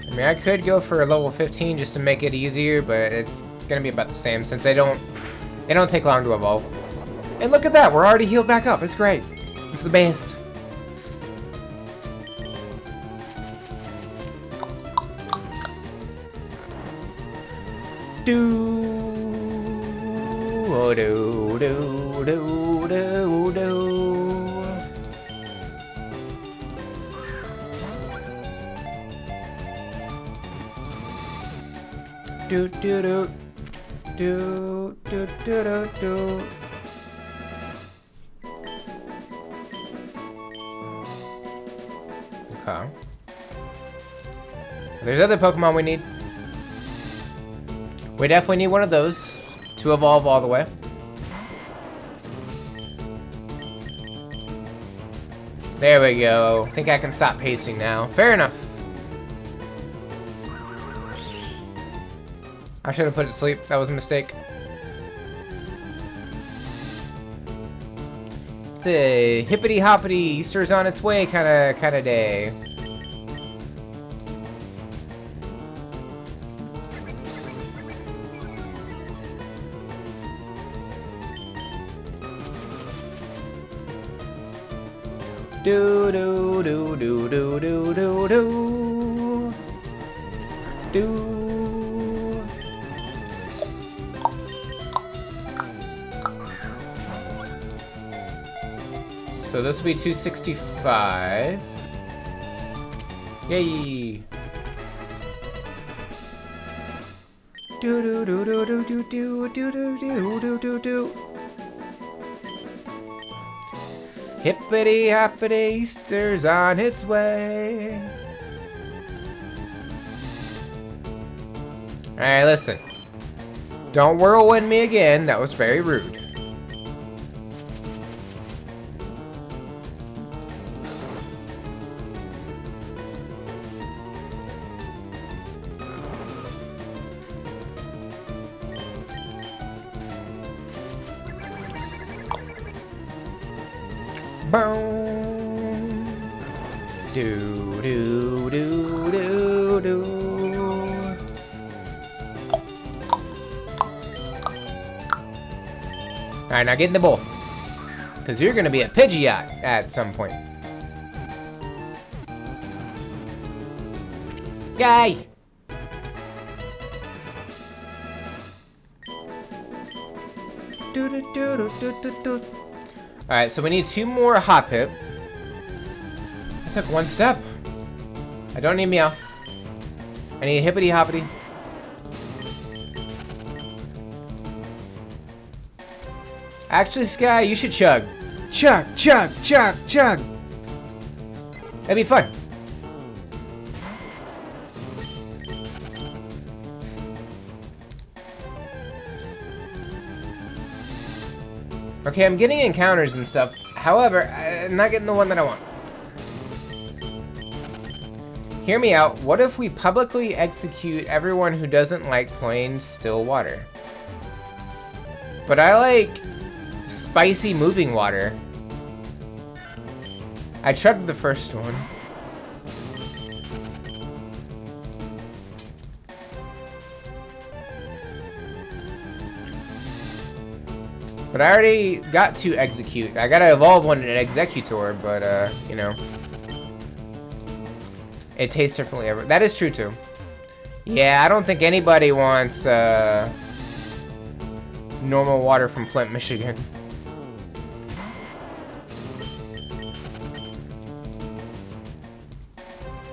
I mean, I could go for a level 15 just to make it easier, but it's gonna be about the same since they don't take long to evolve. And look at that, we're already healed back up. It's great. It's the best. Okay. There's other Pokemon we need. We definitely need one of those to evolve all the way. There we go. I think I can stop pacing now. Fair enough. I should have put it to sleep. That was a mistake. It's a hippity hoppity, Easter's on its way kind of day. Do do do do do do do do. Do. So this will be 265. Yay! Do do do do do do do do do do do do do. Hippity hoppity, Easter's on its way. Alright, listen. Don't whirlwind me again. That was very rude. Boom. Do do do do do. Alright, now get in the bowl. Because you're going to be a Pidgeot at some point. Guy! Do do do do do do do. Alright, so we need 2 more hop hip. I took 1 step. I don't need Meowth. I need hippity hoppity. Actually, Sky, you should chug. Chug, chug, chug, chug. That'd be fun. Okay, I'm getting encounters and stuff. However, I'm not getting the one that I want. Hear me out. What if we publicly execute everyone who doesn't like plain still water? But I like spicy moving water. I chugged the first one. But I already got to execute. I gotta evolve one in an executor, but you know. It tastes differently ever. That is true too. Yeah, I don't think anybody wants normal water from Flint, Michigan.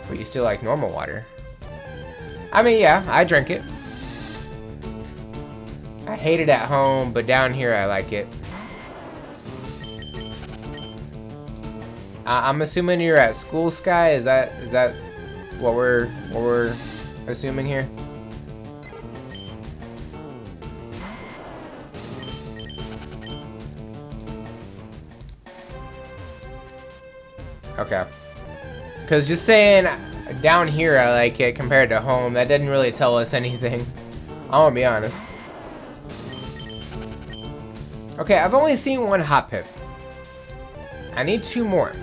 But you still like normal water. I mean, yeah, I drink it. I hate it at home, but down here I like it. I'm assuming you're at school, Sky. Is that what we're assuming here? Okay. Because just saying down here I like it compared to home, that didn't really tell us anything. I want to be honest. Okay, I've only seen 1 hop hip. I need 2 more.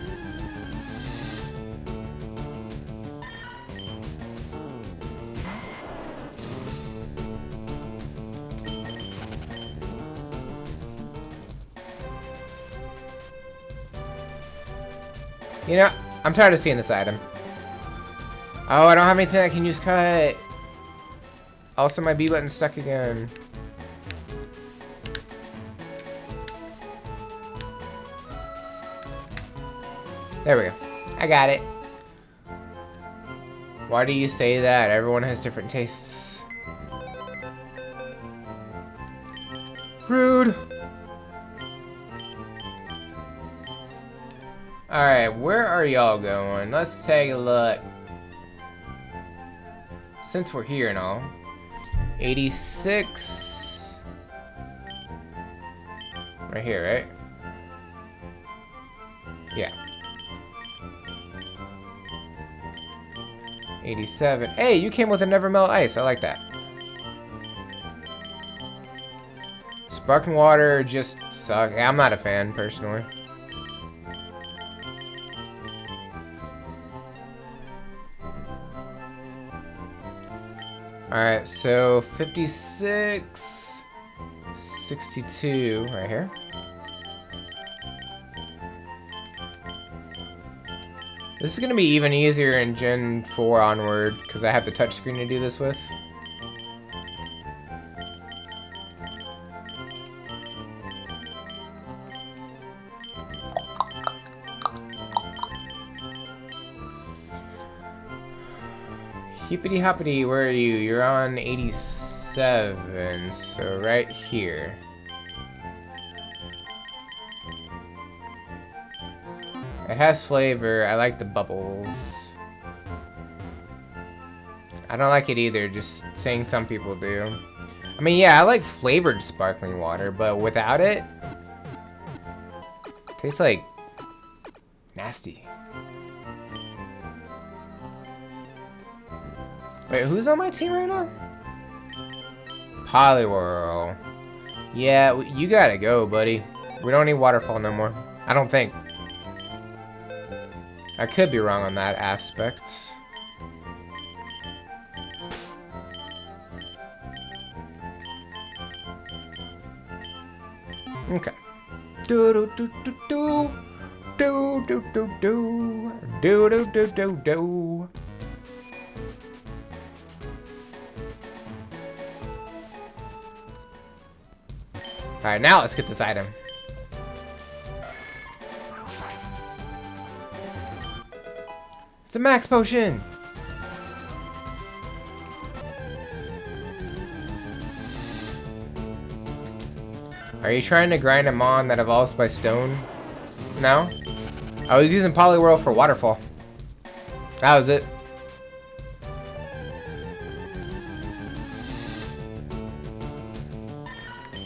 You know, I'm tired of seeing this item. Oh, I don't have anything I can use cut. Also, my B button's stuck again. There we go. I got it. Why do you say that? Everyone has different tastes. Rude. Alright, where are y'all going? Let's take a look. Since we're here and all. 86. Right here, right? Yeah. 87. Hey, you came with a never melt ice. I like that. Sparkling water just sucks. I'm not a fan, personally. Alright, so 56, 62, right here. This is gonna be even easier in Gen 4 onward, because I have the touchscreen to do this with. Hippity hoppity, where are you? You're on 87, so right here. It has flavor. I like the bubbles. I don't like it either, just saying some people do. I mean, yeah, I like flavored sparkling water, but without it, tastes like nasty. Wait, who's on my team right now? Poliwhirl. Yeah, you gotta go, buddy. We don't need Waterfall no more. I don't think. I could be wrong on that aspect. Okay. Do do do do do do do do do do do do do do. Alright, now let's get this item. It's a max potion! Are you trying to grind a mon that evolves by stone? No? I was using Poliwhirl for Waterfall. That was it.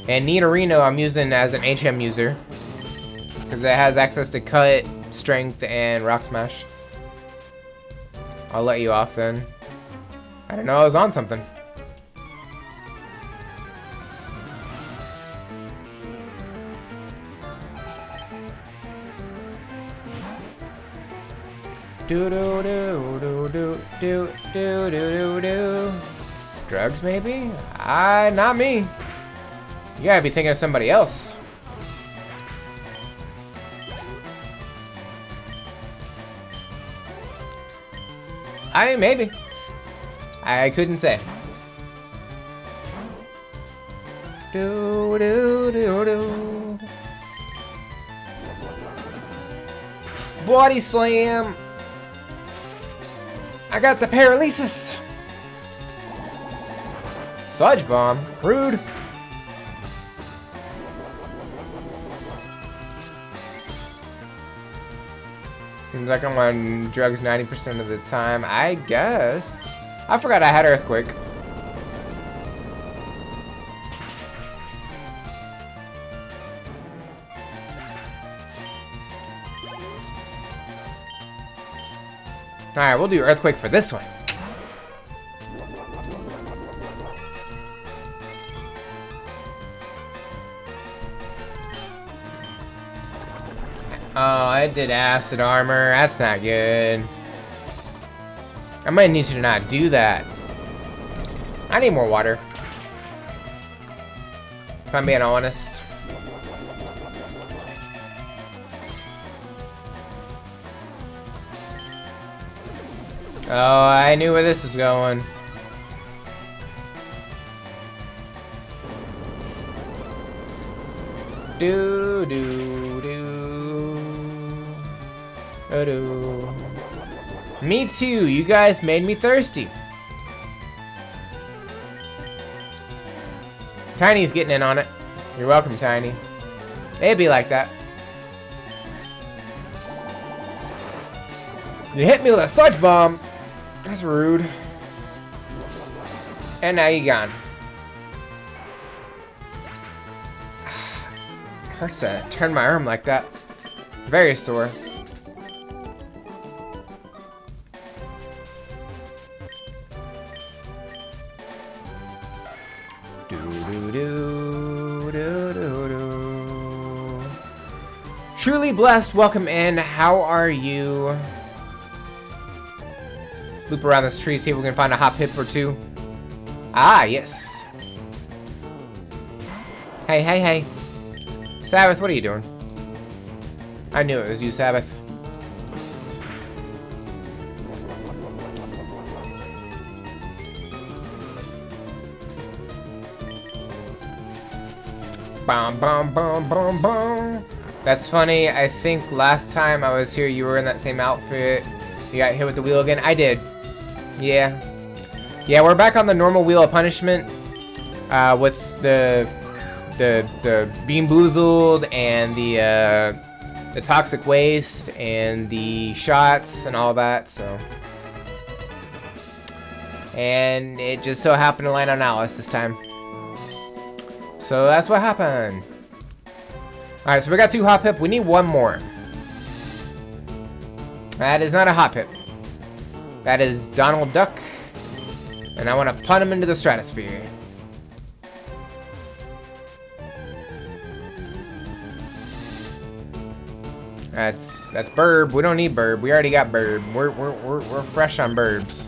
And Nidorino I'm using as an HM user. Because it has access to Cut, Strength, and Rock Smash. I'll let you off then. I didn't know I was on something. Do do do do do do do do do. Drugs maybe? Not me. You gotta be thinking of somebody else. I mean, maybe. I couldn't say. Do do do do. Body slam. I got the paralysis. Sludge bomb. Rude. Seems like I'm on drugs 90% of the time. I guess. I forgot I had Earthquake. Alright, we'll do Earthquake for this one. Oh, I did acid armor. That's not good. I might need to not do that. I need more water. If I'm being honest. Oh, I knew where this was going. Do do do do do. Me too. You guys made me thirsty. Tiny's getting in on it. You're welcome, Tiny. It'd be like that. You hit me with a sludge bomb. That's rude. And now you're gone. Hurts to turn my arm like that. Very sore. Do do do do do do. Truly blessed. Welcome in. How are you? Let's loop around this tree, see if we can find a hop hip or two. Ah, yes. Hey, hey, hey. Sabbath, what are you doing? I knew it was you, Sabbath. Bum, bum, bum, bum, bum. That's funny. I think last time I was here, you were in that same outfit. You got hit with the wheel again. I did. Yeah. Yeah, we're back on the normal wheel of punishment. With the Bean Boozled and the toxic waste and the shots and all that. So. And it just so happened to land on Alice this time. So that's what happened. Alright, so we got 2 hop hip. We need 1 more. That is not a hop hip. That is Donald Duck. And I want to punt him into the stratosphere. That's Burb. We don't need Burb. We already got Burb. We're fresh on Burbs.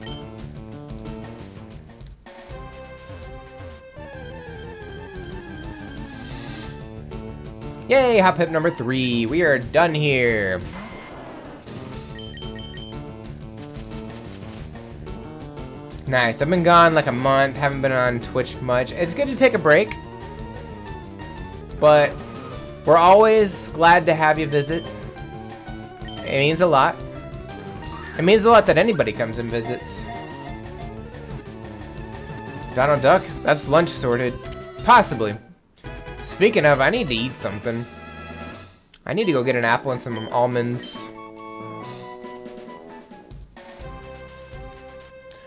Yay, hop hip number 3. We are done here. Nice. I've been gone like a month. Haven't been on Twitch much. It's good to take a break. But we're always glad to have you visit. It means a lot. It means a lot that anybody comes and visits. Donald Duck? That's lunch sorted. Possibly. Speaking of, I need to eat something. I need to go get an apple and some almonds.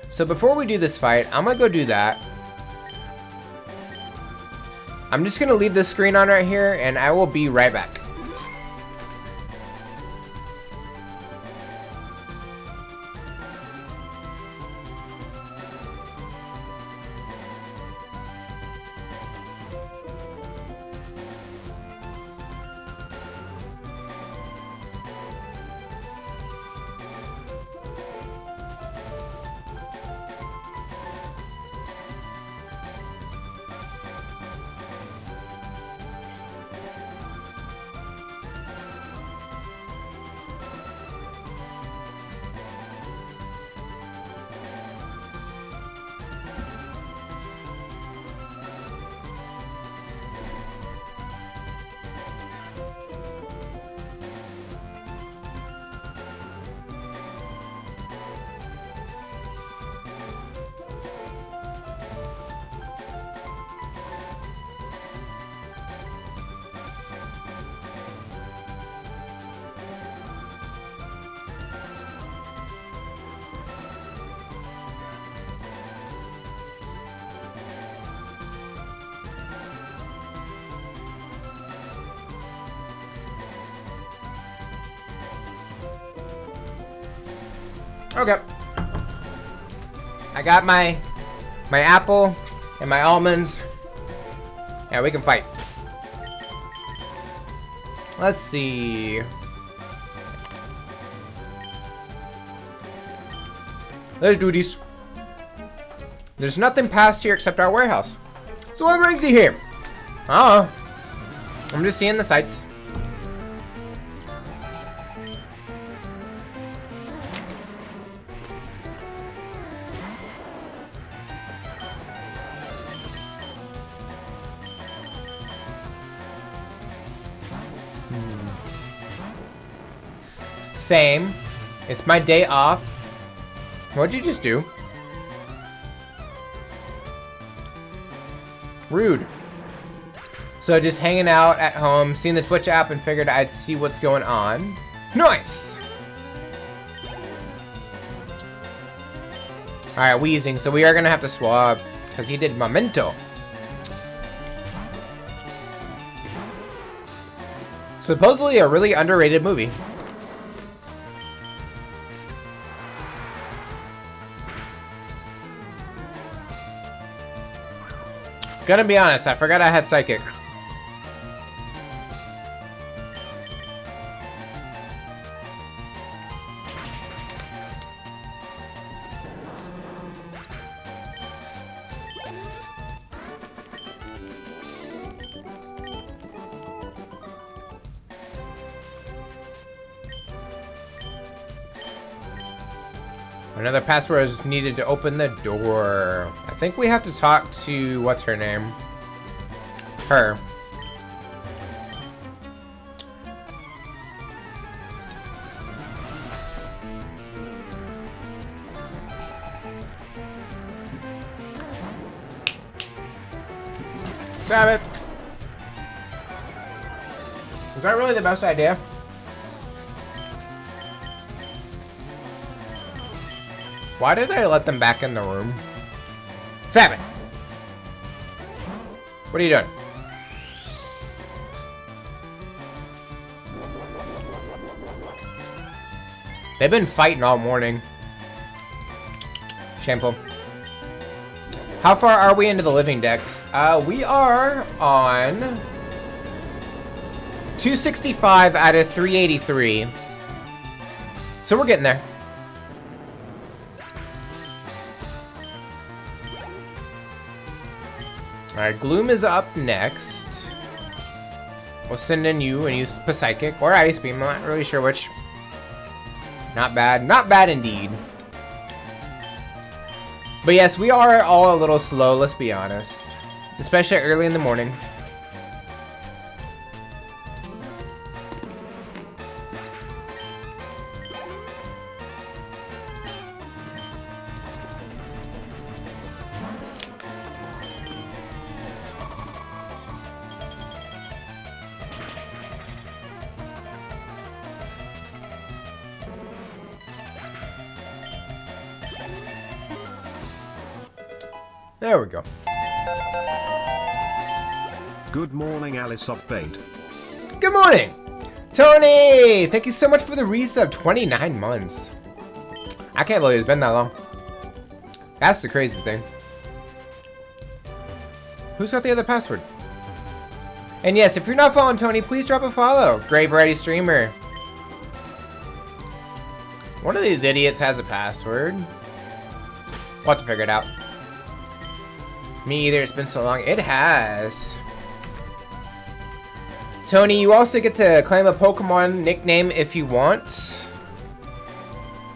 So before we do this fight, I'm gonna go do that. I'm just gonna leave this screen on right here, and I will be right back. Okay. I got my apple and my almonds. Yeah, we can fight. Let's see. Let's do this. There's nothing past here except our warehouse. So what brings you here? Oh, I'm just seeing the sights. Same. It's my day off. What'd you just do? Rude. So just hanging out at home, seeing the Twitch app, and figured I'd see what's going on. Nice! Alright, wheezing. So we are gonna have to swap, because he did Memento. Supposedly a really underrated movie. Gonna be honest, I forgot I had Psychic. Another password is needed to open the door. I think we have to talk to, what's her name? Her. Sabbath. Was that really the best idea? Why did I let them back in the room? Sabbath! What are you doing? They've been fighting all morning. Shameful. How far are we into the living decks? We are on 265 out of 383. So we're getting there. Alright, Gloom is up next. We'll send in you and use Psychic or Ice Beam. I'm not really sure which. Not bad. Not bad indeed. But yes, we are all a little slow, let's be honest. Especially early in the morning. There we go. Good morning, AceofBade. Good morning! Tony! Thank you so much for the resub. 29 months. I can't believe it's been that long. That's the crazy thing. Who's got the other password? And yes, if you're not following Tony, please drop a follow. Great variety streamer. One of these idiots has a password. We'll have to figure it out. Me either, it's been so long. It has. Tony, you also get to claim a Pokemon nickname if you want.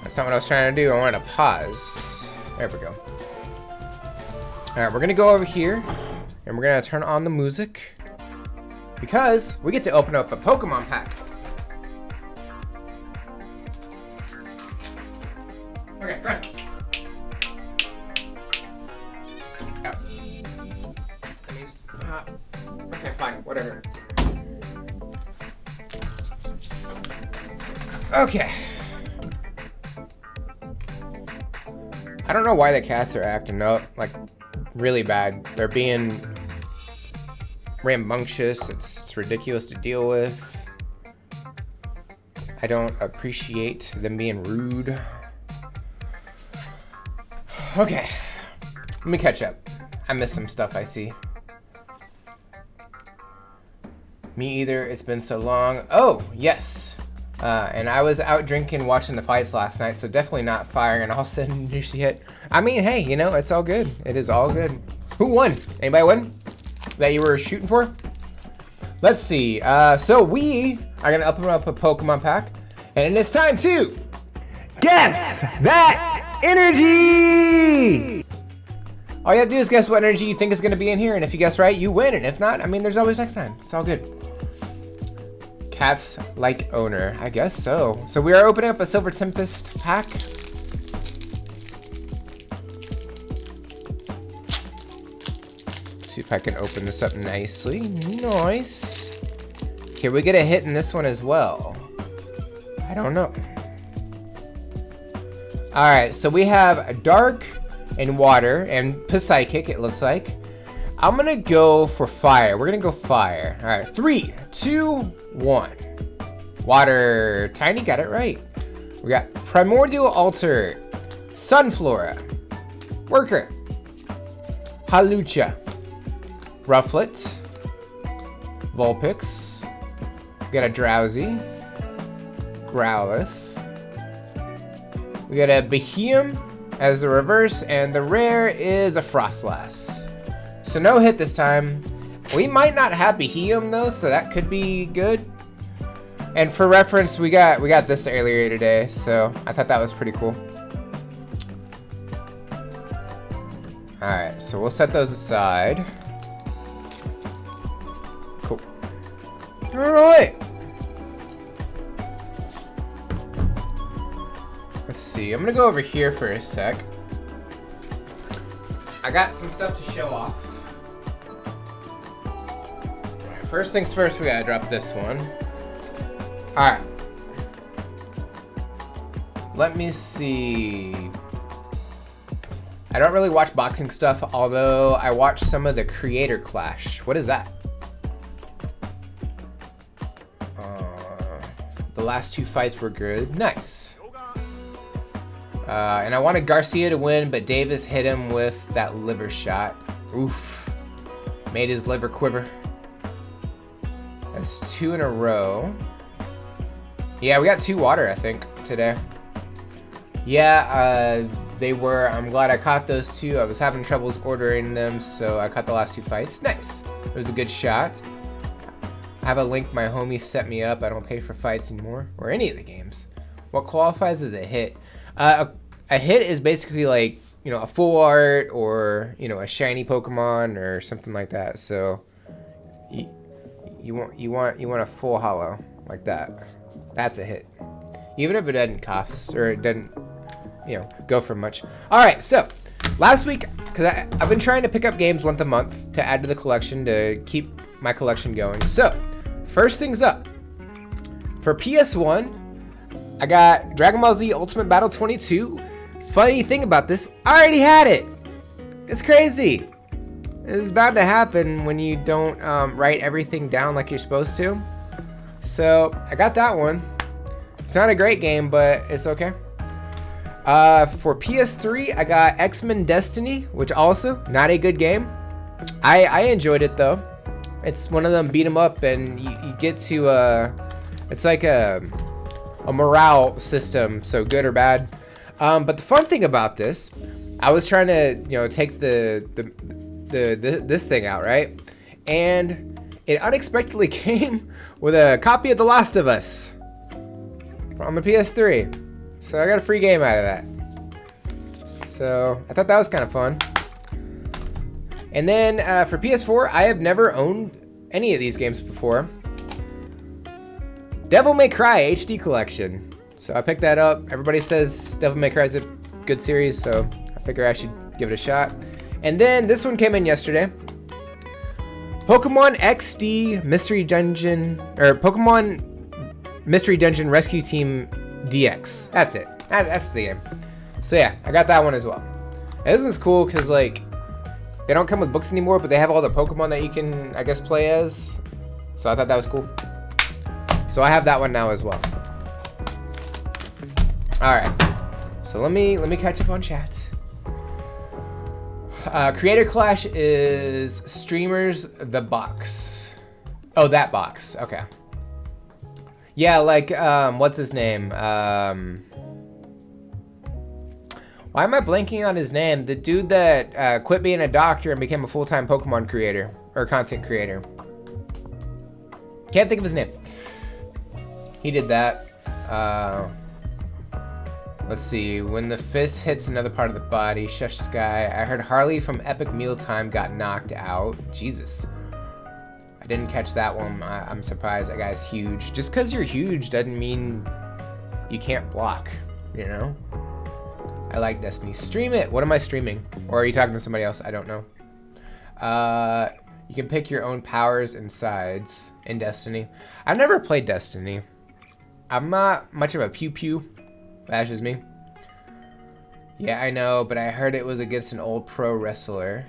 That's not what I was trying to do. I wanted to pause. There we go. Alright, we're gonna go over here and we're gonna turn on the music because we get to open up a Pokemon pack. Okay, run. Okay, fine, whatever. Okay. I don't know why the cats are acting up, like, really bad. They're being rambunctious. It's ridiculous to deal with. I don't appreciate them being rude. Okay. Let me catch up. I missed some stuff, I see. Me either, it's been so long. Oh, yes. And I was out drinking, watching the fights last night, so definitely not firing on all cylinders yet. I mean, hey, you know, it's all good. It is all good. Who won? Anybody win? That you were shooting for? Let's see. So we are gonna open up a Pokemon pack, and it's time to guess that energy! All you have to do is guess what energy you think is gonna be in here, and if you guess right, you win, and if not, I mean, there's always next time. It's all good. Cats like owner, I guess so. So we are opening up a Silver Tempest pack. Let's see if I can open this up nicely. Nice. Can we get a hit in this one as well? I don't know. All right, so we have Dark and Water and Psychic, it looks like. I'm gonna go for Fire. We're gonna go Fire. All right, 3, 2, 1. Water. Tiny got it right. We got Primordial Altar, Sunflora, Worker, Halucha, Rufflet, Vulpix. We got a Drowsy, Growlithe. We got a Behemoth as the reverse, and the rare is a Frostlass. So no hit this time. We might not have Behemoth though, so that could be good. And for reference, we got this earlier today, so I thought that was pretty cool. All right, so we'll set those aside. Cool. All right. Let's see. I'm gonna go over here for a sec. I got some stuff to show off. first things first, we gotta drop this one. Alright. Let me see. I don't really watch boxing stuff, although I watch some of the Creator Clash. What is that? The last 2 fights were good. Nice. And I wanted Garcia to win, but Davis hit him with that liver shot. Oof. Made his liver quiver. That's 2 in a row. Yeah, we got 2 water, I think, today. Yeah, they were. I'm glad I caught those 2. I was having troubles ordering them, so I caught the last 2 fights. Nice. It was a good shot. I have a link my homie set me up. I don't pay for fights anymore, or any of the games. What qualifies as a hit? A hit is basically like, you know, a full art or, you know, a shiny Pokemon or something like that. So you want a full holo like that. That's a hit. Even if it doesn't cost or it doesn't, you know, go for much. All right, so last week, because I've been trying to pick up games once a month to add to the collection to keep my collection going. So first things up, for PS1, I got Dragon Ball Z Ultimate Battle 22. Funny thing about this, I already had it. It's crazy. It's bound to happen when you don't write everything down like you're supposed to. So I got that one. It's not a great game, but it's okay. For PS3, I got X-Men Destiny, which also not a good game. I enjoyed it though. It's one of them beat 'em up, and you get to it's like a morale system, so good or bad. But the fun thing about this, I was trying to, you know, take this thing out, right? And it unexpectedly came with a copy of The Last of Us on the PS3. So I got a free game out of that. So I thought that was kind of fun. And then for PS4, I have never owned any of these games before. Devil May Cry HD Collection. So I picked that up. Everybody says Devil May Cry is a good series, so I figure I should give it a shot. And then this one came in yesterday. Pokemon XD Mystery Dungeon, or Pokemon Mystery Dungeon Rescue Team DX. That's it. That's the game. So yeah, I got that one as well. And this one's cool because like they don't come with books anymore, but they have all the Pokemon that you can, I guess, play as. So I thought that was cool. So I have that one now as well. All right. So let me catch up on chat. Creator Clash is Streamers the Box. Oh, that box. Okay. Yeah, like what's his name? Why am I blanking on his name? The dude that quit being a doctor and became a full-time Pokemon creator or content creator. Can't think of his name. He did that. Let's see. When the fist hits another part of the body, shush Sky. I heard Harley from Epic Mealtime got knocked out. Jesus. I didn't catch that one. I'm surprised. That guy's huge. Just because you're huge doesn't mean you can't block, you know? I like Destiny. Stream it. What am I streaming? Or are you talking to somebody else? I don't know. You can pick your own powers and sides in Destiny. I've never played Destiny. I'm not much of a pew-pew. That's just me. Yeah, I know, but I heard it was against an old pro wrestler.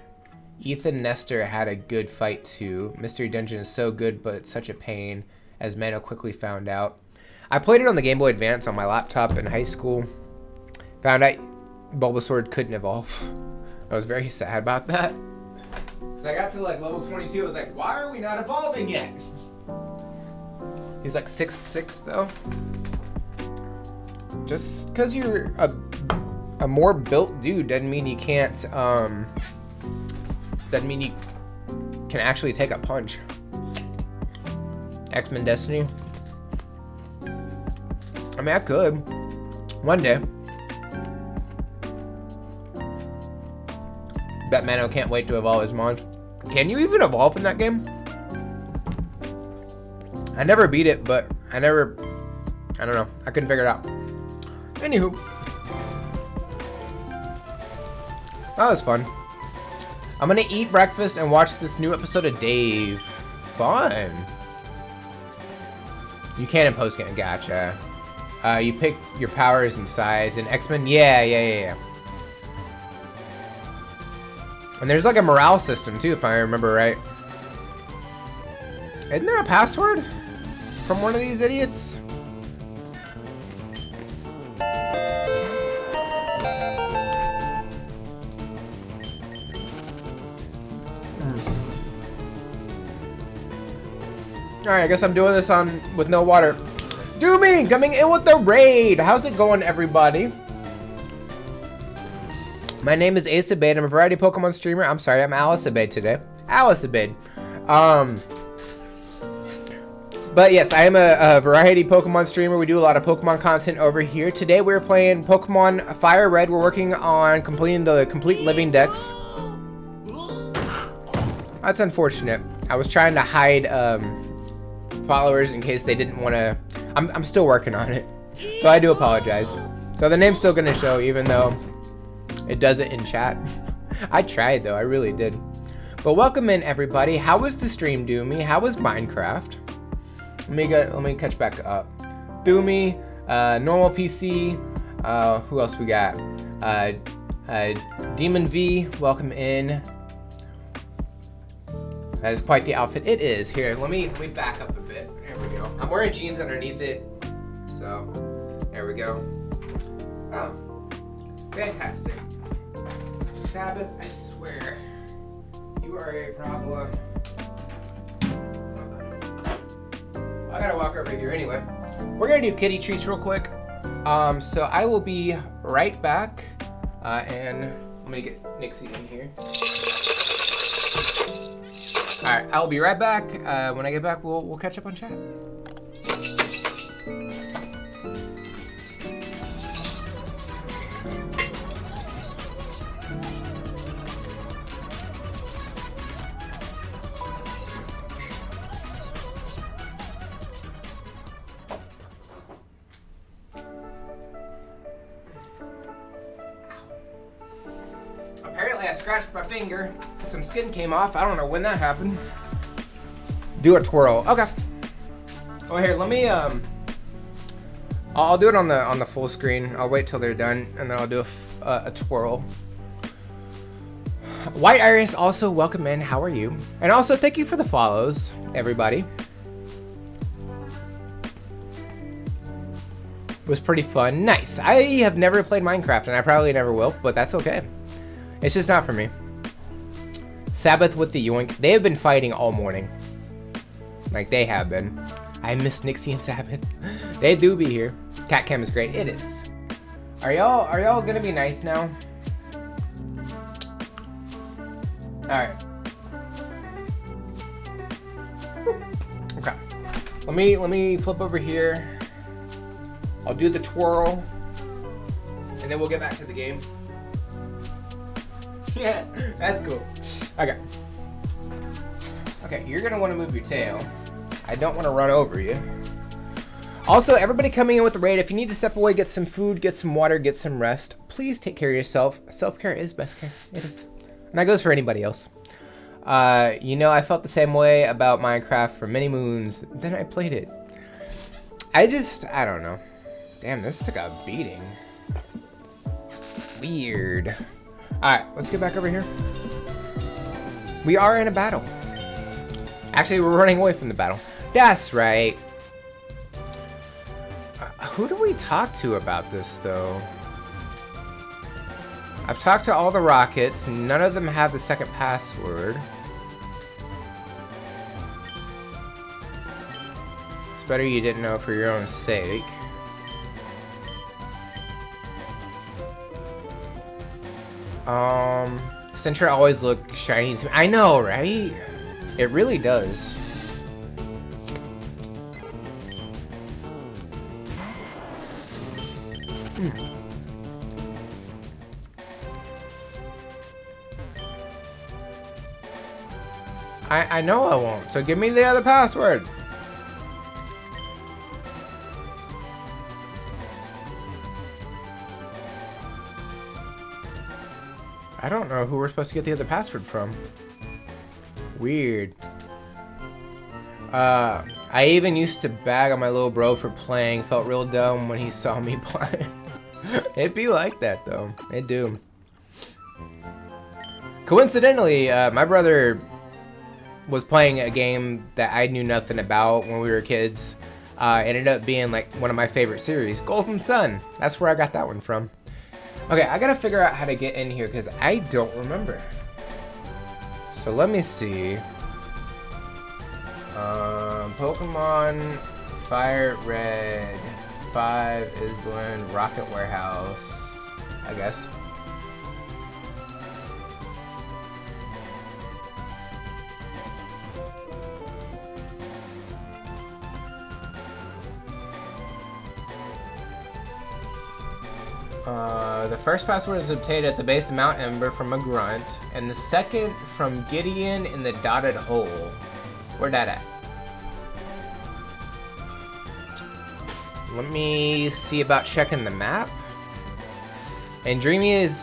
Ethan Nestor had a good fight too. Mystery Dungeon is so good, but such a pain, as Mano quickly found out. I played it on the Game Boy Advance on my laptop in high school. Found out Bulbasaur couldn't evolve. I was very sad about that. So I got to like level 22, I was like, why are we not evolving yet? He's like 6'6" though. Just because you're a more built dude doesn't mean you can't, doesn't mean you can actually take a punch. X-Men Destiny. I mean, I could. One day. Bet Mano can't wait to evolve his Mon. Can you even evolve in that game? I never beat it, but I don't know. I couldn't figure it out. Anywho. That was fun. I'm gonna eat breakfast and watch this new episode of Dave. fun. You can in post game. Gotcha. You pick your powers and sides and X-Men. Yeah. And there's like a morale system too, if I remember right. Isn't there a password from one of these idiots? Alright, I guess I'm doing this with no water. Doomy coming in with the raid. How's it going, everybody? My name is AceofBade. I'm a variety Pokemon streamer. I'm sorry, I'm AceofBade today. AceofBade. But yes, I am a variety Pokemon streamer. We do a lot of Pokemon content over here. Today we're playing Pokemon Fire Red. We're working on completing the complete living dex. That's unfortunate. I was trying to hide followers in case they didn't want to. I'm still working on it, so I do apologize. So the name's still gonna show even though it doesn't in chat. I tried though, I really did. But welcome in everybody. How was the stream, Doomy? How was Minecraft? Let me catch back up. Doomy, normal PC. Who else we got? Demon V, welcome in. That is quite the outfit. It is. Here, let me back up a bit. There we go. I'm wearing jeans underneath it. So, there we go. Oh, fantastic. Sabbath, I swear, you are a problem. I gotta walk over here anyway. We're gonna do kitty treats real quick. So I will be right back. And let me get Nixie in here. Alright, I'll be right back. When I get back, we'll catch up on chat. Apparently I scratched my finger. Some skin came off. I don't know when that happened. Do a twirl. Okay. Oh, here, let me I'll do it on the full screen. I'll wait till they're done and then I'll do a twirl. White Iris, also welcome in. How are you? And also thank you for the follows, everybody. It was pretty fun. Nice. I have never played Minecraft and I probably never will, but that's okay. It's just not for me. Sabbath with the yoink. They have been fighting all morning. Like they have been. I miss Nixie and Sabbath. They do be here. Cat cam is great. It is. Are y'all gonna be nice now? Alright. Okay. Let me flip over here. I'll do the twirl. And then we'll get back to the game. Yeah, that's cool. Okay. Okay, you're gonna want to move your tail. I don't want to run over you. Also, everybody coming in with the raid, if you need to step away, get some food, get some water, get some rest, please take care of yourself. Self-care is best care. It is. And that goes for anybody else. You know, I felt the same way about Minecraft for many moons. Then I played it. I don't know. Damn, this took a beating. Weird. Alright, let's get back over here. We are in a battle. Actually, we're running away from the battle. That's right. Who do we talk to about this, though? I've talked to all the rockets. None of them have the second password. It's better you didn't know for your own sake. Center always look shiny to me. I know, right? It really does. I know I won't, so give me the other password. I don't know who we're supposed to get the other password from. Weird. I even used to bag on my little bro for playing. Felt real dumb when he saw me play. It'd be like that though. It do. Coincidentally, my brother was playing a game that I knew nothing about when we were kids. It ended up being like one of my favorite series, Golden Sun. That's where I got that one from. Okay, I gotta figure out how to get in here because I don't remember. So let me see. Pokemon Fire Red 5 is learned Rocket Warehouse, I guess. The first password is obtained at the base of Mount Ember from a grunt, and the second from Gideon in the dotted hole. Where that at? Let me see about checking the map. And Doomy is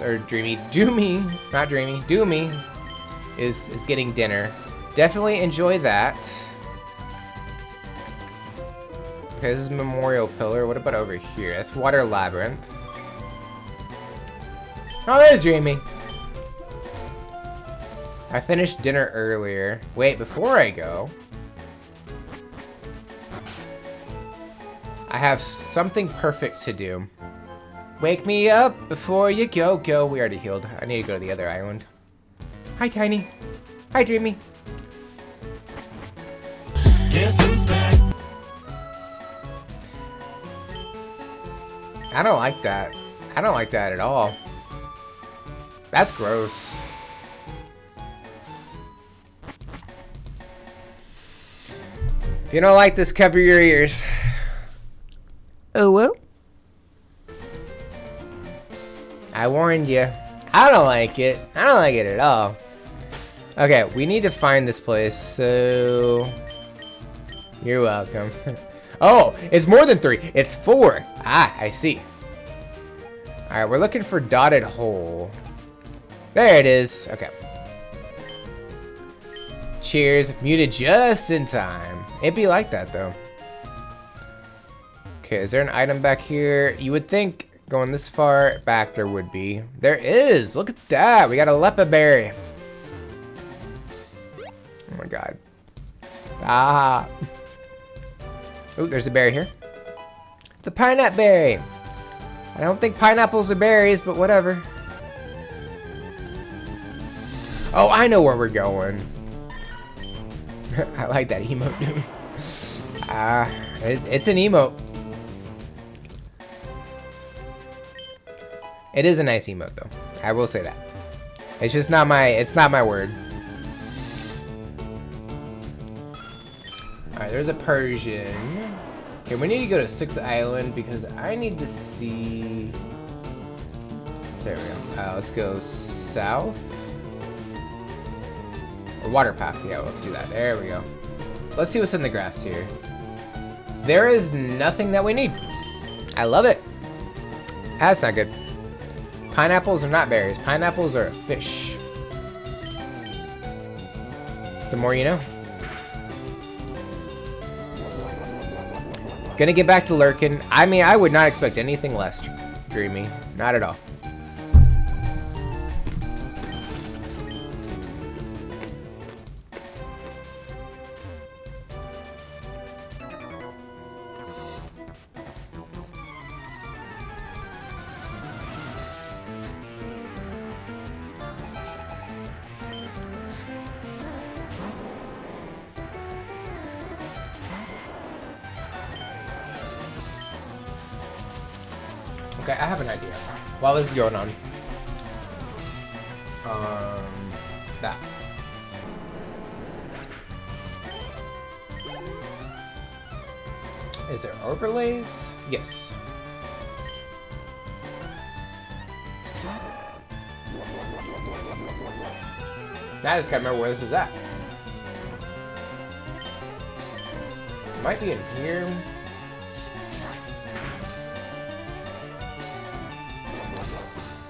getting dinner. Definitely enjoy that. Okay, this is Memorial Pillar. What about over here? That's Water Labyrinth. Oh, there's Dreamy. I finished dinner earlier. Wait, before I go, I have something perfect to do. Wake me up before you go. We already healed. I need to go to the other island. Hi, Tiny. Hi, Dreamy. Guess who's back? I don't like that. I don't like that at all. That's gross. If you don't like this, cover your ears. Oh, well. I warned you. I don't like it. I don't like it at all. Okay, we need to find this place, so... You're welcome. Oh, it's more than 3. It's 4. Ah, I see. Alright, we're looking for dotted hole. There it is. Okay. Cheers. Muted just in time. It'd be like that, though. Okay, is there an item back here? You would think going this far back there would be. There is. Look at that. We got a lepa berry. Oh my god. Stop. Oh, there's a berry here. It's a pineapple berry. I don't think pineapples are berries, but whatever. Oh, I know where we're going. I like that emote, dude. It's an emote. It is a nice emote, though. I will say that. It's just not my. It's not my word. All right, there's a Persian. Okay, we need to go to 6th Island because I need to see. There we go. Let's go south. Or water path. Yeah, let's do that. There we go. Let's see what's in the grass here. There is nothing that we need. I love it. That's not good. Pineapples are not berries. Pineapples are a fish. The more you know. Gonna get back to lurking. I mean, I would not expect anything less dreamy. Not at all. Okay, I have an idea. While this is going on. That. Is there overlays? Yes. Now I just gotta remember where this is at. It might be in here.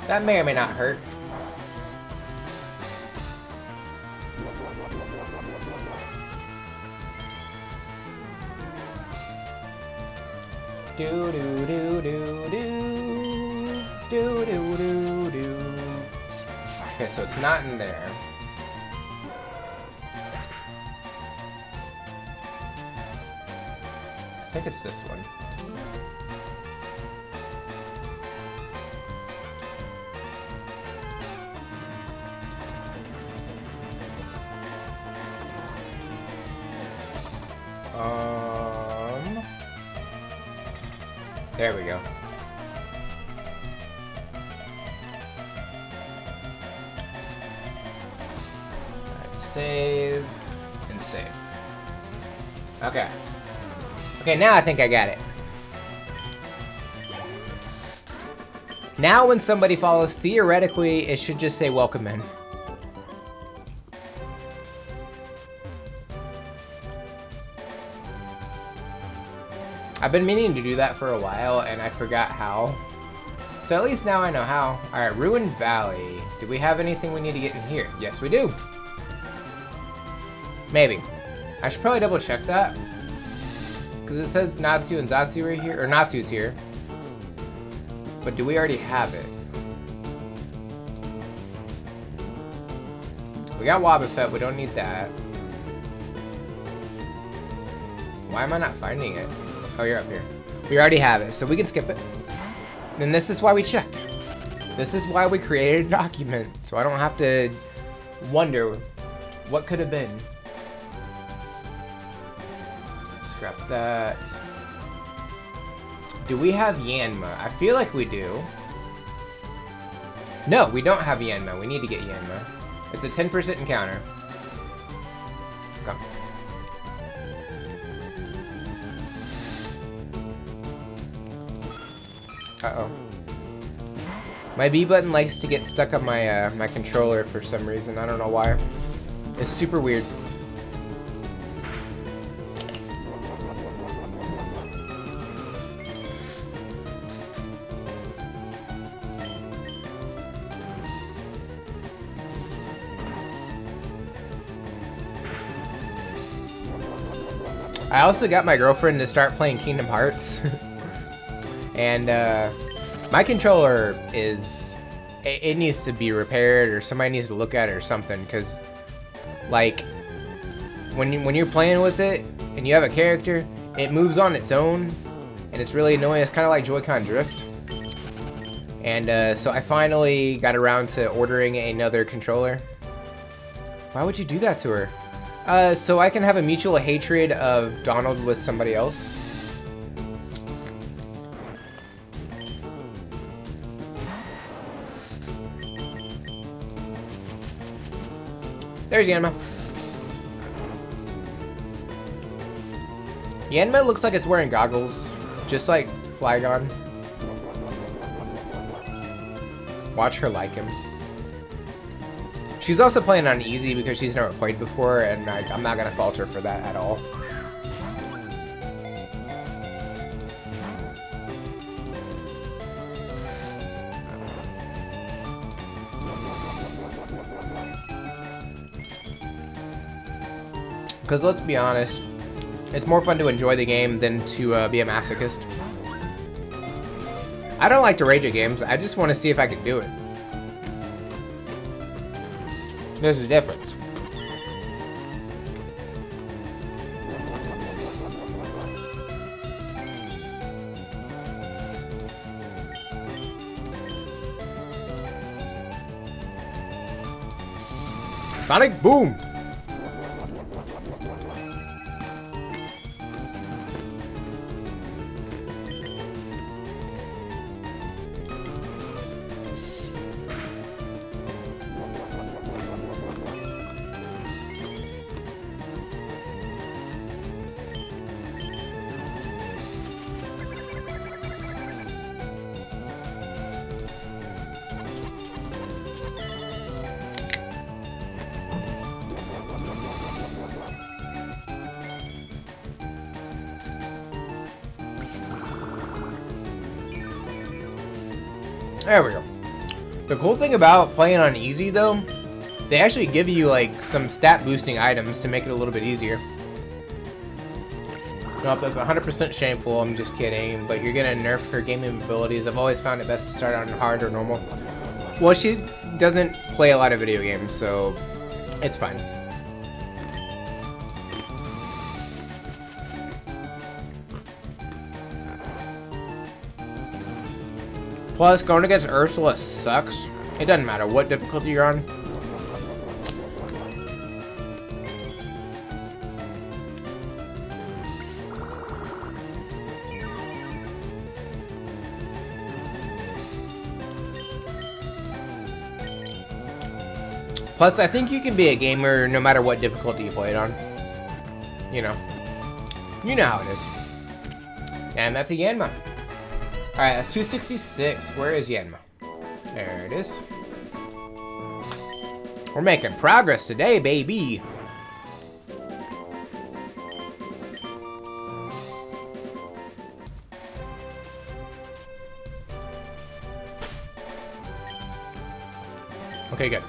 That may or may not hurt. Do do do do do do do do do. Okay, so it's not in there. I think it's this one. There we go. Alright, save and save. Okay. Okay, now I think I got it. Now when somebody follows, theoretically, it should just say welcome in. I've been meaning to do that for a while, and I forgot how. So at least now I know how. Alright, Ruined Valley. Do we have anything we need to get in here? Yes, we do. Maybe. I should probably double check that. Because it says Natsu and Zatsu right here. Or Natsu's here. But do we already have it? We got Wobbuffet, we don't need that. Why am I not finding it? Oh, you're up here. We already have it, so we can skip it. And this is why we check. This is why we created a document, so I don't have to wonder what could have been. Scrap that. Do we have Yanma? I feel like we do. No, we don't have Yanma. We need to get Yanma. It's a 10% encounter. Come. Uh-oh. My B button likes to get stuck on my my controller for some reason. I don't know why. It's super weird. I also got my girlfriend to start playing Kingdom Hearts. And my controller is, it needs to be repaired, or somebody needs to look at it or something, because like when you're playing with it and you have a character, it moves on its own and it's really annoying. It's kind of like Joy-Con drift. And so I finally got around to ordering another controller. Why would you do that to her? So I can have a mutual hatred of Donald with somebody else. There's Yanma. Yanma looks like it's wearing goggles, just like Flygon. Watch her like him. She's also playing on easy because she's never played before, and I'm not gonna fault her for that at all. Because let's be honest, it's more fun to enjoy the game than to be a masochist. I don't like to rage at games, I just want to see if I can do it. There's a difference. Sonic Boom! There we go. The cool thing about playing on easy though, they actually give you like some stat boosting items to make it a little bit easier. Nope, that's 100% shameful. I'm just kidding. But you're gonna nerf her gaming abilities. I've always found it best to start on hard or normal. Well, she doesn't play a lot of video games, so it's fine. Plus, going against Ursula sucks. It doesn't matter what difficulty you're on. Plus, I think you can be a gamer no matter what difficulty you play it on. You know. You know how it is. And that's a Yanma. Alright, that's 266. Where is Yanma? There it is. We're making progress today, baby. Okay, good.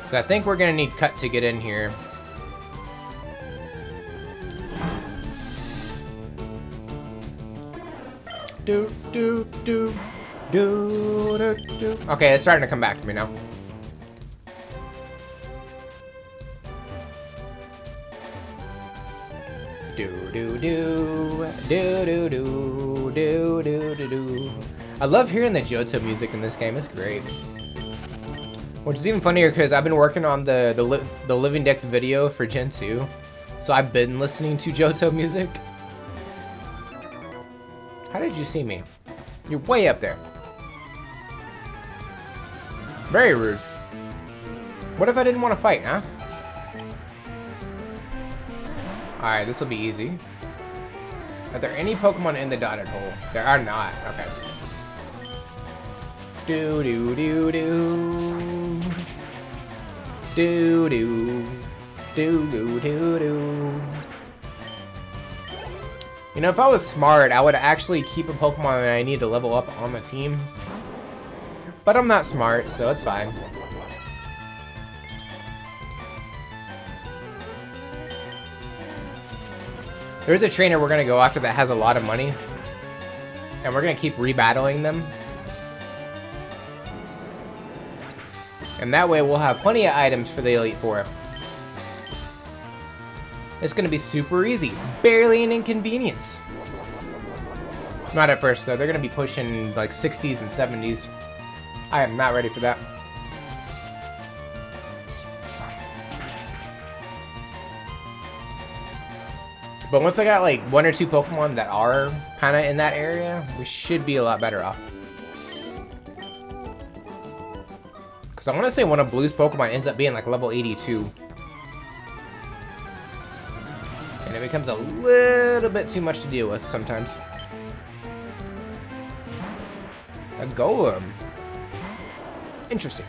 So I think we're gonna need cut to get in here. Do do do do do do. Okay, it's starting to come back to me now. Do do do do do do do do do do. I love hearing the Johto music in this game. It's great. Which is even funnier because I've been working on the Living Dex video for Gen 2. So I've been listening to Johto music. How did you see me? You're way up there. Very rude. What if I didn't want to fight, huh? Alright, this will be easy. Are there any Pokemon in the dotted hole? There are not. Okay. Do do do do. Do do do do do do. You know, if I was smart, I would actually keep a Pokemon that I need to level up on the team. But I'm not smart, so it's fine. There's a trainer we're gonna go after that has a lot of money. And we're gonna keep rebattling them. And that way we'll have plenty of items for the Elite Four. It's gonna be super easy. Barely an inconvenience. Not at first though, they're gonna be pushing like 60s and 70s. I am not ready for that. But once I got like 1 or 2 Pokemon that are kind of in that area, we should be a lot better off. Because I want to say one of Blue's Pokemon ends up being like level 82. And it becomes a little bit too much to deal with sometimes. A Golem. Interesting.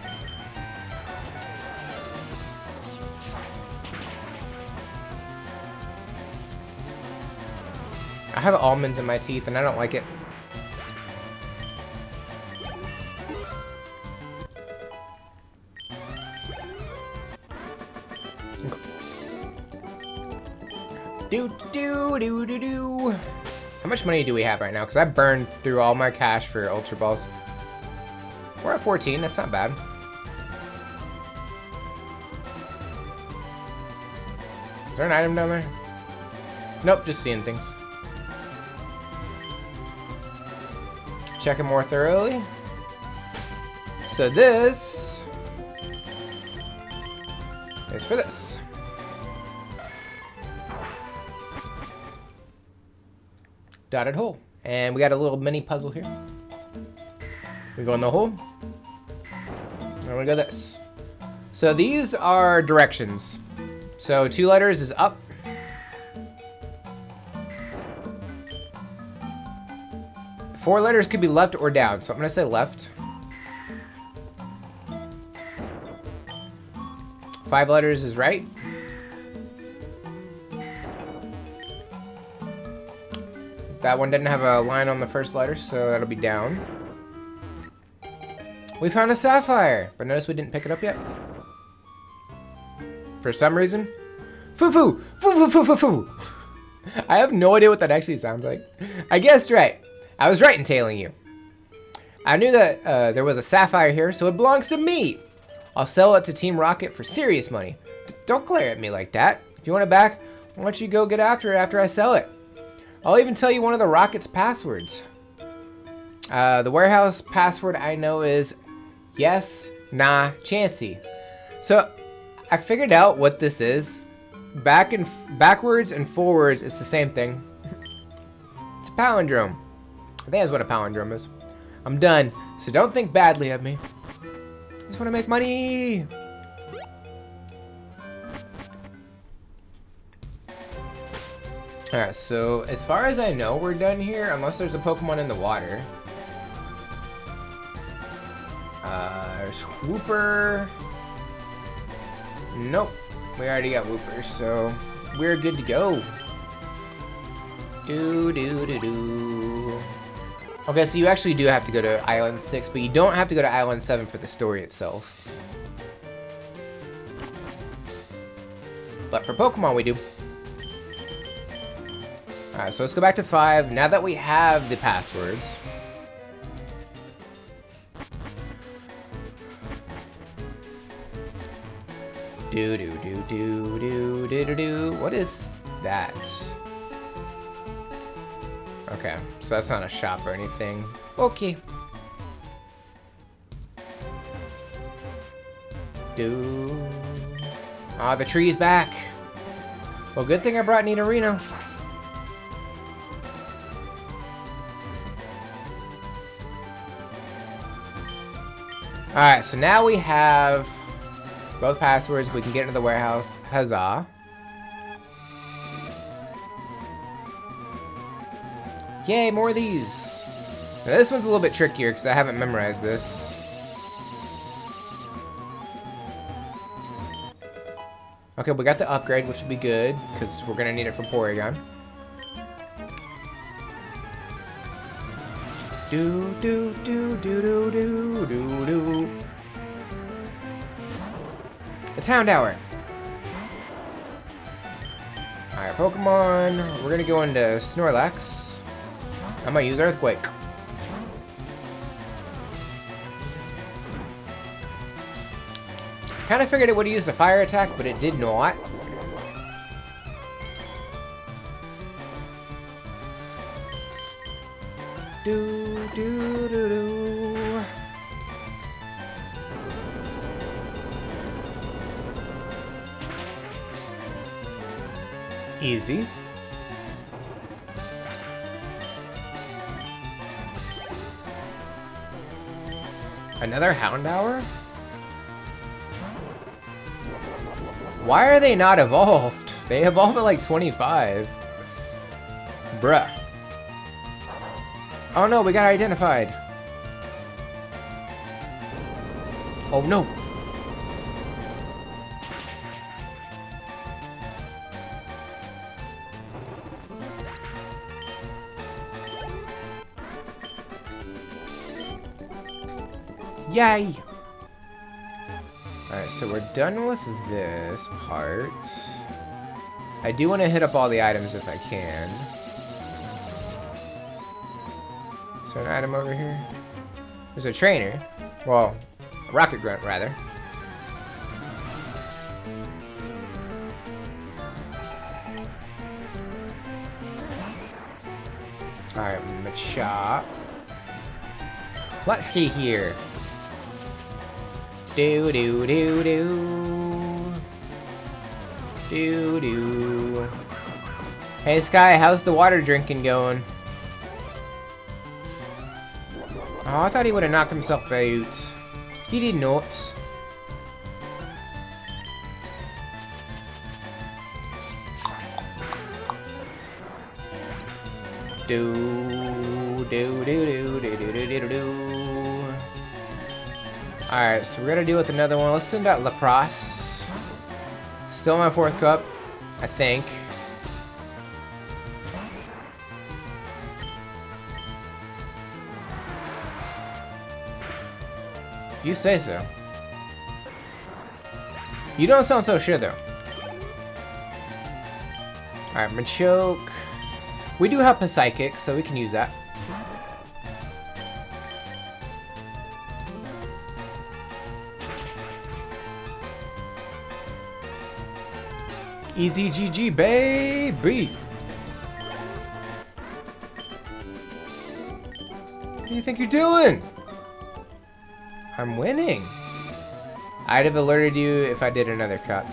I have almonds in my teeth and I don't like it. Do do do do do. How much money do we have right now? Because I burned through all my cash for Ultra Balls. We're at 14, that's not bad. Is there an item down there? Nope, just seeing things. Checking more thoroughly. So this is for this. Dotted hole. And we got a little mini puzzle here. We go in the hole. And we go this. So these are directions. So 2 letters is up. 4 letters could be left or down. So I'm gonna say left. 5 letters is right. That one didn't have a line on the first letter, so that'll be down. We found a sapphire, but notice we didn't pick it up yet. For some reason. Foo-foo! Foo-foo-foo-foo-foo! I have no idea what that actually sounds like. I guessed right. I was right in tailing you. I knew that there was a sapphire here, so it belongs to me. I'll sell it to Team Rocket for serious money. Don't glare at me like that. If you want it back, why don't you go get after it after I sell it? I'll even tell you one of the Rocket's passwords. The warehouse password I know is yes, nah, chancy. So I figured out what this is. Backwards and forwards, it's the same thing. It's a palindrome. I think that's what a palindrome is. I'm done, so don't think badly of me. I just want to make money. Alright, so as far as I know, we're done here, unless there's a Pokemon in the water. There's Whooper. Nope, we already got Whooper, so we're good to go. Okay, so you actually do have to go to Island 6, but you don't have to go to Island 7 for the story itself. But for Pokemon, we do. Alright, so let's go back to 5. Now that we have the passwords. What is that? Okay, so that's not a shop or anything. Okay. Ah, the tree's back. Well, good thing I brought Nidorino. Alright, so now we have both passwords. We can get into the warehouse. Huzzah. Yay, more of these. Now, this one's a little bit trickier because I haven't memorized this. Okay, we got the upgrade, which will be good because we're going to need it for Porygon. It's Hound Hour. Alright, Pokemon. We're gonna go into Snorlax. I'm gonna use Earthquake. Kinda figured it would use the fire attack, but it did not. Easy. Another Hound Hour? Why are they not evolved? They evolve at like 25. Bruh. Oh no, we got identified. Oh no. Yay! Alright, so we're done with this part. I do want to hit up all the items if I can. Is there an item over here? There's a trainer. Well, a rocket grunt, rather. Alright, Machop. Let's see here. Do do do do. Do do. Hey Sky, how's the water drinking going? Oh, I thought he would have knocked himself out. He did not. Do do do do do do do do do. Alright, so we're gonna deal with another one. Let's send out Lacrosse. Still my 4th cup, I think. If you say so. You don't sound so sure though. Alright, Machoke. We do have Psychic, so we can use that. Easy GG, baby! What do you think you're doing? I'm winning. I'd have alerted you if I did another cup.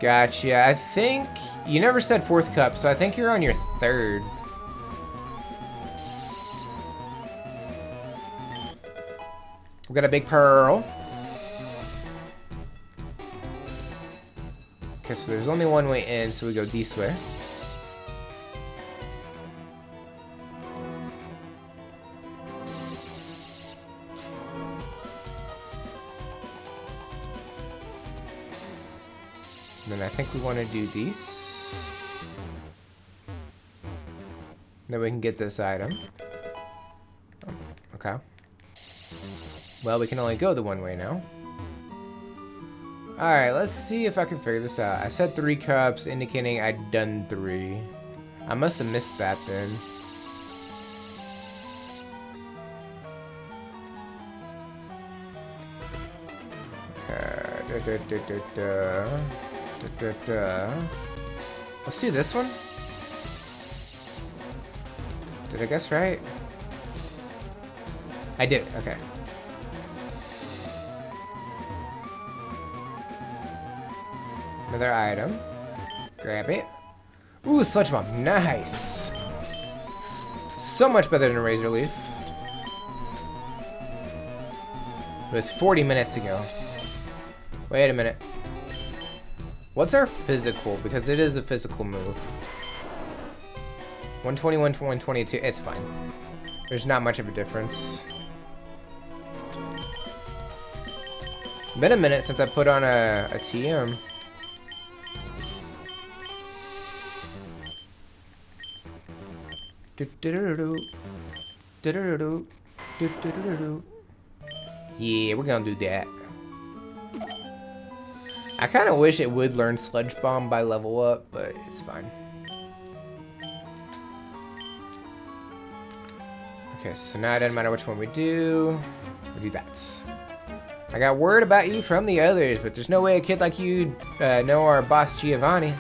Gotcha. I think you never said 4th cup, so I think you're on your 3rd. We got a big pearl. Okay, so there's only one way in, so we go this way. And then I think we want to do these. Then we can get this item. Oh, okay. Well, we can only go the one way now. Alright, let's see if I can figure this out. I said 3 cups, indicating I'd done 3. I must have missed that then. Let's do this one. Did I guess right? I did, okay. Another item. Grab it. Ooh, Sludge Bomb, nice! So much better than a Razor Leaf. It was 40 minutes ago. Wait a minute. What's our physical? Because it is a physical move. 121 to 122. It's fine. There's not much of a difference. Been a minute since I put on a TM. Yeah, we're gonna do that. I kind of wish it would learn Sludge Bomb by level up, but it's fine. Okay, so now it doesn't matter which one we do that. I got word about you from the others, but there's no way a kid like you know our boss Giovanni.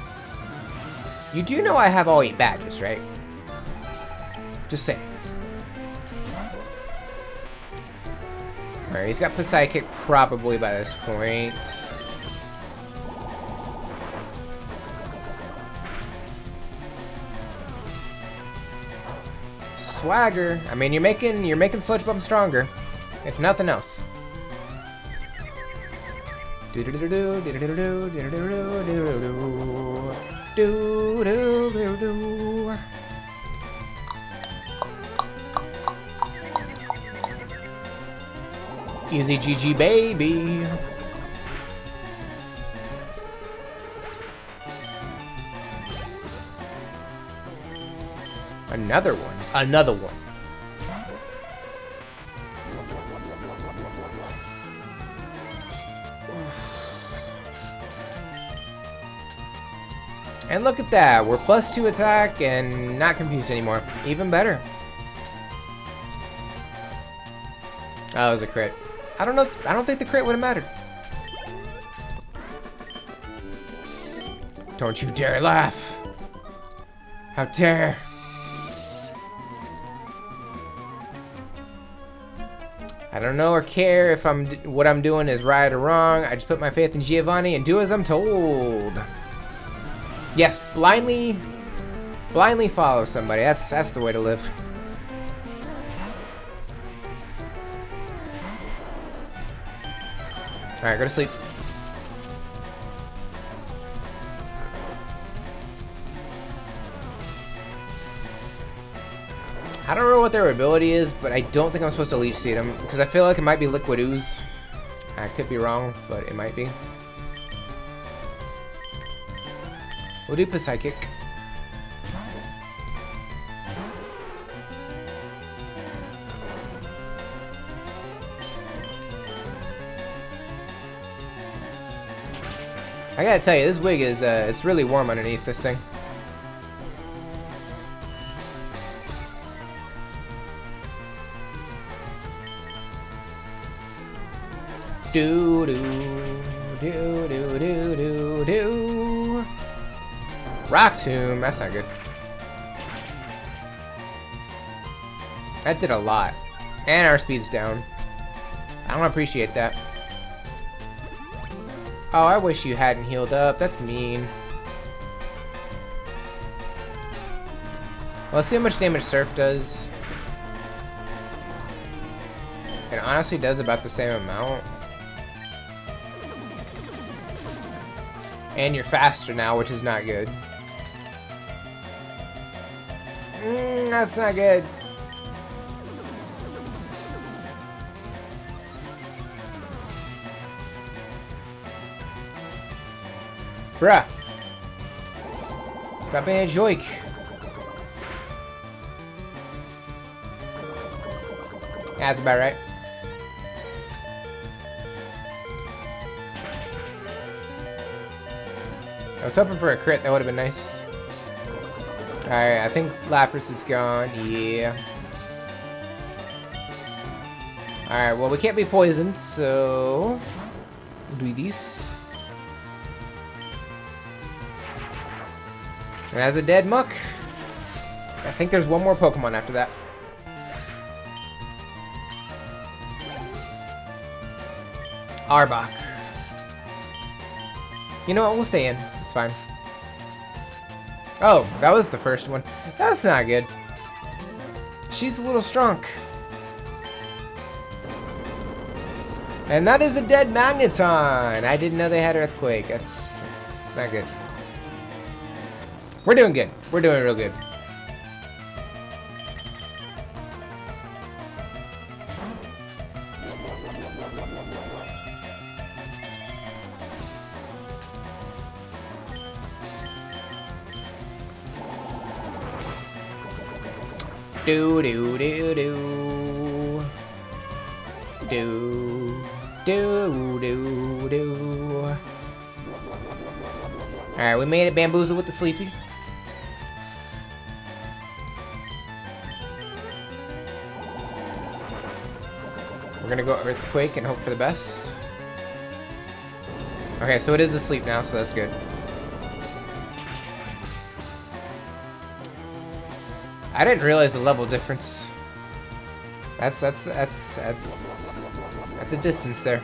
You do know I have all 8 badges, right? Just saying. Alright, he's got Psychic probably by this point. Swagger. I mean, you're making Sludge Bomb stronger, if nothing else. Easy GG, baby. Another one. Another one. And look at that. We're +2 attack and not confused anymore. Even better. Oh, it was a crit. I don't know. I don't think the crit would have mattered. Don't you dare laugh. How dare. I don't know or care if what I'm doing is right or wrong. I just put my faith in Giovanni and do as I'm told. Yes, blindly follow somebody. That's the way to live. All right, go to sleep. I don't know what their ability is, but I don't think I'm supposed to Leech Seed them because I feel like it might be Liquid Ooze. I could be wrong, but it might be. We'll do Psychic. I gotta tell you, this wig is, it's really warm underneath this thing. Do do do do do do do. Rock Tomb, that's not good. That did a lot. And our speed's down. I don't appreciate that. Oh, I wish you hadn't healed up. That's mean. Well, let's see how much damage Surf does. It honestly does about the same amount. And you're faster now, which is not good. That's not good. Bruh. Stop being a joke. That's about right. I was hoping for a crit, that would have been nice. Alright, I think Lapras is gone, yeah. Alright, well we can't be poisoned, so... we'll do this. And as a dead muck, I think there's one more Pokemon after that. Arbok. You know what, we'll stay in. It's fine. Oh, that was the first one. That's not good. She's a little strong. And that is a dead Magneton. I didn't know they had Earthquake. That's not good. We're doing good. We're doing real good. Do do do do do do do do. All right, we made it. Bamboozle with the Sleepy. We're gonna go Earthquake and hope for the best. Okay, so it is asleep now, so that's good. I didn't realize the level difference. That's a distance there.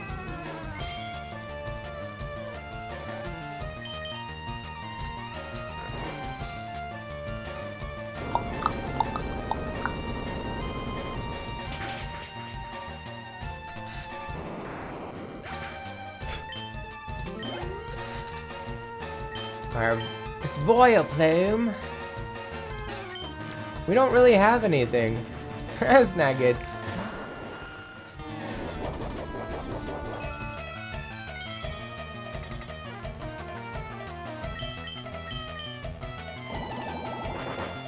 It's Vileplume. We don't really have anything. That's not good.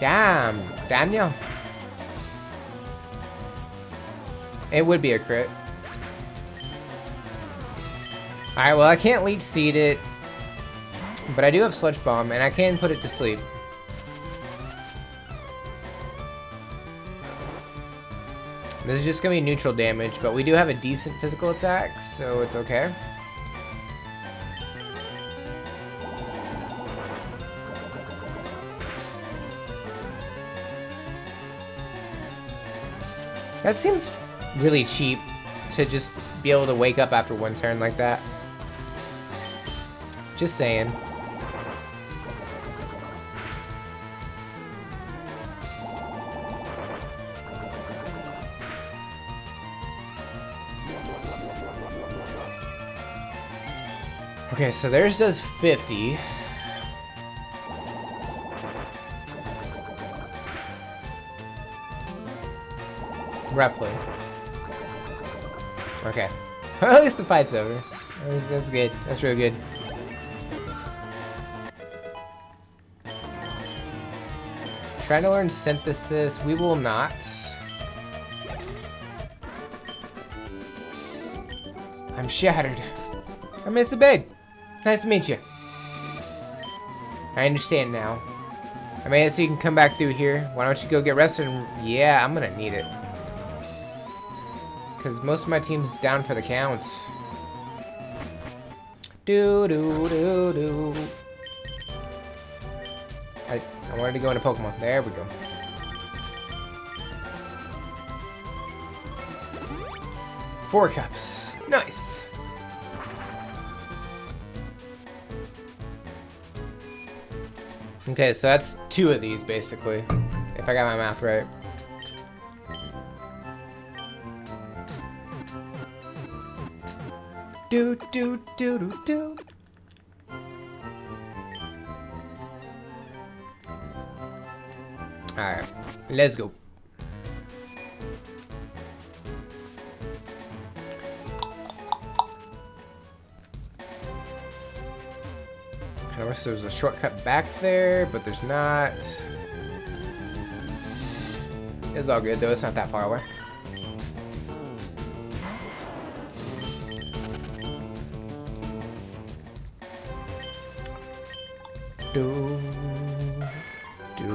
Damn, Daniel. It would be a crit. Alright, well I can't Leech Seed it. But I do have Sludge Bomb, and I can put it to sleep. This is just gonna be neutral damage, but we do have a decent physical attack, so it's okay. That seems really cheap to just be able to wake up after one turn like that. Just saying. Okay, so theirs does 50. Roughly. Okay. At least the fight's over. That's good. That's real good. Trying to learn Synthesis. We will not. I'm shattered. I'm AceofBade. Nice to meet you. I understand now. I mean, so you can come back through here. Why don't you go get rested? Yeah, I'm gonna need it. Because most of my team's down for the count. Do do do do. I wanted to go into Pokemon. There we go. Four cups. Nice. Okay, so that's 2 of these basically, if I got my math right. Do do do do do. All right, let's go. I wish there was a shortcut back there, but there's not. It's all good though, it's not that far away. Do, do,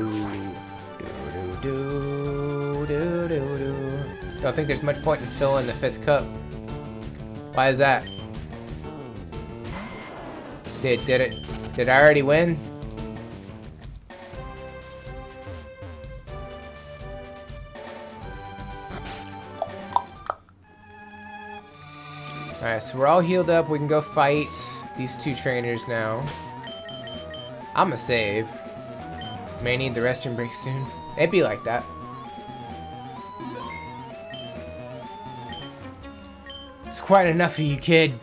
do, do, do, do, do. Don't think there's much point in filling the 5th cup. Why is that? Did I already win? Alright, so we're all healed up. We can go fight these 2 trainers now. I'ma save. May need the restroom break soon. It'd be like that. It's quite enough of you, kid.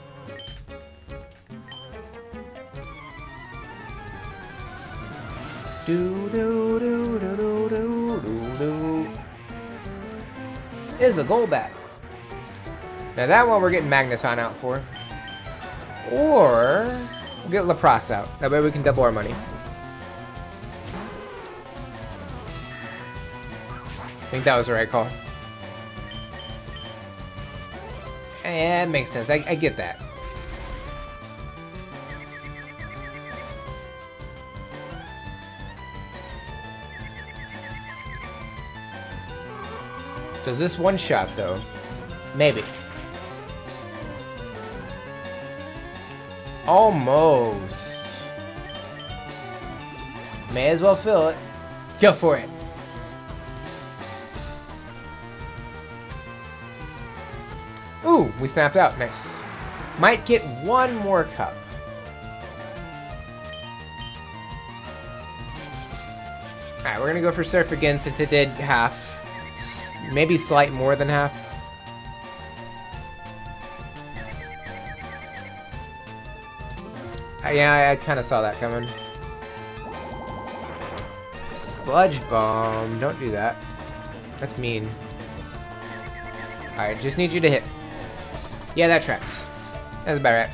Do do do do do do do do. Is a Golbat. Now that one we're getting Magneton out for. Or we'll get Lapras out. That way we can double our money. I think that was the right call. Yeah, it makes sense. I get that. Does this one shot though? Maybe. Almost. May as well fill it. Go for it. Ooh, we snapped out. Nice. Might get 1 more cup. Alright, we're gonna go for Surf again since it did half. Maybe slight more than half. Yeah, I kind of saw that coming. Sludge Bomb. Don't do that. That's mean. Alright, just need you to hit. Yeah, that tracks. That's about right.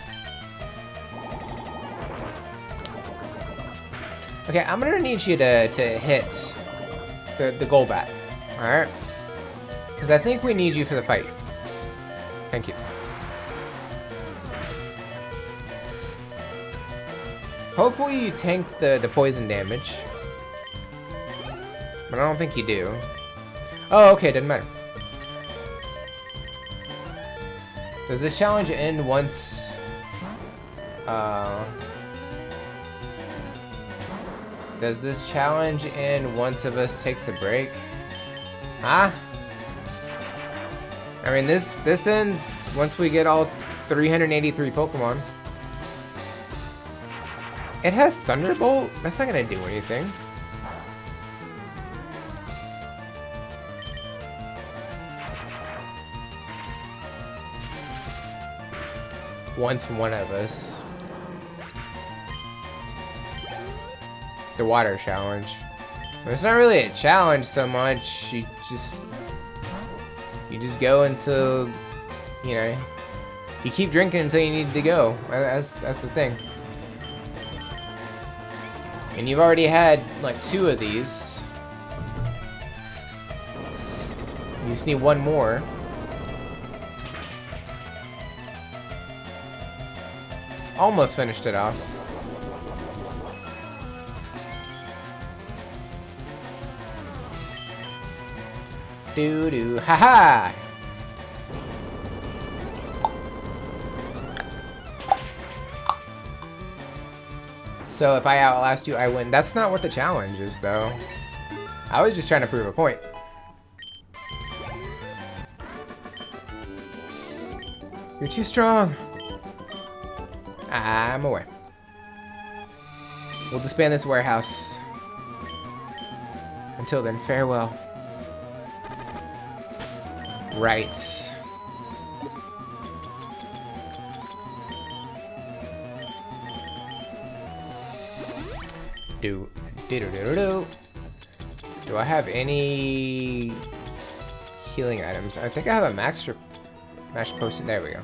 Okay, I'm gonna need you to hit the Golbat. Alright? Because I think we need you for the fight. Thank you. Hopefully you tank the poison damage. But I don't think you do. Oh, okay, doesn't matter. Does this challenge end once... Does this challenge end once of us takes a break? Huh? I mean, this ends once we get all 383 Pokemon. It has Thunderbolt? That's not gonna do anything. Once one of us. The water challenge. But it's not really a challenge so much. You just go until, you know, you keep drinking until you need to go. That's the thing. And you've already had like 2 of these. You just need 1 more. Almost finished it off. Do do. Ha ha. So if I outlast you, I win. That's not what the challenge is, though. I was just trying to prove a point. You're too strong. I'm aware. We'll disband this warehouse. Until then, farewell. Right. Do. Do I have any healing items? I think I have a max potion. There we go.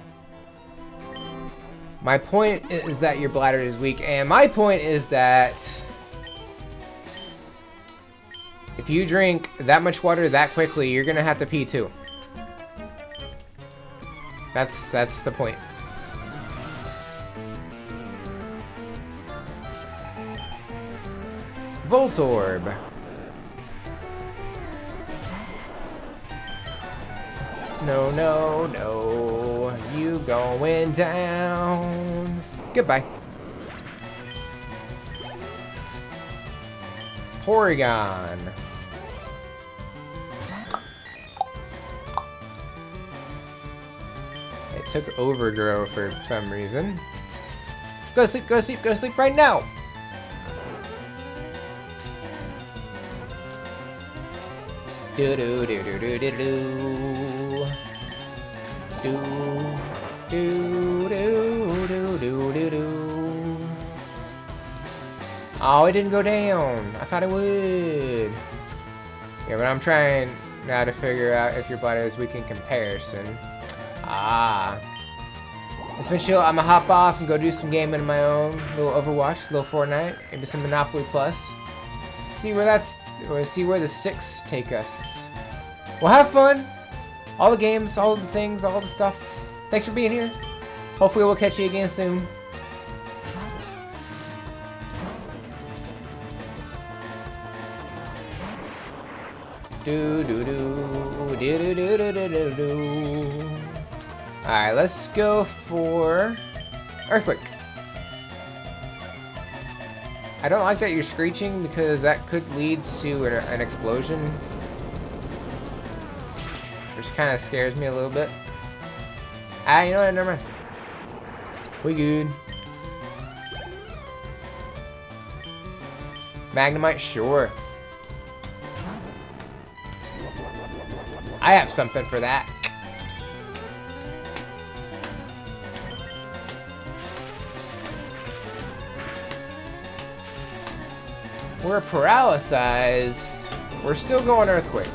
My point is that your bladder is weak, and my point is that if you drink that much water that quickly, you're gonna have to pee too. That's the point. Voltorb. No, no, no. You going down. Goodbye. Porygon. It took Overgrow for some reason. Go to sleep, go to sleep, go to sleep right now! Do do do do do do do. Do do do do do do do. Oh, it didn't go down. I thought it would. Yeah, but I'm trying now to figure out if your bladder is weak in comparison. Ah. It's been chill. I'm gonna hop off and go do some gaming of my own. A little Overwatch, a little Fortnite, maybe some Monopoly Plus. See where the sticks take us. Well, have fun. All the games, all the things, all the stuff. Thanks for being here. Hopefully we'll catch you again soon. Do do do do do do do do do do. All right, let's go for Earthquake. I don't like that you're screeching because that could lead to an explosion, which kind of scares me a little bit. Ah, you know what? Never mind. We good. Magnemite, sure. I have something for that. We're paralyzed. We're still going Earthquake.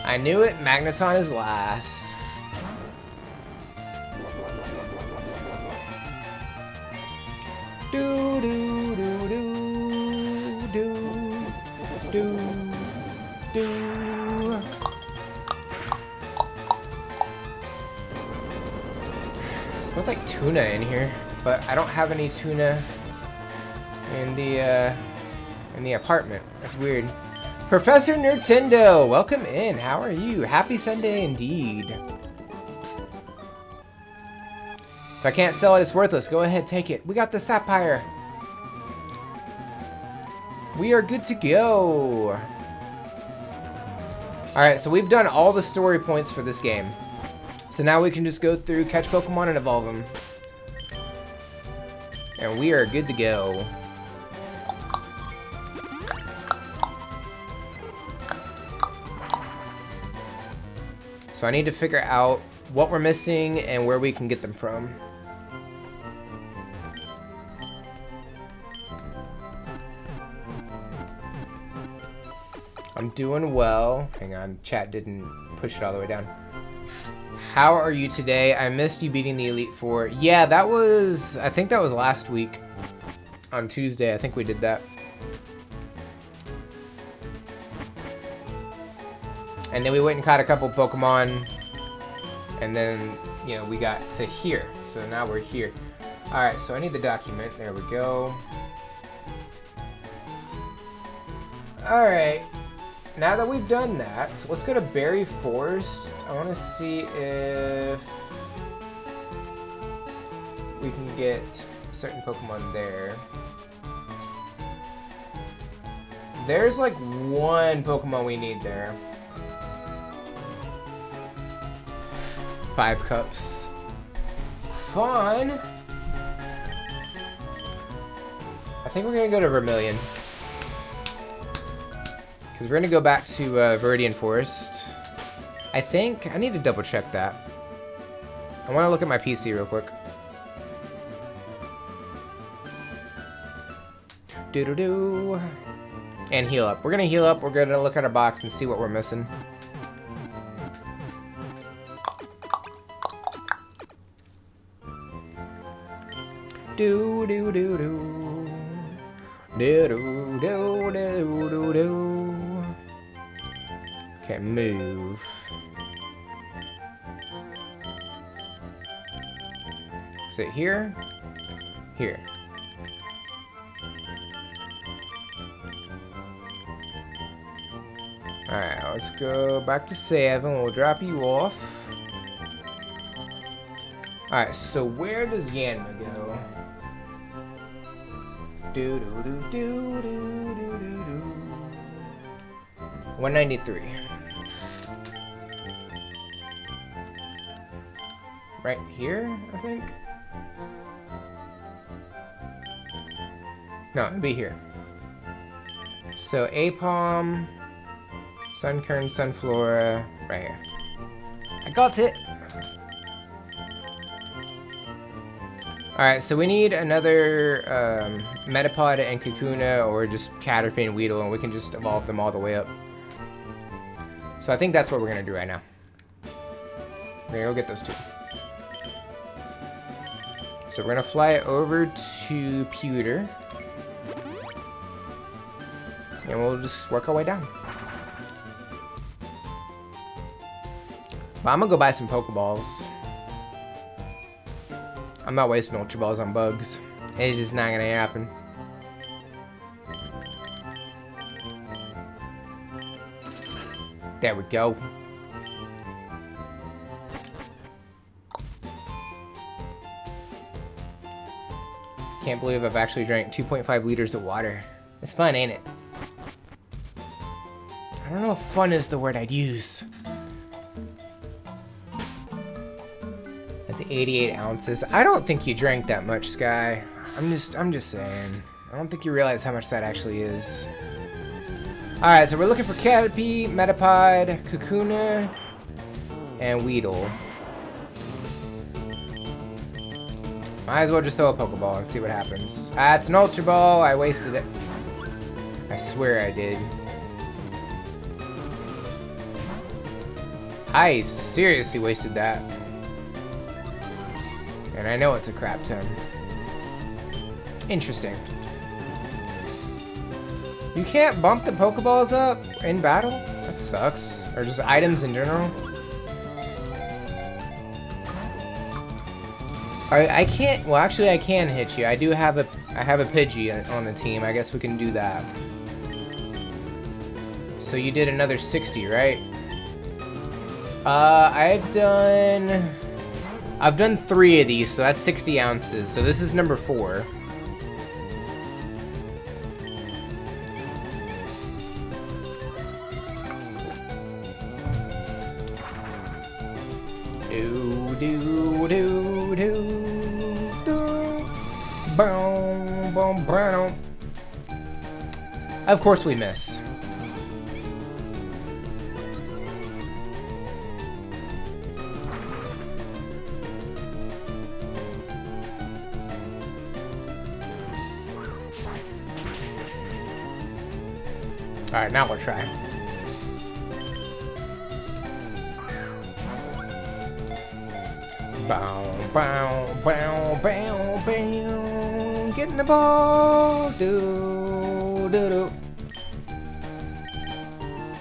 I knew it. Magneton is last. Do do do do do do do. It smells like tuna in here, but I don't have any tuna in the apartment. That's weird. Professor Nintendo, welcome in. How are you? Happy Sunday indeed. If I can't sell it, it's worthless. Go ahead, take it. We got the sapphire. We are good to go. Alright, so we've done all the story points for this game. So now we can just go through, catch Pokemon, and evolve them. And we are good to go. So I need to figure out what we're missing and where we can get them from. I'm doing well. Hang on, chat didn't push it all the way down. How are you today? I missed you beating the Elite Four. Yeah, that was, I think that was last week. On Tuesday, I think we did that. And then we went and caught a couple Pokemon. And And then, you know, we got to here. So now we're here. Alright, so I need the document. There we go. Alright. Now that we've done that, let's go to Berry Forest. I want to see if we can get certain Pokemon there. There's like one Pokemon we need there. 5 cups. Fun! I think we're gonna go to Vermilion. Because we're gonna go back to Viridian Forest. I think. I need to double check that. I want to look at my PC real quick. Doo-doo-doo. And heal up. We're gonna heal up. We're gonna look at our box and see what we're missing. Do-do-do-do. Do-do-do-do-do-do. Okay, move. Is it here? Here. Alright, let's go back to 7. We'll drop you off. Alright, so where does Yanma go? Do do do do do do do. 193. Right here, I think. No, it'd be here. So Apom, Sunkern, Sunflora, right here. I got it. Alright, so we need another Metapod and Kakuna, or just Caterpie and Weedle, and we can just evolve them all the way up. So I think that's what we're going to do right now. We're going to go get those 2. So we're going to fly over to Pewter. And we'll just work our way down. But I'm going to go buy some Pokeballs. I'm not wasting Ultra Balls on bugs. It's just not gonna happen. There we go. Can't believe I've actually drank 2.5 liters of water. It's fun, ain't it? I don't know if fun is the word I'd use. That's 88 ounces. I don't think you drank that much, Sky. I'm just saying. I don't think you realize how much that actually is. Alright, so we're looking for Caterpie, Metapod, Kakuna, and Weedle. Might as well just throw a Pokeball and see what happens. Ah, it's an Ultra Ball. I wasted it. I swear I did. I seriously wasted that. And I know it's a crap ton. Interesting. You can't bump the Pokeballs up in battle? That sucks. Or just items in general. I can't, well actually I can hit you. I have a Pidgey on the team. I guess we can do that. So you did another 60, right? I've done 3 of these, so that's 60 ounces. So this is number 4. Do do do do do. Boom boom boom. Of course we miss. Alright, now we'll try. Bow, bow, bow, bow, bow. Getting the ball. Do, do, do.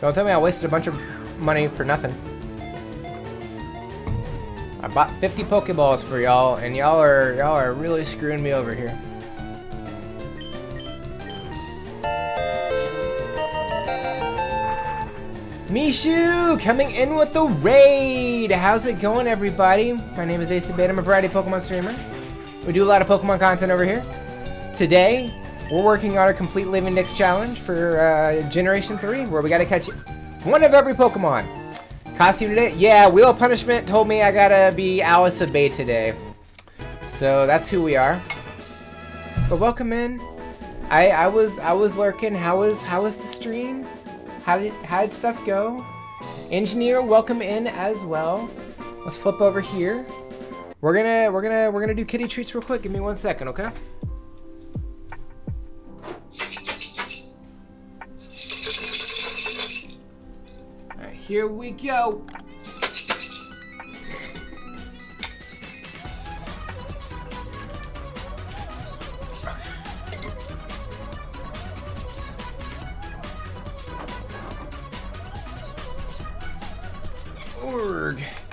Don't tell me I wasted a bunch of money for nothing. I bought 50 Pokeballs for y'all, and y'all are really screwing me over here. Mishu coming in with the raid. How's it going, everybody? My name is AceofBade. I'm a variety Pokemon streamer. We do a lot of Pokemon content over here. Today, we're working on our complete Living Dex challenge for Generation 3, where we gotta catch one of every Pokemon. Costume today? Yeah, Wheel of Punishment told me I gotta be AceofBade today. So that's who we are. But welcome in. I was lurking. How was the stream? How did stuff go? Engineer, welcome in as well. Let's flip over here. We're gonna do kitty treats real quick. Give me 1 second, okay? Alright, here we go.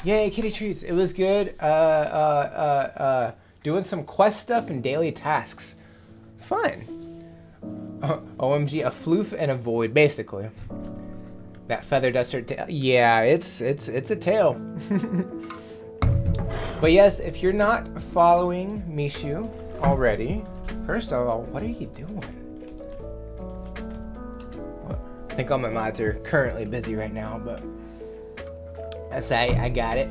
Yay, kitty treats. It was good. Doing some quest stuff and daily tasks. Fun. OMG, a floof and a void, basically. That feather duster tail. Yeah, it's a tail. But yes, if you're not following Mishu already, first of all, what are you doing? Well, I think all my mods are currently busy right now, but I got it.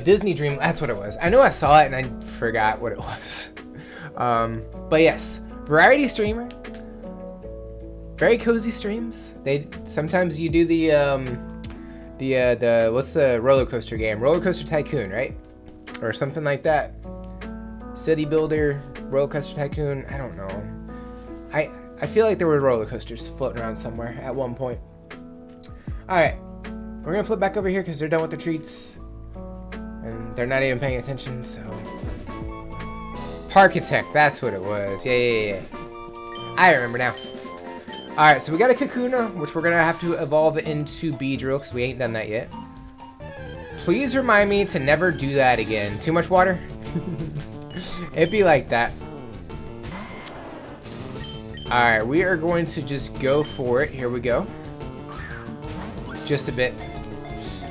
Disney Dream, that's what it was. I know I saw it and I forgot what it was. But yes, variety streamer. Very cozy streams. Sometimes you do the what's the roller coaster game? Roller Coaster Tycoon, right? Or something like that. City Builder, Roller Coaster Tycoon, I don't know. I feel like there were roller coasters floating around somewhere at one point. Alright. We're gonna flip back over here because they're done with the treats. And they're not even paying attention, so. Parkitect, that's what it was. Yeah. I remember now. Alright, so we got a Kakuna, which we're gonna have to evolve into Beedrill because we ain't done that yet. Please remind me to never do that again. Too much water? It'd be like that. Alright, we are going to just go for it. Here we go. Just a bit.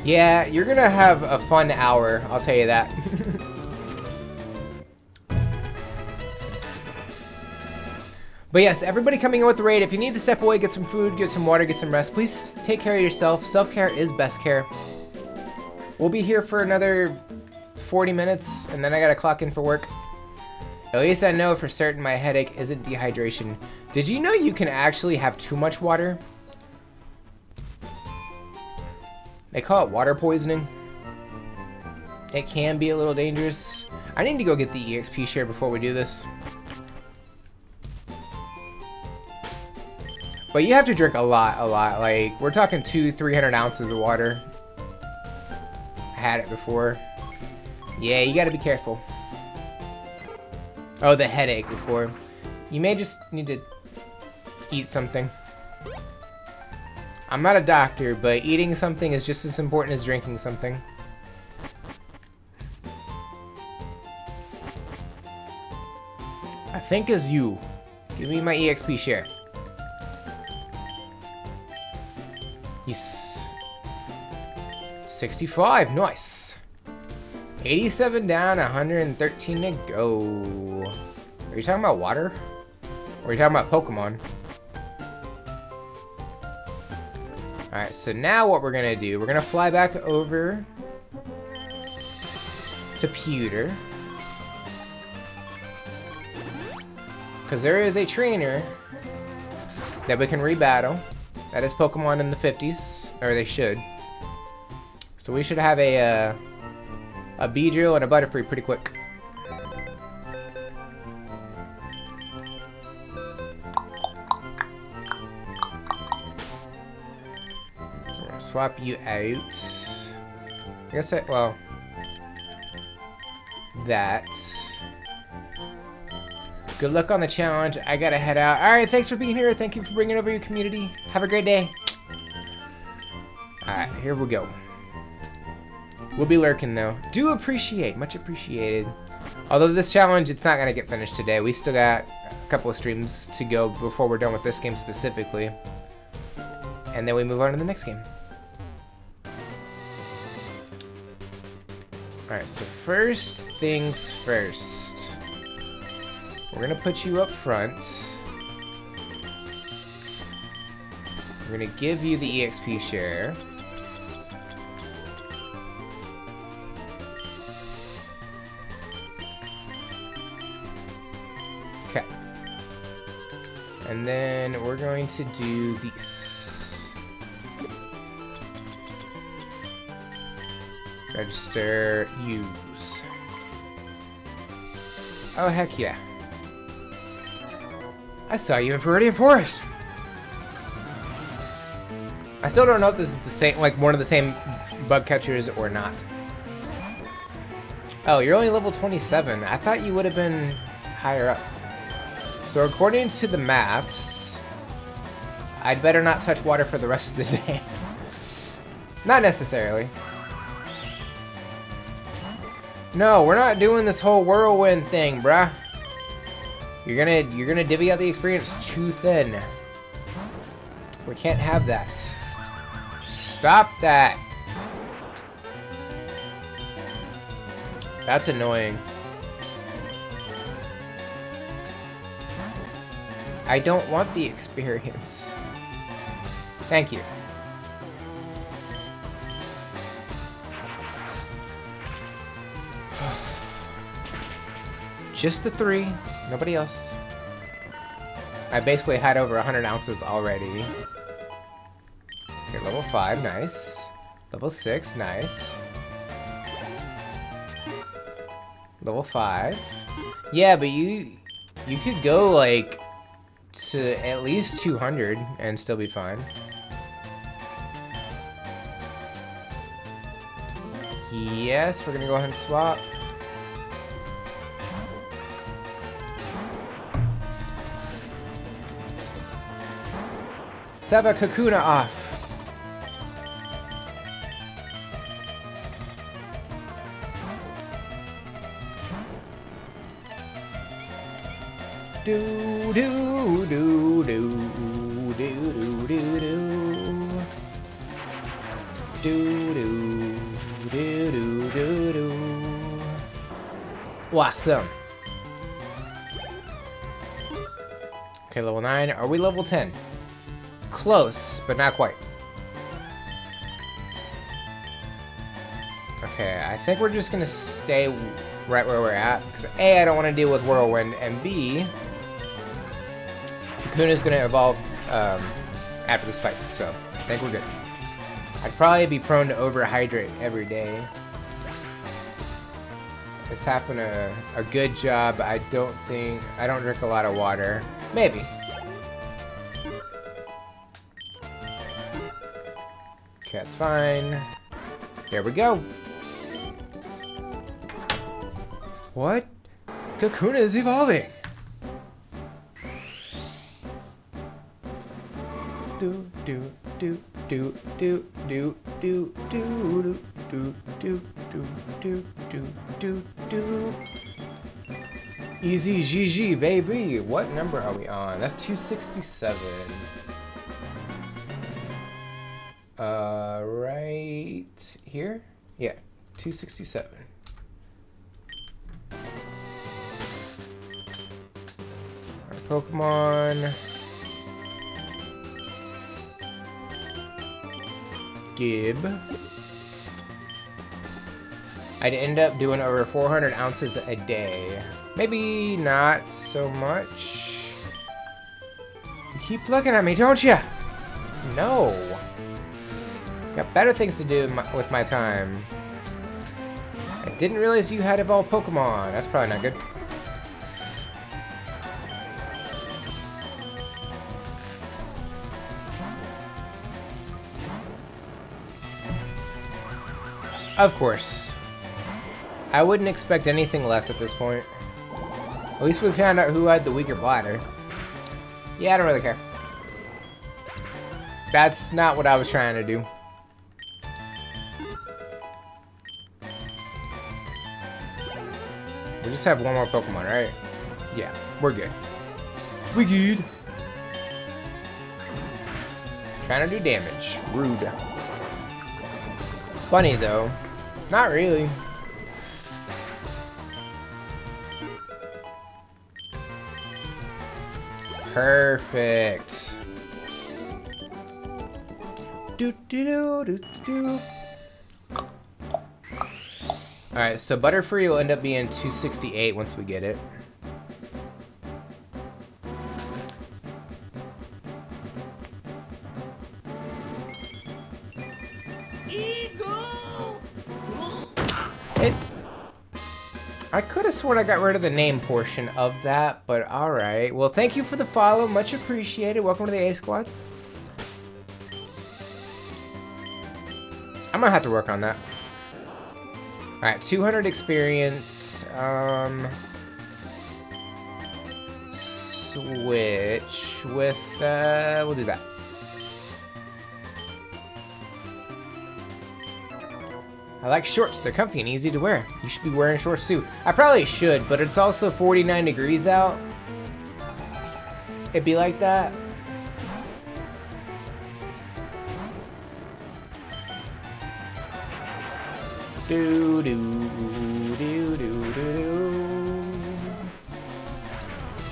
Yeah, you're gonna have a fun hour, I'll tell you that. But yes, everybody coming in with the raid, if you need to step away, get some food, get some water, get some rest, please take care of yourself. Self-care is best care. We'll be here for another 40 minutes, and then I gotta clock in for work. At least I know for certain my headache isn't dehydration. Did you know you can actually have too much water? They call it water poisoning. It can be a little dangerous. I need to go get the EXP share before we do this. But you have to drink a lot. Like, we're talking 200-300 ounces of water. I had it before. Yeah, you gotta be careful. Oh, the headache before. You may just need to eat something. I'm not a doctor, but eating something is just as important as drinking something. I think as you. Give me my EXP share. Yes. 65, nice. 87 down, 113 to go. Are you talking about water? Or are you talking about Pokemon? Alright, so now what we're gonna do, we're gonna fly back over to Pewter. Because there is a trainer that we can rebattle. That is Pokemon in the 50s, or they should. So we should have a Beedrill and a Butterfree pretty quick. Swap you out. I guess well, that. Good luck on the challenge. I gotta head out. Alright, thanks for being here. Thank you for bringing over your community. Have a great day. Alright, here we go. We'll be lurking though. Do appreciate, much appreciated. Although this challenge, it's not gonna get finished today. We still got a couple of streams to go before we're done with this game specifically. And then we move on to the next game. Alright, so first things first. We're gonna put you up front. We're gonna give you the EXP share. Okay. And then we're going to do these. Register, use. Oh, heck yeah. I saw you in Viridian Forest. I still don't know if this is the same, like one of the same bug catchers or not. Oh, you're only level 27. I thought you would have been higher up. So according to the maths, I'd better not touch water for the rest of the day. Not necessarily. No, we're not doing this whole whirlwind thing, bruh. You're gonna divvy out the experience too thin. We can't have that. Stop that. That's annoying. I don't want the experience. Thank you. Just the 3, nobody else. I basically had over 100 ounces already. Okay, level 5, nice. Level 6, nice. Level 5. Yeah, but you could go like to at least 200 and still be fine. Yes, we're gonna go ahead and swap. Let's have a Kakuna off. Do do do do do do do do do do do do do. Awesome. Okay, level 9. Are we level 10? Close, but not quite. Okay, I think we're just gonna stay right where we're at. Because A, I don't want to deal with Whirlwind, and B, Kakuna's gonna evolve after this fight, so I think we're good. I'd probably be prone to overhydrate every day. It's happened a good job. I don't drink a lot of water. Maybe. Okay, that's fine. There we go. What? Kakuna is evolving. Do do do do do do do do do do do do do do do. Easy GG, baby. What number are we on? That's 267. Right here? Yeah, 267. Our Pokemon. Gib. I'd end up doing over 400 ounces a day. Maybe not so much. You keep looking at me, don't you? No. Got better things to do with my time. I didn't realize you had evolved Pokemon. That's probably not good. Of course. I wouldn't expect anything less at this point. At least we found out who had the weaker bladder. Yeah, I don't really care. That's not what I was trying to do. We just have one more Pokemon, right? Yeah, we're good. We good. Trying to do damage. Rude. Funny though. Not really. Perfect. Do do do do do. Alright, so Butterfree will end up being 268 once we get it. I could have sworn I got rid of the name portion of that, but alright. Well, thank you for the follow. Much appreciated. Welcome to the A Squad. I'm gonna have to work on that. Alright, 200 experience. Switch with, we'll do that. I like shorts. They're comfy and easy to wear. You should be wearing shorts too. I probably should, but it's also 49 degrees out. It'd be like that. Do do do do do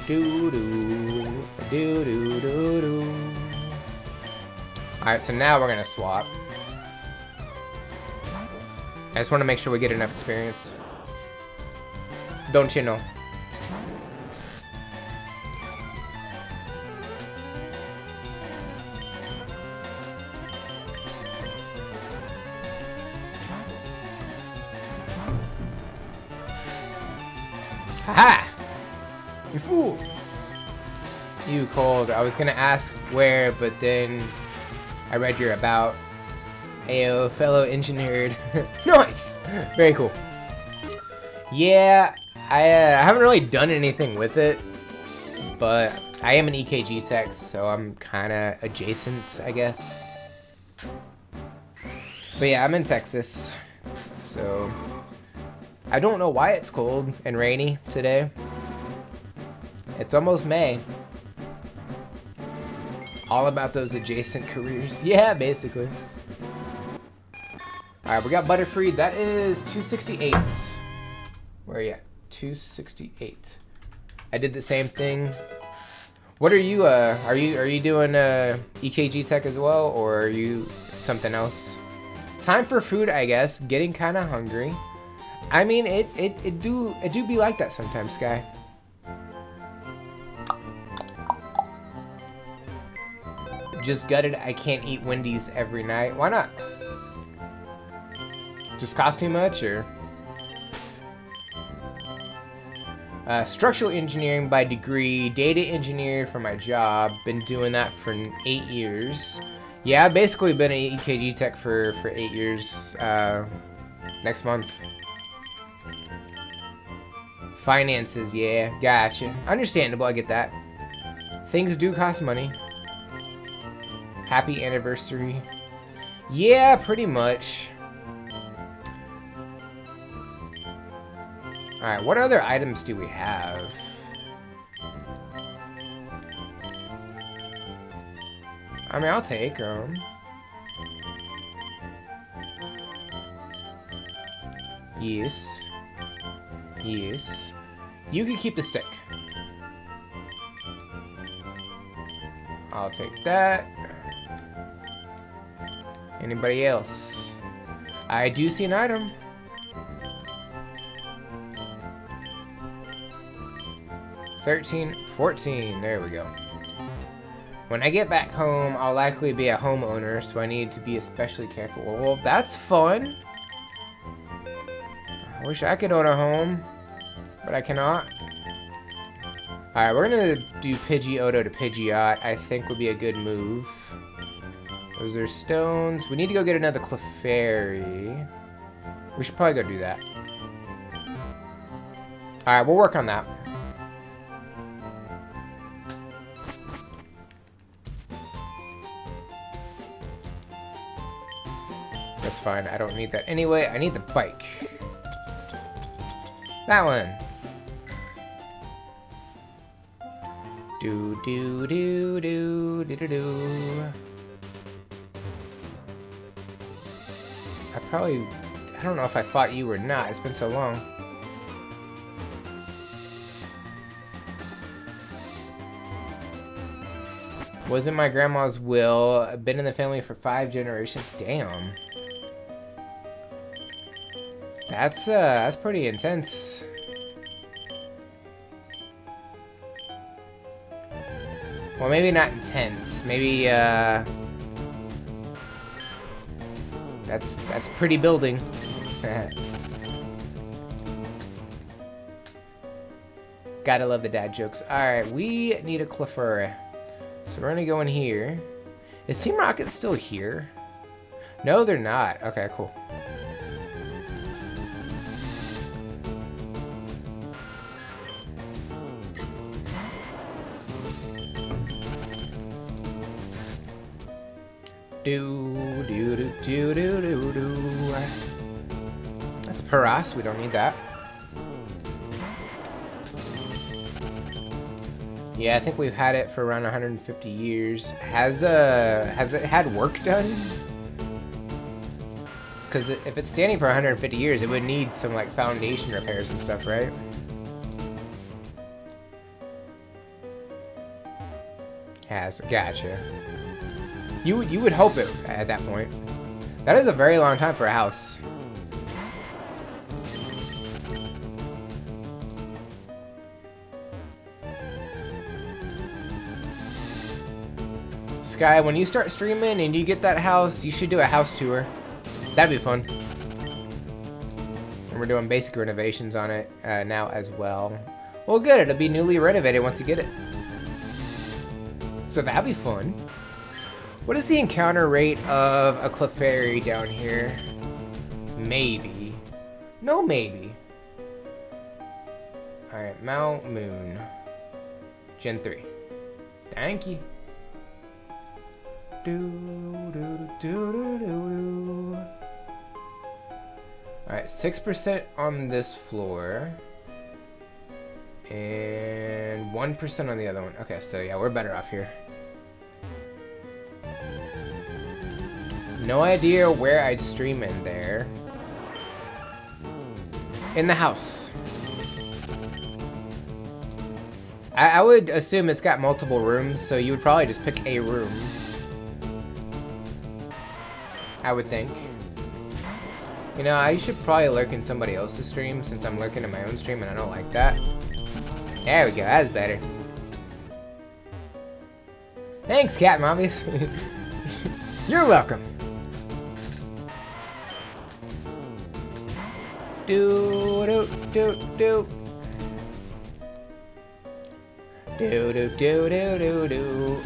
do do do do do. All right, so now we're gonna swap. I just want to make sure we get enough experience. Don't you know? Haha! You fool! You cold. I was gonna ask where, but then I read your about. Ayo, fellow engineered. Nice! Very cool. Yeah, I haven't really done anything with it, but I am an EKG tech, so I'm kind of adjacent, I guess. But yeah, I'm in Texas, so I don't know why it's cold and rainy today. It's almost May. All about those adjacent careers. Yeah, basically. Alright, we got Butterfree. That is 268. Where are you at? 268. I did the same thing. What are you are you doing EKG tech as well, or are you something else? Time for food, I guess. Getting kind of hungry. I mean, it do be like that sometimes, Sky. Just gutted. I can't eat Wendy's every night. Why not? Just cost too much, or? Structural engineering by degree, data engineer for my job. Been doing that for 8 years. Yeah, I've basically been an EKG tech for 8 years. Next month. Finances, yeah, gotcha. Understandable, I get that. Things do cost money. Happy anniversary. Yeah, pretty much. Alright, what other items do we have? I mean, I'll take them. Yes. Yes. You can keep the stick. I'll take that. Anybody else? I do see an item. $13, $14. There we go. When I get back home, I'll likely be a homeowner, so I need to be especially careful. Well, that's fun. I wish I could own a home, but I cannot. Alright, we're gonna do Pidgeotto to Pidgeot. I think would be a good move. Those are stones. We need to go get another Clefairy. We should probably go do that. Alright, we'll work on that. That's fine. I don't need that anyway. I need the bike. That one. Do do do do do do do. I don't know if I fought you or not. It's been so long. Was in my grandma's will. Been in the family for 5 generations. Damn. That's pretty intense. Well, maybe not intense. Maybe that's pretty building. Gotta love the dad jokes. Alright, we need a Clefairy. So we're gonna go in here. Is Team Rocket still here? No, they're not. Okay, cool. Do do do do do do do. That's Paras. We don't need that. Yeah, I think we've had it for around 150 years. Has it had work done? Because if it's standing for 150 years, it would need some like foundation repairs and stuff, right? Has, gotcha. You would hope it at that point. That is a very long time for a house. Sky, when you start streaming and you get that house, you should do a house tour. That'd be fun. And we're doing basic renovations on it now as well. Well, good. It'll be newly renovated once you get it. So that'd be fun. What is the encounter rate of a Clefairy down here? Maybe. No, maybe. Alright, Mount Moon. Gen 3. Thank you. Alright, 6% on this floor. And 1% on the other one. Okay, so yeah, we're better off here. No idea where I'd stream in there. In the house. I would assume it's got multiple rooms, so you would probably just pick a room. I would think. You know, I should probably lurk in somebody else's stream since I'm lurking in my own stream and I don't like that. There we go, that's better. Thanks, cat mommies. You're welcome. Do do do do. Do do do do do do.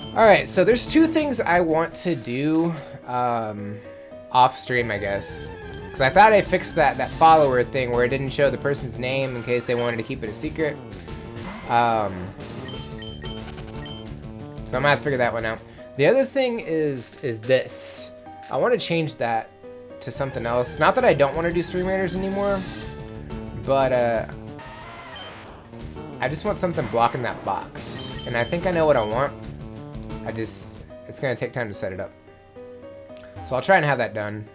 Alright, so there's two things I want to do off stream, I guess. Because I thought I fixed that follower thing where it didn't show the person's name in case they wanted to keep it a secret. So I'm gonna have to figure that one out. The other thing is this. I want to change that to something else. Not that I don't want to do Stream Raiders anymore, but I just want something blocking that box. And I think I know what I want. It's gonna take time to set it up. So I'll try and have that done.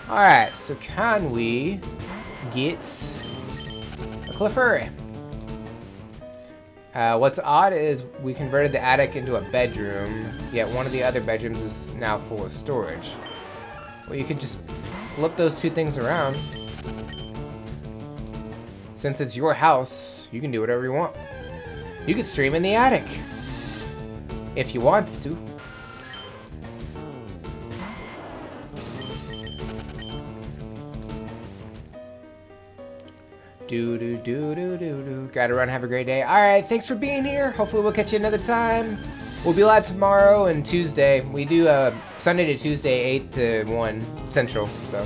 Alright, so can we get a Clefairy? What's odd is we converted the attic into a bedroom, yet one of the other bedrooms is now full of storage. Well, you could just flip those two things around. Since it's your house, you can do whatever you want. You could stream in the attic. If you want to. Do do do do do do. Gotta run, have a great day. Alright, thanks for being here. Hopefully we'll catch you another time. We'll be live tomorrow and Tuesday. We do Sunday to Tuesday, 8 to 1 Central, so.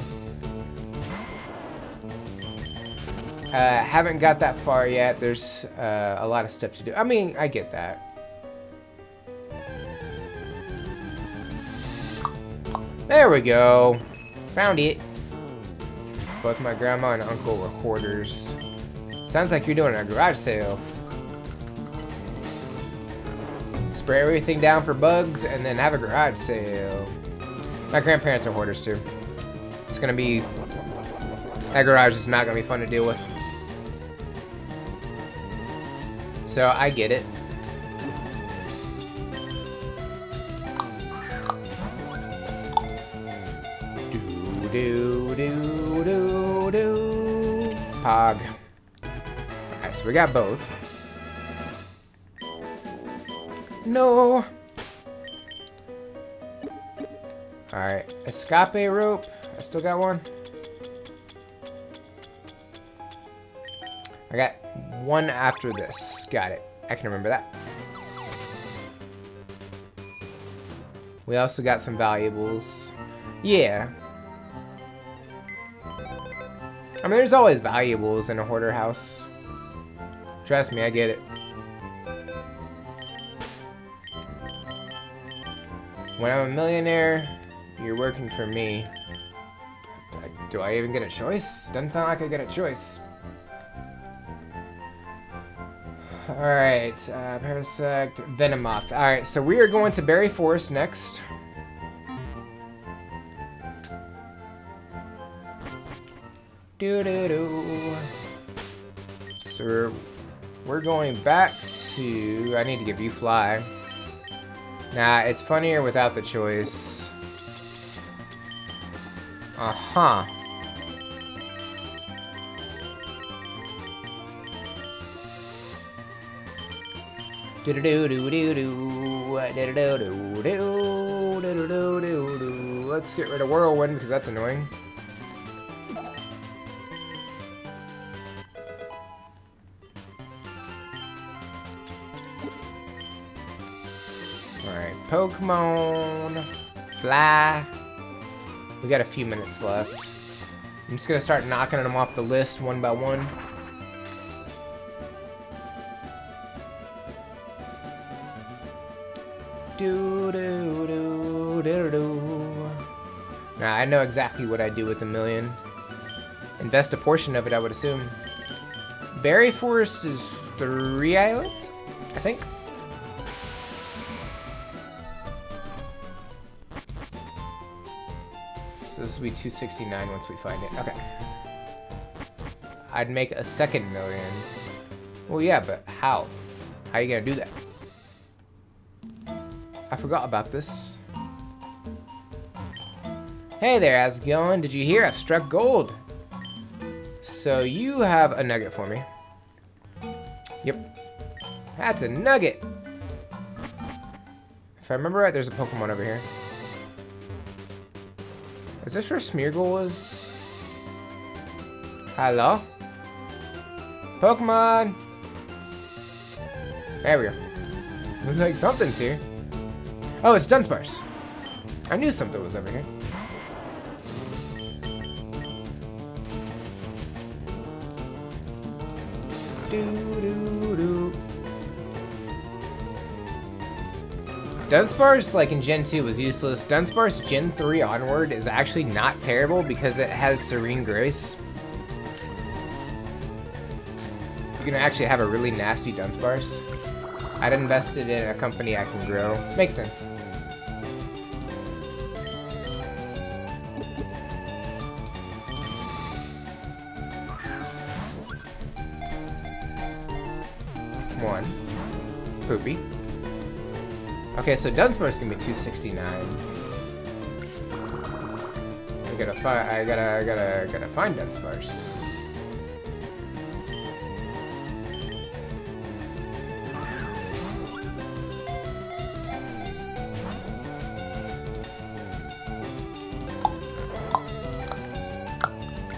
Haven't got that far yet. There's a lot of stuff to do. I mean, I get that. There we go. Found it. Both my grandma and uncle were hoarders. Sounds like you're doing a garage sale. Spray everything down for bugs and then have a garage sale. My grandparents are hoarders too. It's gonna be... That garage is not gonna be fun to deal with. So I get it. Do do do do. Pog. Alright, so we got both. No. Alright, escape rope. I still got one. I got one after this. Got it. I can remember that. We also got some valuables. Yeah. I mean, there's always valuables in a hoarder house. Trust me, I get it. When I'm a millionaire, you're working for me. Do I even get a choice? Doesn't sound like I get a choice. Alright, Parasect, Venomoth. Alright, so we are going to Berry Forest next. Doo-doo-doo. So we're going back to... I need to give you Fly. Nah, it's funnier without the choice. Uh-huh. Let's get rid of Whirlwind because that's annoying. Alright, Pokemon, Fly. We got a few minutes left. I'm just gonna start knocking them off the list one by one. Nah, I know exactly what I do with $1 million. Invest a portion of it, I would assume. Berry Forest is 3 islands, I think. So this will be 269 once we find it. Okay. I'd make a second $1 million. Well, yeah, but how? How are you gonna do that? I forgot about this. Hey there, how's it going? Did you hear? I've struck gold. So you have a nugget for me. Yep. That's a nugget. If I remember right, there's a Pokemon over here. Is this where Smeargle was? Hello? Pokemon! There we go. Looks like something's here. Oh, it's Dunsparce. I knew something was over here. Dunsparce, like in Gen 2, was useless. Dunsparce Gen 3 onward is actually not terrible because it has Serene Grace. You can actually have a really nasty Dunsparce. I'd invested in a company I can grow. Makes sense. One. Poopy. Okay, so Dunsparce is gonna be 269. I gotta find Dunsparce.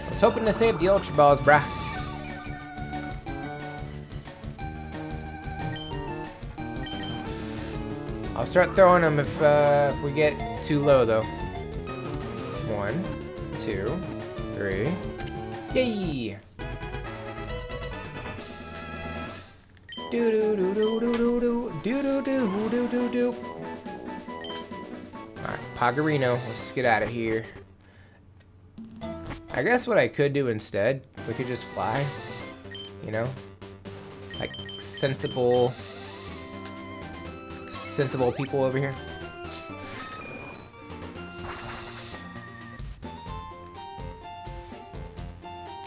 I was hoping to save the Ultra Balls, brah. I'll start throwing them if we get too low, though. 1, 2, 3. Yay! Do do do do do do do do do do do do do. All right, Pagarino. Let's get out of here. I guess what I could do instead, we could just fly. You know? Like sensible people over here.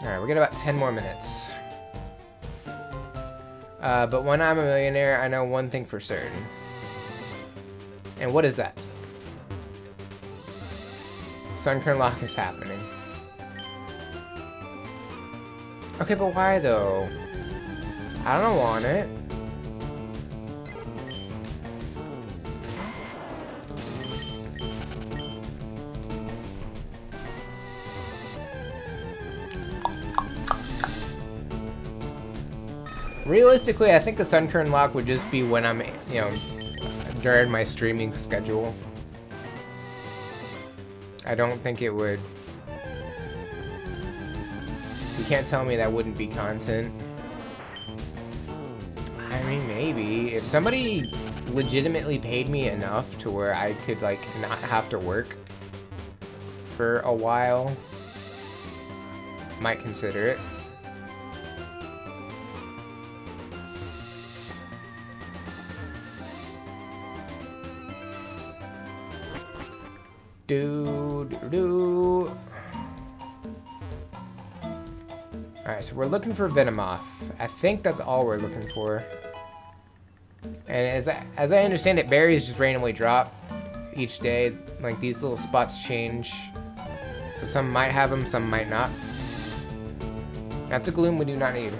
Alright, we got about 10 more minutes. But when I'm a millionaire, I know one thing for certain. And what is that? Sunkern Lock is happening. Okay, but why though? I don't want it. Realistically, I think the Sunkern Lock would just be when I'm, you know, during my streaming schedule. I don't think it would. You can't tell me that wouldn't be content. I mean, maybe. If somebody legitimately paid me enough to where I could, like, not have to work for a while, might consider it. Alright, so we're looking for Venomoth. I think that's all we're looking for. And as I understand it, berries just randomly drop each day. Like, these little spots change. So some might have them, some might not. That's a gloom we do not need.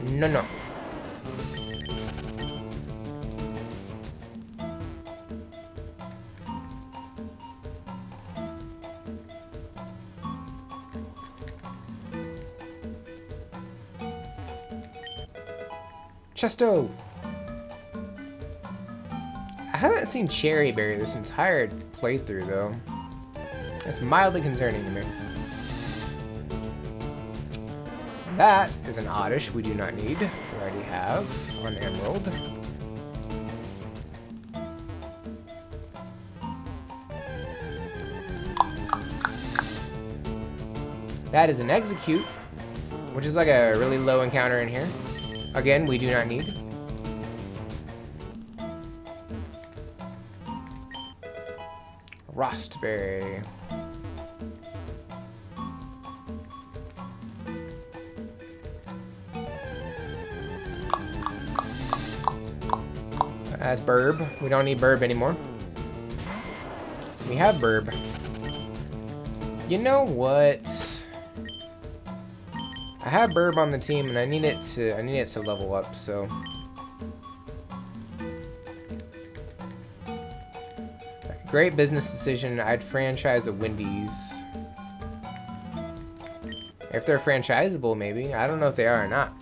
No, no. Chesto! I haven't seen Cherry Berry this entire playthrough, though. That's mildly concerning to me. That is an Oddish we do not need. We already have on Emerald. That is an Execute, which is like a really low encounter in here. Again, we do not need. Rostberry. That's Burb. We don't need Burb anymore. We have Burb. You know what? I have Burb on the team, and I need it to level up. So, great business decision. I'd franchise a Wendy's if they're franchisable. Maybe, I don't know if they are or not.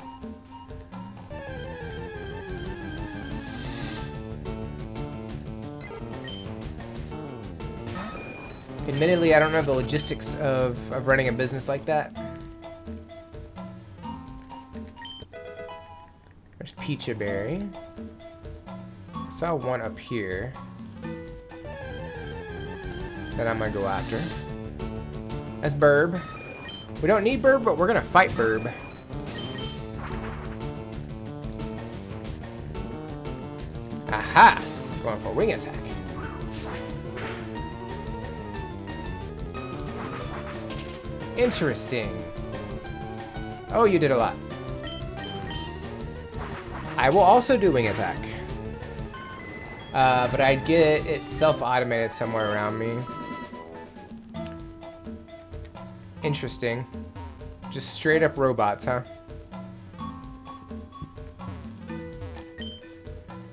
Admittedly, I don't know the logistics of running a business like that. There's Peachy Berry. I saw one up here that I might go after. That's Burb. We don't need Burb, but we're gonna fight Burb. Aha! Going for a wing attack. Interesting. Oh, you did a lot. I will also do wing attack. But I'd get it self-automated somewhere around me. Interesting. Just straight up robots, huh?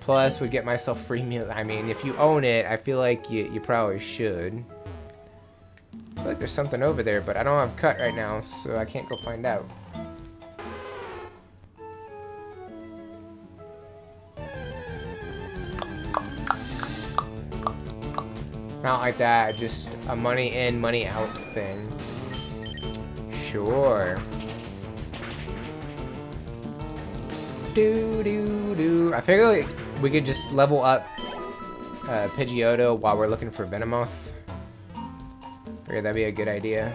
Plus, would get myself free meal. I mean, if you own it, I feel like you probably should. I feel like there's something over there, but I don't have cut right now, so I can't go find out. Not like that, just a money in, money out thing. Sure. I figure like we could just level up Pidgeotto while we're looking for Venomoth. Figured that'd be a good idea.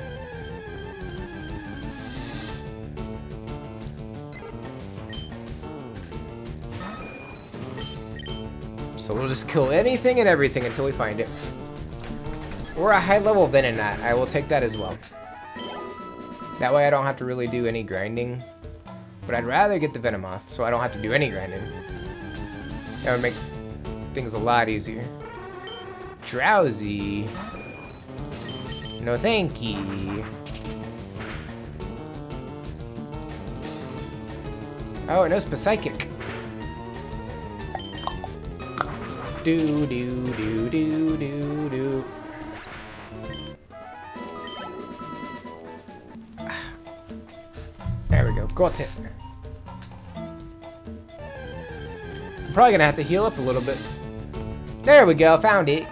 So we'll just kill anything and everything until we find it. Or a high-level Venonat. I will take that as well. That way I don't have to really do any grinding. But I'd rather get the Venomoth, so I don't have to do any grinding. That would make things a lot easier. Drowsy. No thank you. Oh, it knows Psychic. Do do do do do do. There we go. Got it. I'm probably gonna have to heal up a little bit. There we go. Found it.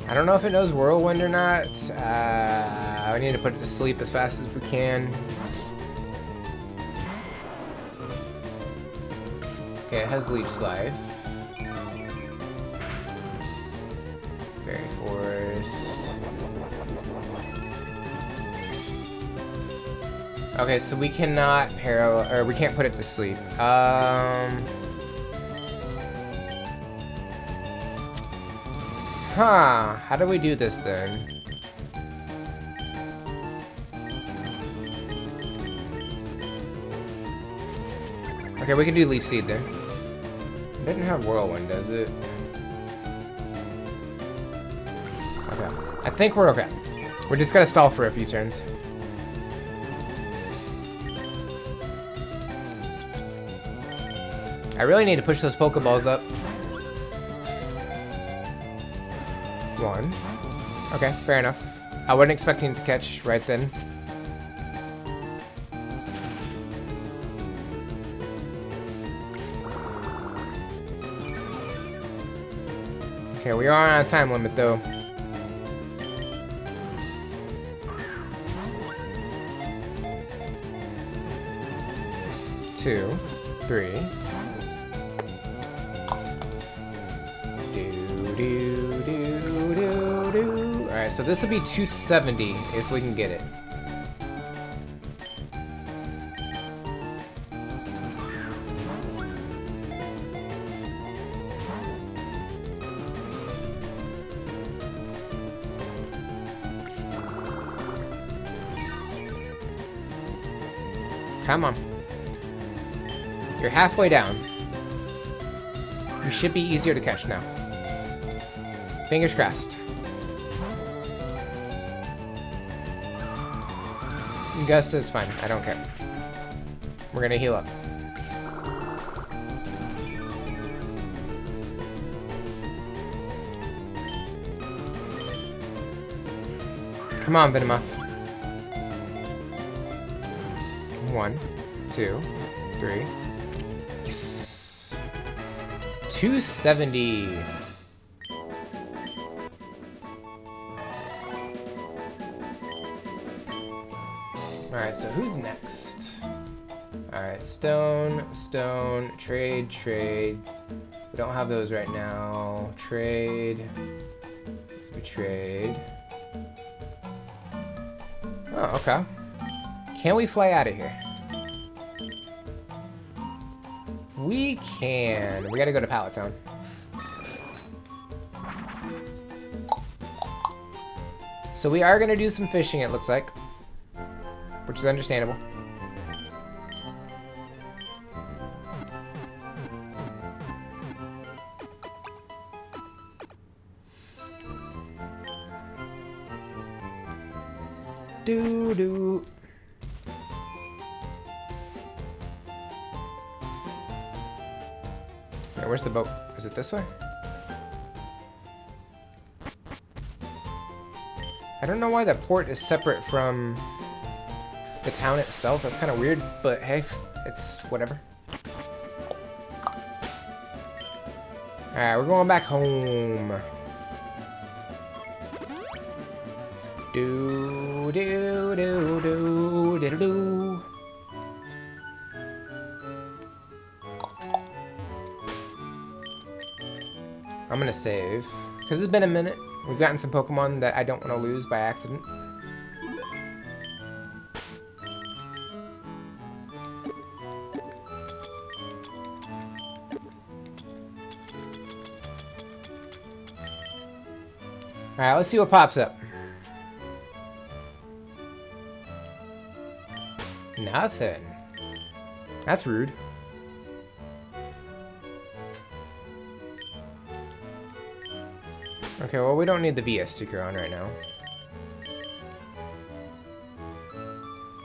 I don't know if it knows Whirlwind or not. We need to put it to sleep as fast as we can. Okay, it has Leech Life. Fairy Forest. Okay, so we cannot we can't put it to sleep. Huh, how do we do this then? Okay, we can do Leaf Seed then. It doesn't have Whirlwind, does it? Okay, I think we're okay. We're just gonna stall for a few turns. I really need to push those Pokeballs up. 1. Okay, fair enough. I wasn't expecting to catch right then. Okay, we are on a time limit though. Two, 3. Alright, so this will be 270 if we can get it. Come on. You're halfway down. You should be easier to catch now. Fingers crossed. Gust is fine. I don't care. We're gonna heal up. Come on, Venomoth. 1, 2, 3. Yes. 270. Alright, so who's next? Alright, stone, trade. We don't have those right now. Trade. We trade. Oh, okay. Can we fly out of here? We can. We gotta go to Pallet Town. So we are gonna do some fishing, it looks like. Which is understandable. Doo-doo. Right, where's the boat? Is it this way? I don't know why that port is separate from the town itself. That's kind of weird, but hey, it's whatever. Alright, we're going back home. Do do do do do do. I'm gonna save. Because it's been a minute. We've gotten some Pokemon that I don't want to lose by accident. Alright, let's see what pops up. Nothing. That's rude. Okay, well, we don't need the VS sticker on right now.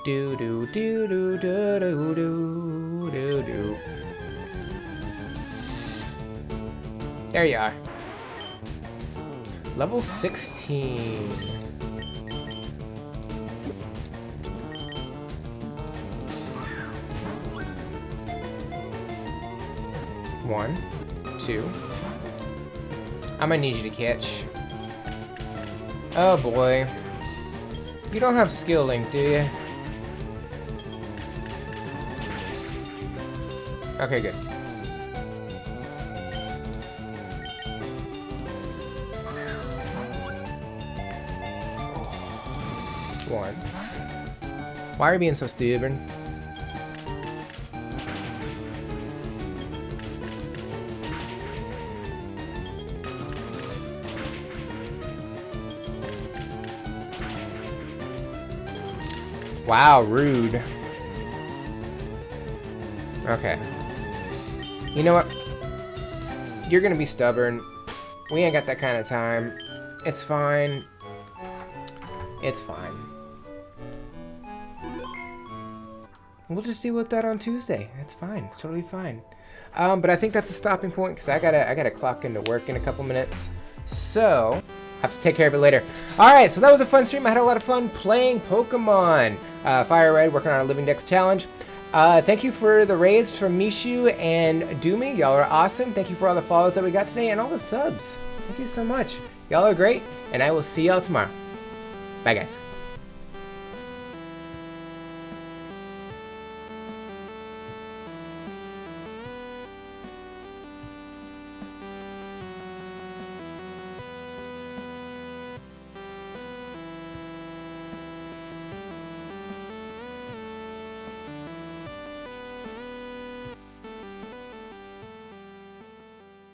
Do do do do do do do do do. There you are. Level 16. One, two. I'm gonna need you to catch. Oh boy. You don't have skill link, do you? Okay, good. One. Why are you being so stubborn? Wow, rude. Okay. You know what? You're gonna be stubborn. We ain't got that kind of time. It's fine. It's fine. We'll just deal with that on Tuesday. It's fine. It's totally fine. But I think that's a stopping point because I gotta clock into work in a couple minutes. So have to take care of it later. All right. So that was a fun stream. I had a lot of fun playing Pokemon. Fire Red working on our Living Dex challenge. Thank you for the raids from Mishu and Doomy. Y'all are awesome. Thank you for all the follows that we got today and all the subs. Thank you so much. Y'all are great, and I will see y'all tomorrow. Bye, guys.